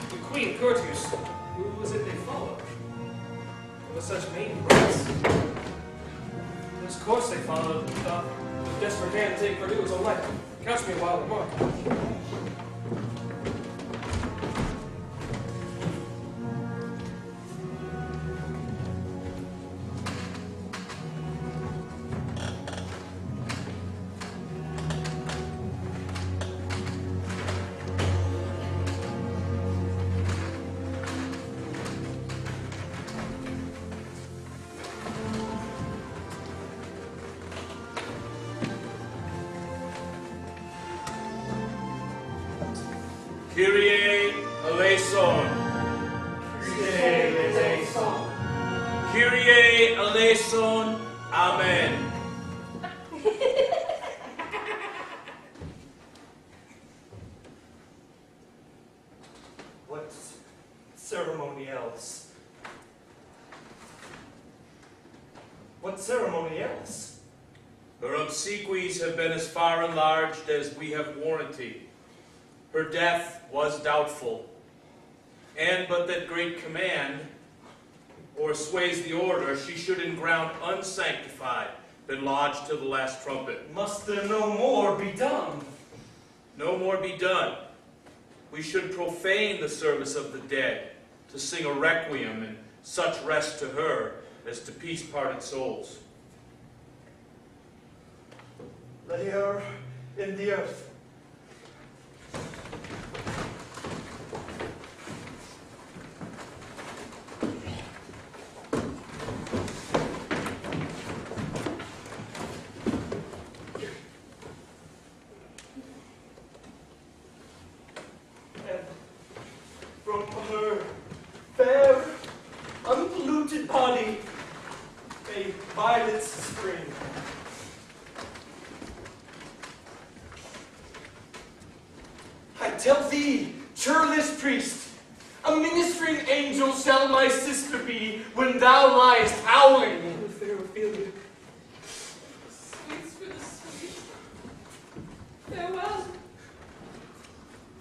the queen, courtiers. Who was it they followed? With such maiden rights. This course they followed, with desperate hand to take Purdue his own life. Catch me a while more. Kyrie eleison. Kyrie eleison. Kyrie eleison. Amen. What ceremony else? What ceremony else? Her obsequies have been as far enlarged as we have warranty. Her death was doubtful, and but that great command, or sways the order, she should in ground unsanctified been lodged till the last trumpet. Must there no more be done? No more be done. We should profane the service of the dead, to sing a requiem and such rest to her as to peace parted souls. Lay her in the earth. And from her fair, unpolluted body, may violets spring. I tell thee, churlish priest, a ministering angel shall my sister be when thou liest howling in the fair Ophelia. Sweets for the sweet. Farewell.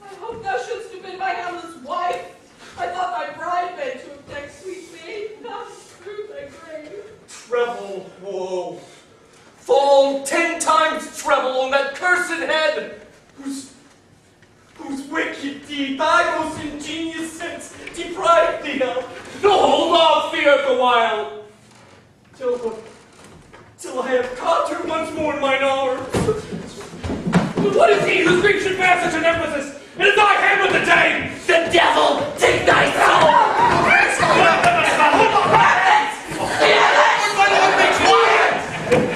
I hope thou shouldst have been my Hamlet's wife. I thought thy bride bed to have decked sweet maid, not through thy grave. Treble woe. Fall 10 times treble on that cursed head, whose wicked deed thy most ingenious sense deprived thee of. No, hold off fear for a while, till I have caught her once more in mine arms. But what is he whose grief should bear such an emphasis? It is I, Hamlet the Dane! The devil take thy soul!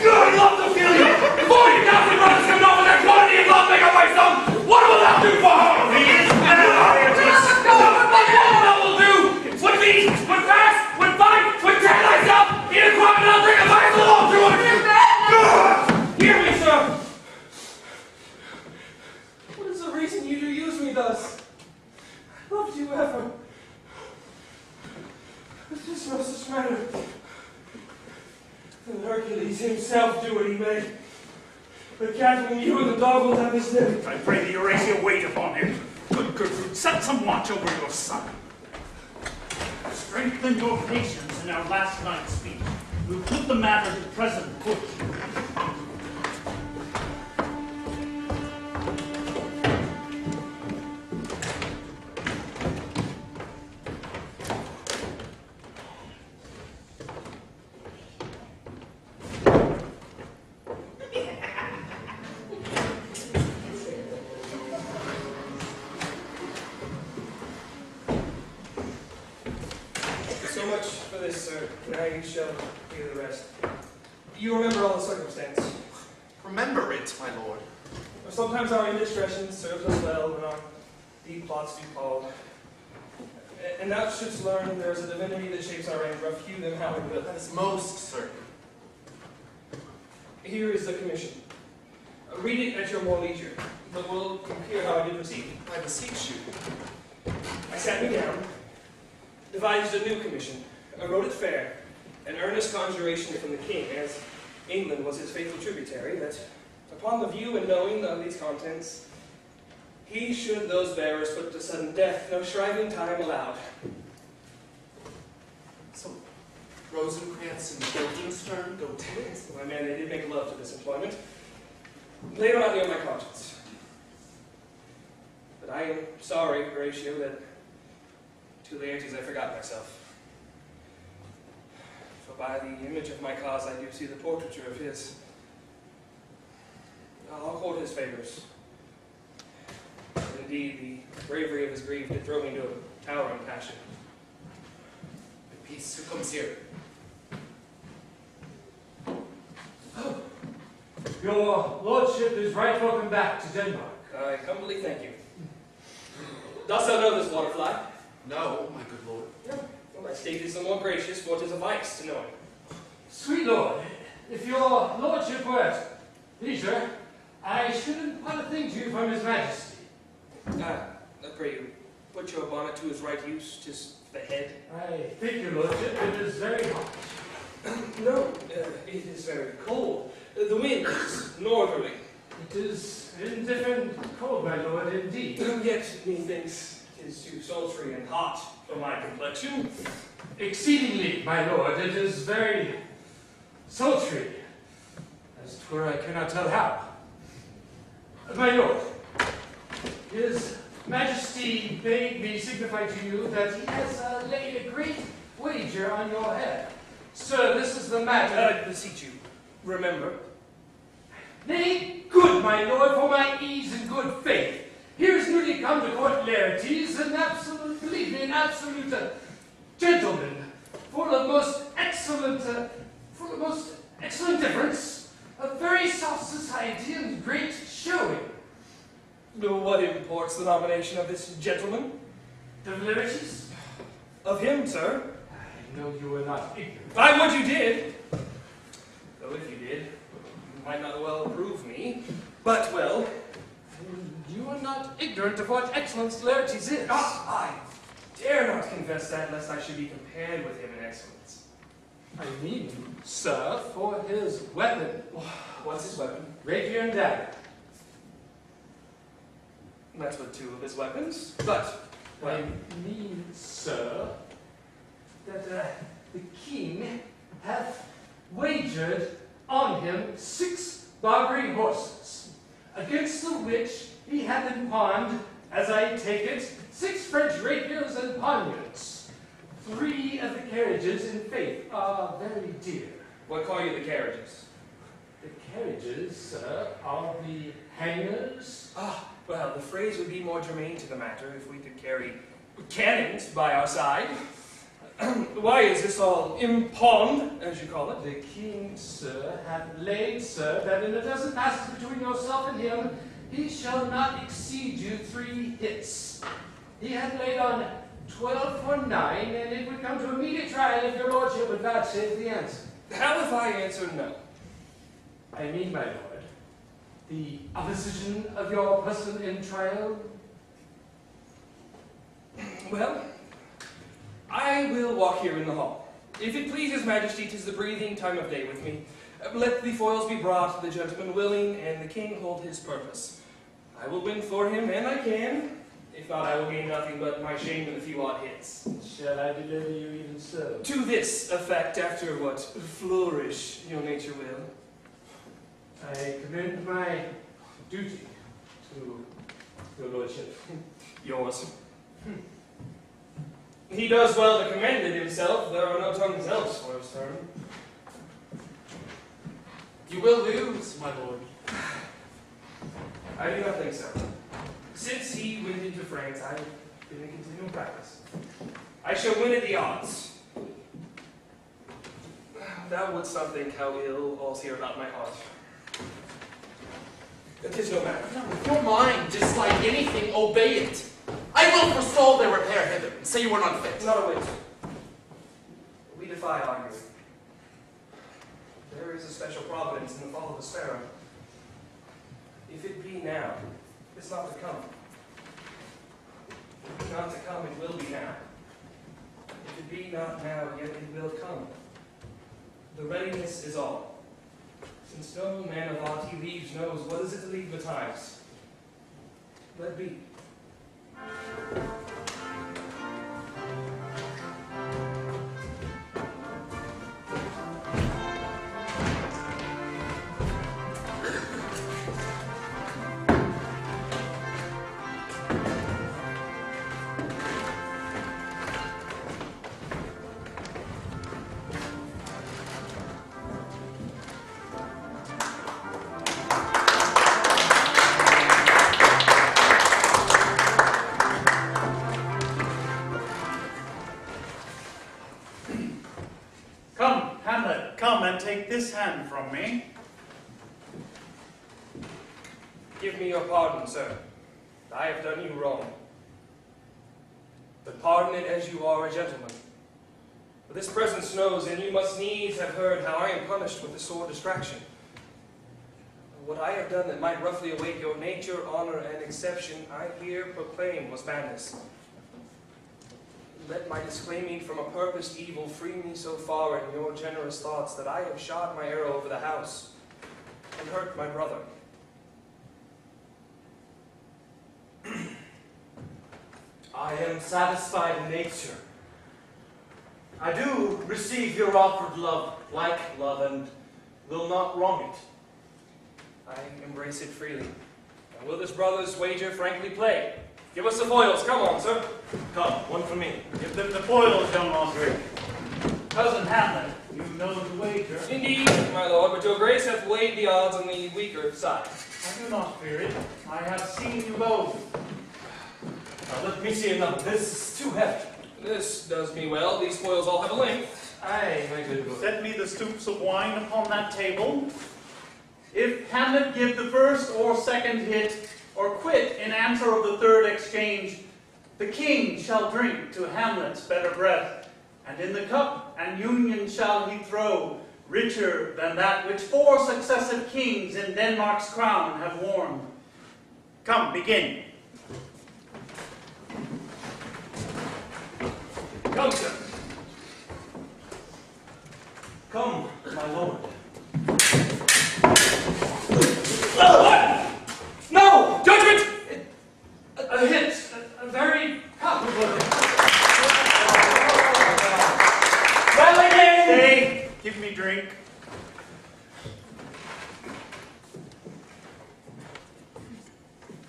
Good love to feel you! 40,000 brothers coming over their quantity of love make up my son! What will thou do for her? He is what will do? Would feast, would fast, would fight, would tear thyself, eat a crop and I'll drink a vice along to her! Hear me, sir! What is the reason you do use me thus? I loved you ever. But this no such matter. And Hercules himself do what he may. But Catherine, you and the dog will have his day. I pray thee, Horatio, wait upon him. Good Gertrude, set some watch over your son. Strengthen your patience in our last night's speech. We'll put the matter to present push. So much for this, sir. Now you shall hear the rest. You remember all the circumstance. Remember it, my lord. Sometimes our indiscretion serves us well when our deep plots do pall. And thou shouldst learn there is a divinity that shapes our end, rough hew them how we will. That is most certain. Here is the commission. Read it at your more leisure, but we'll hear how I did proceed. I beseech you. I sat me down, devised a new commission, wrote it fair, an earnest conjuration from the king, as England was his faithful tributary, that upon the view and knowing of these contents, he should those bearers put to sudden death, no shriving time allowed. So, Rosencrantz and Guildenstern go to it? My man, they did make love to this employment. They are not near my conscience. But I am sorry, Horatio, that to Laertes I forgot myself. For by the image of my cause I do see the portraiture of his. I'll court his favors. Indeed, the bravery of his grief did throw me into a towering passion. Peace, who comes here? Your lordship is right welcome back to Denmark. I humbly thank you. Dost thou know this waterfly? No, my good lord. Well, my state is the more gracious, for 'tis a vice to know it. Sweet lord, if your lordship were at leisure, I should impart a thing to you from his majesty. I pray you, put your bonnet to his right use, 'tis the head. I thank your lordship, it is very hot. No, it is very cold. The wind is northerly. It is indifferent cold, my lord, indeed. Yet, methinks, 'tis too sultry and hot for my complexion. Exceedingly, my lord, it is very sultry, as 'twere I cannot tell how. My lord, his majesty bade me signify to you that he has laid a great wager on your head. Sir, this is the matter. I beseech you, remember. Nay, good, my lord, for my ease and good faith. Here is newly come to court Laertes, an absolute, believe me, an absolute gentleman, full of most excellent difference, of very soft society and great showing. What imports the nomination of this gentleman? The Laertes? Of him, sir. I know you are not ignorant. I would you did. Though if you did, you might not well approve me. But, well, You are not ignorant of what excellence Laertes is. I dare not confess that, lest I should be compared with him in excellence. I mean, sir, for his weapon. What's his weapon? Rapier and dagger. That's but two of his weapons. But, I mean, sir, that the king hath wagered on him 6 Barbary horses, against the which he hath in pawned, as I take it, 6 French rapiers and poniards. 3 of the carriages, in faith, are very dear. what call you the carriages? The carriages, sir, are the hangers. Well, the phrase would be more germane to the matter if we could carry cannons by our side. Why is this all impawned, as you call it? The king, sir, hath laid, sir, that in a dozen passes between yourself and him, he shall not exceed you 3 hits. He hath laid on 12 for 9, and it would come to immediate trial if your lordship would vouchsafe the answer. How if I answer no? I mean, my lord, the opposition of your person in trial. Well, I will walk here in the hall. If it please his majesty, 'tis the breathing time of day with me. Let the foils be brought, the gentleman willing, and the king hold his purpose. I will win for him, and I can. If not, I will gain nothing but my shame and a few odd hits. Shall I deliver you even so? To this effect, after what flourish your nature will. I commend my duty to your lordship. Yours. He does well to commend it himself. There are no tongues else for his turn. You will lose, my lord. I do not think so. Since he went into France, I have been in continual practice. I shall win at the odds. Thou wouldst not think how ill all's here about my heart. It is no matter. If your mind dislike anything, obey it. I will forestall their repair hither, and say you are not fit. Not a whit. We defy arguing. There is a special providence in the fall of the sparrow. If it be now, it's not to come. If it be not to come, it will be now. If it be not now, yet it will come. The readiness is all. Since no man of aught he leaves knows what is it to leave betimes. Let be. Come, Hamlet, come and take this hand from me. Give me your pardon, sir. I have done you wrong. but pardon it as you are a gentleman. For this presence knows, and you must needs have heard how I am punished with this sore distraction. What I have done that might roughly awake your nature, honor, and exception, I here proclaim was madness. Let my disclaiming from a purposed evil free me so far in your generous thoughts that I have shot my arrow over the house and hurt my brother. I am satisfied in nature. I do receive your offered love, like love, and will not wrong it. I embrace it freely. And will this brother's wager frankly play? Give us the foils. Come on, sir. Come, one for me. Give them the foils, young Osric. Cousin Hamlet, you know the wager. Indeed, my lord, but your grace hath weighed the odds on the weaker side. I do not fear it. I have seen you both. Now let me see another. This is too heavy. This does me well. These foils all have a length. Aye, my good lord. Set me the stoops of wine upon that table. If Hamlet give the first or second hit, or quit in answer of the third exchange, the king shall drink to Hamlet's better breath, and in the cup and union shall he throw, richer than that which 4 successive kings in Denmark's crown have worn. Come, begin. Come, sir. Come, my lord. What? No! Judgment! A hit. A very palpable hit. Well again! Stay. Give me drink.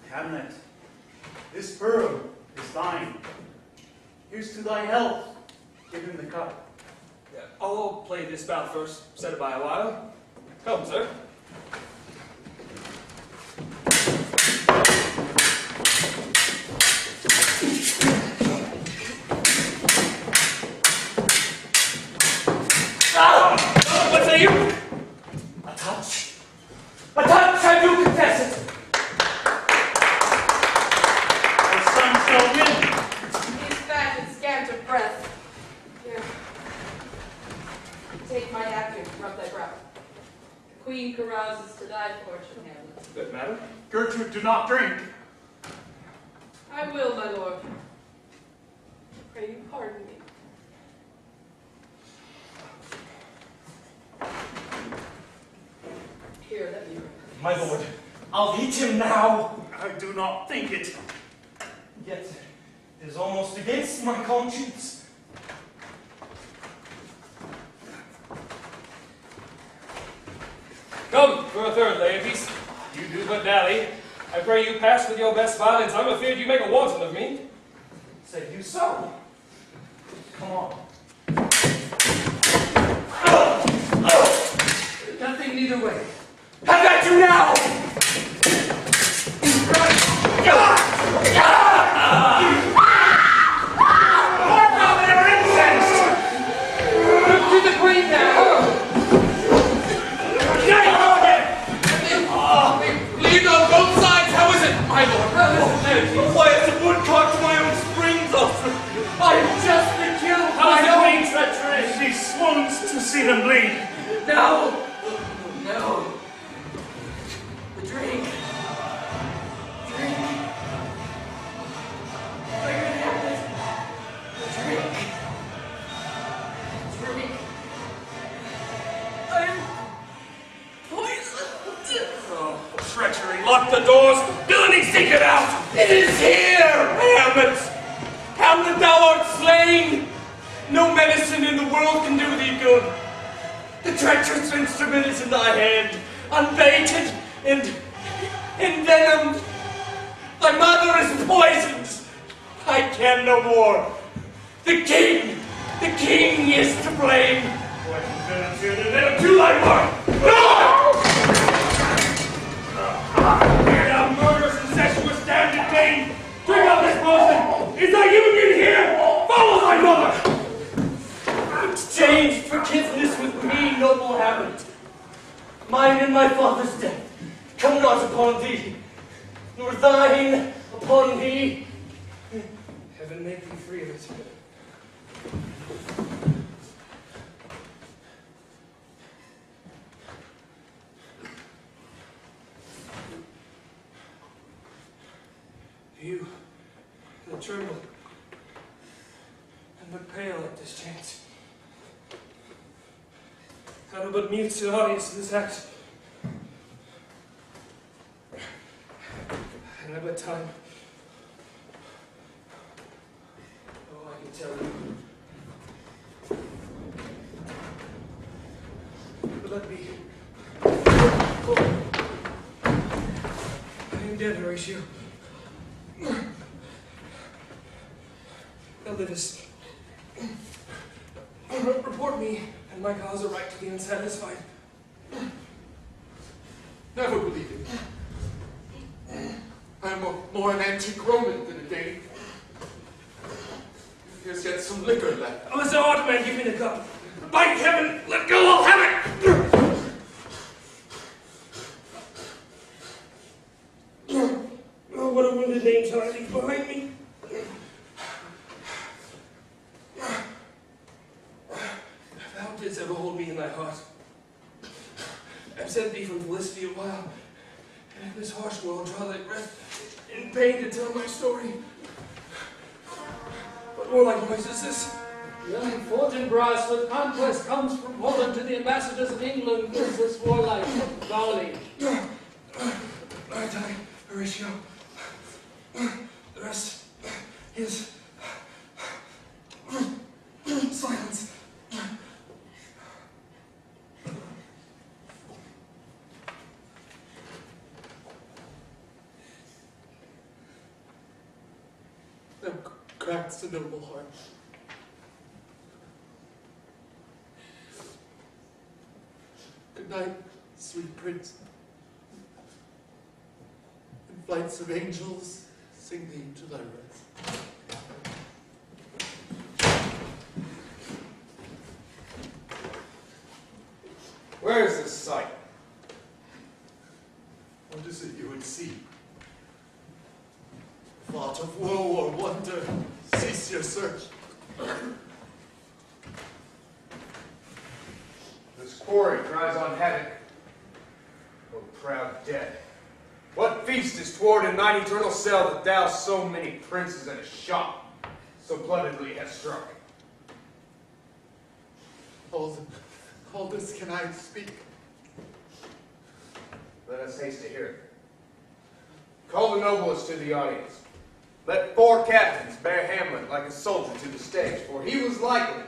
Hamlet, this pearl is thine. Here's to thy health. Give him the cup. Yeah, I'll play this bout first, set it by a while. Come, sir. What say you? A touch. A touch, I do confess it. Our son shall win. He's fat and scant of breath. Here. Take my napkin, rub thy brow. The queen carouses to thy fortune, Hamlet. Good matter. Gertrude, do not drink. I will, my lord. Pray you pardon me. Here, let me. My lord, I'll eat him now. I do not think it. Yet, it is almost against my conscience. Come for a third, ladies. You do but dally. I pray you pass with your best violence. I'm afeard you make a wanton of me. Say you so. Come on. Nothing neither way. Have at you now! They're incensed! Look to the queen now! Lead on both sides, how is it, my lord? Why, it's a woodcock to my own springs, Osric. I have just been killed by my own treachery. She swoons to see them bleed. No! No. The drink. Drink. My good Hamlet. The drink. Drink. I'm poisoned. Oh, treachery. Lock the doors. Villainy, seek it out. It is here, Hamlet. Hamlet, thou art slain. No medicine in the world can do thee good. The treacherous instrument is in thy hand, unbaited and envenomed. Thy mother is poisoned. I can no more. The king is to blame. Let him do thy work. No! Here thou murderous incestuous damned in vain. Drink up this poison. Is thy union here? Follow thy mother. Exchange forgiveness with me, noble Hamlet. Mine and my father's death come not upon thee, nor thine upon me. Heaven make thee free of it. You that tremble and look pale at this chance. I do but mute the audience to this act. And I but time. Oh, I can tell you. But let me. Oh. I am dead, Horatio. Now, Livis, report me and my cause a right to be unsatisfied. Never believe it. I am more an antique Roman than a Dane. Here's yet some liquor left. Oh, Mr. Ottoman, give me the cup. By heaven, let go, I'll have it! Oh, what a wounded name shall I leave behind me? Thou didst ever hold me in thy heart. Absent thee from felicity a while, and in this harsh world draw thy breath in pain to tell my story. What warlike noise is this? Young Fortinbras with conquest comes from Poland to the ambassadors of England with this warlike volley. I die, Horatio. The rest is silence. Thou cracks a noble heart. Good night, sweet prince. And flights of angels sing thee to thy rest. Where is this sight? What is it you would see? Thought of woe or wonder, cease your search. This quarry cries on havoc. O proud dead, what feast is toward in thine eternal cell that thou so many princes and a shot so bloodedly hast struck? All this can I speak. Let us haste to hear it. Call the noblest to the audience. Let 4 captains bear Hamlet like a soldier to the stage, for he was likely,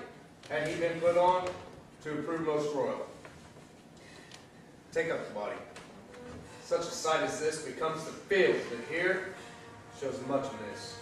had he been put on, to approve most royal. Take up the body. Such a sight as this becomes the field, but here shows much amiss.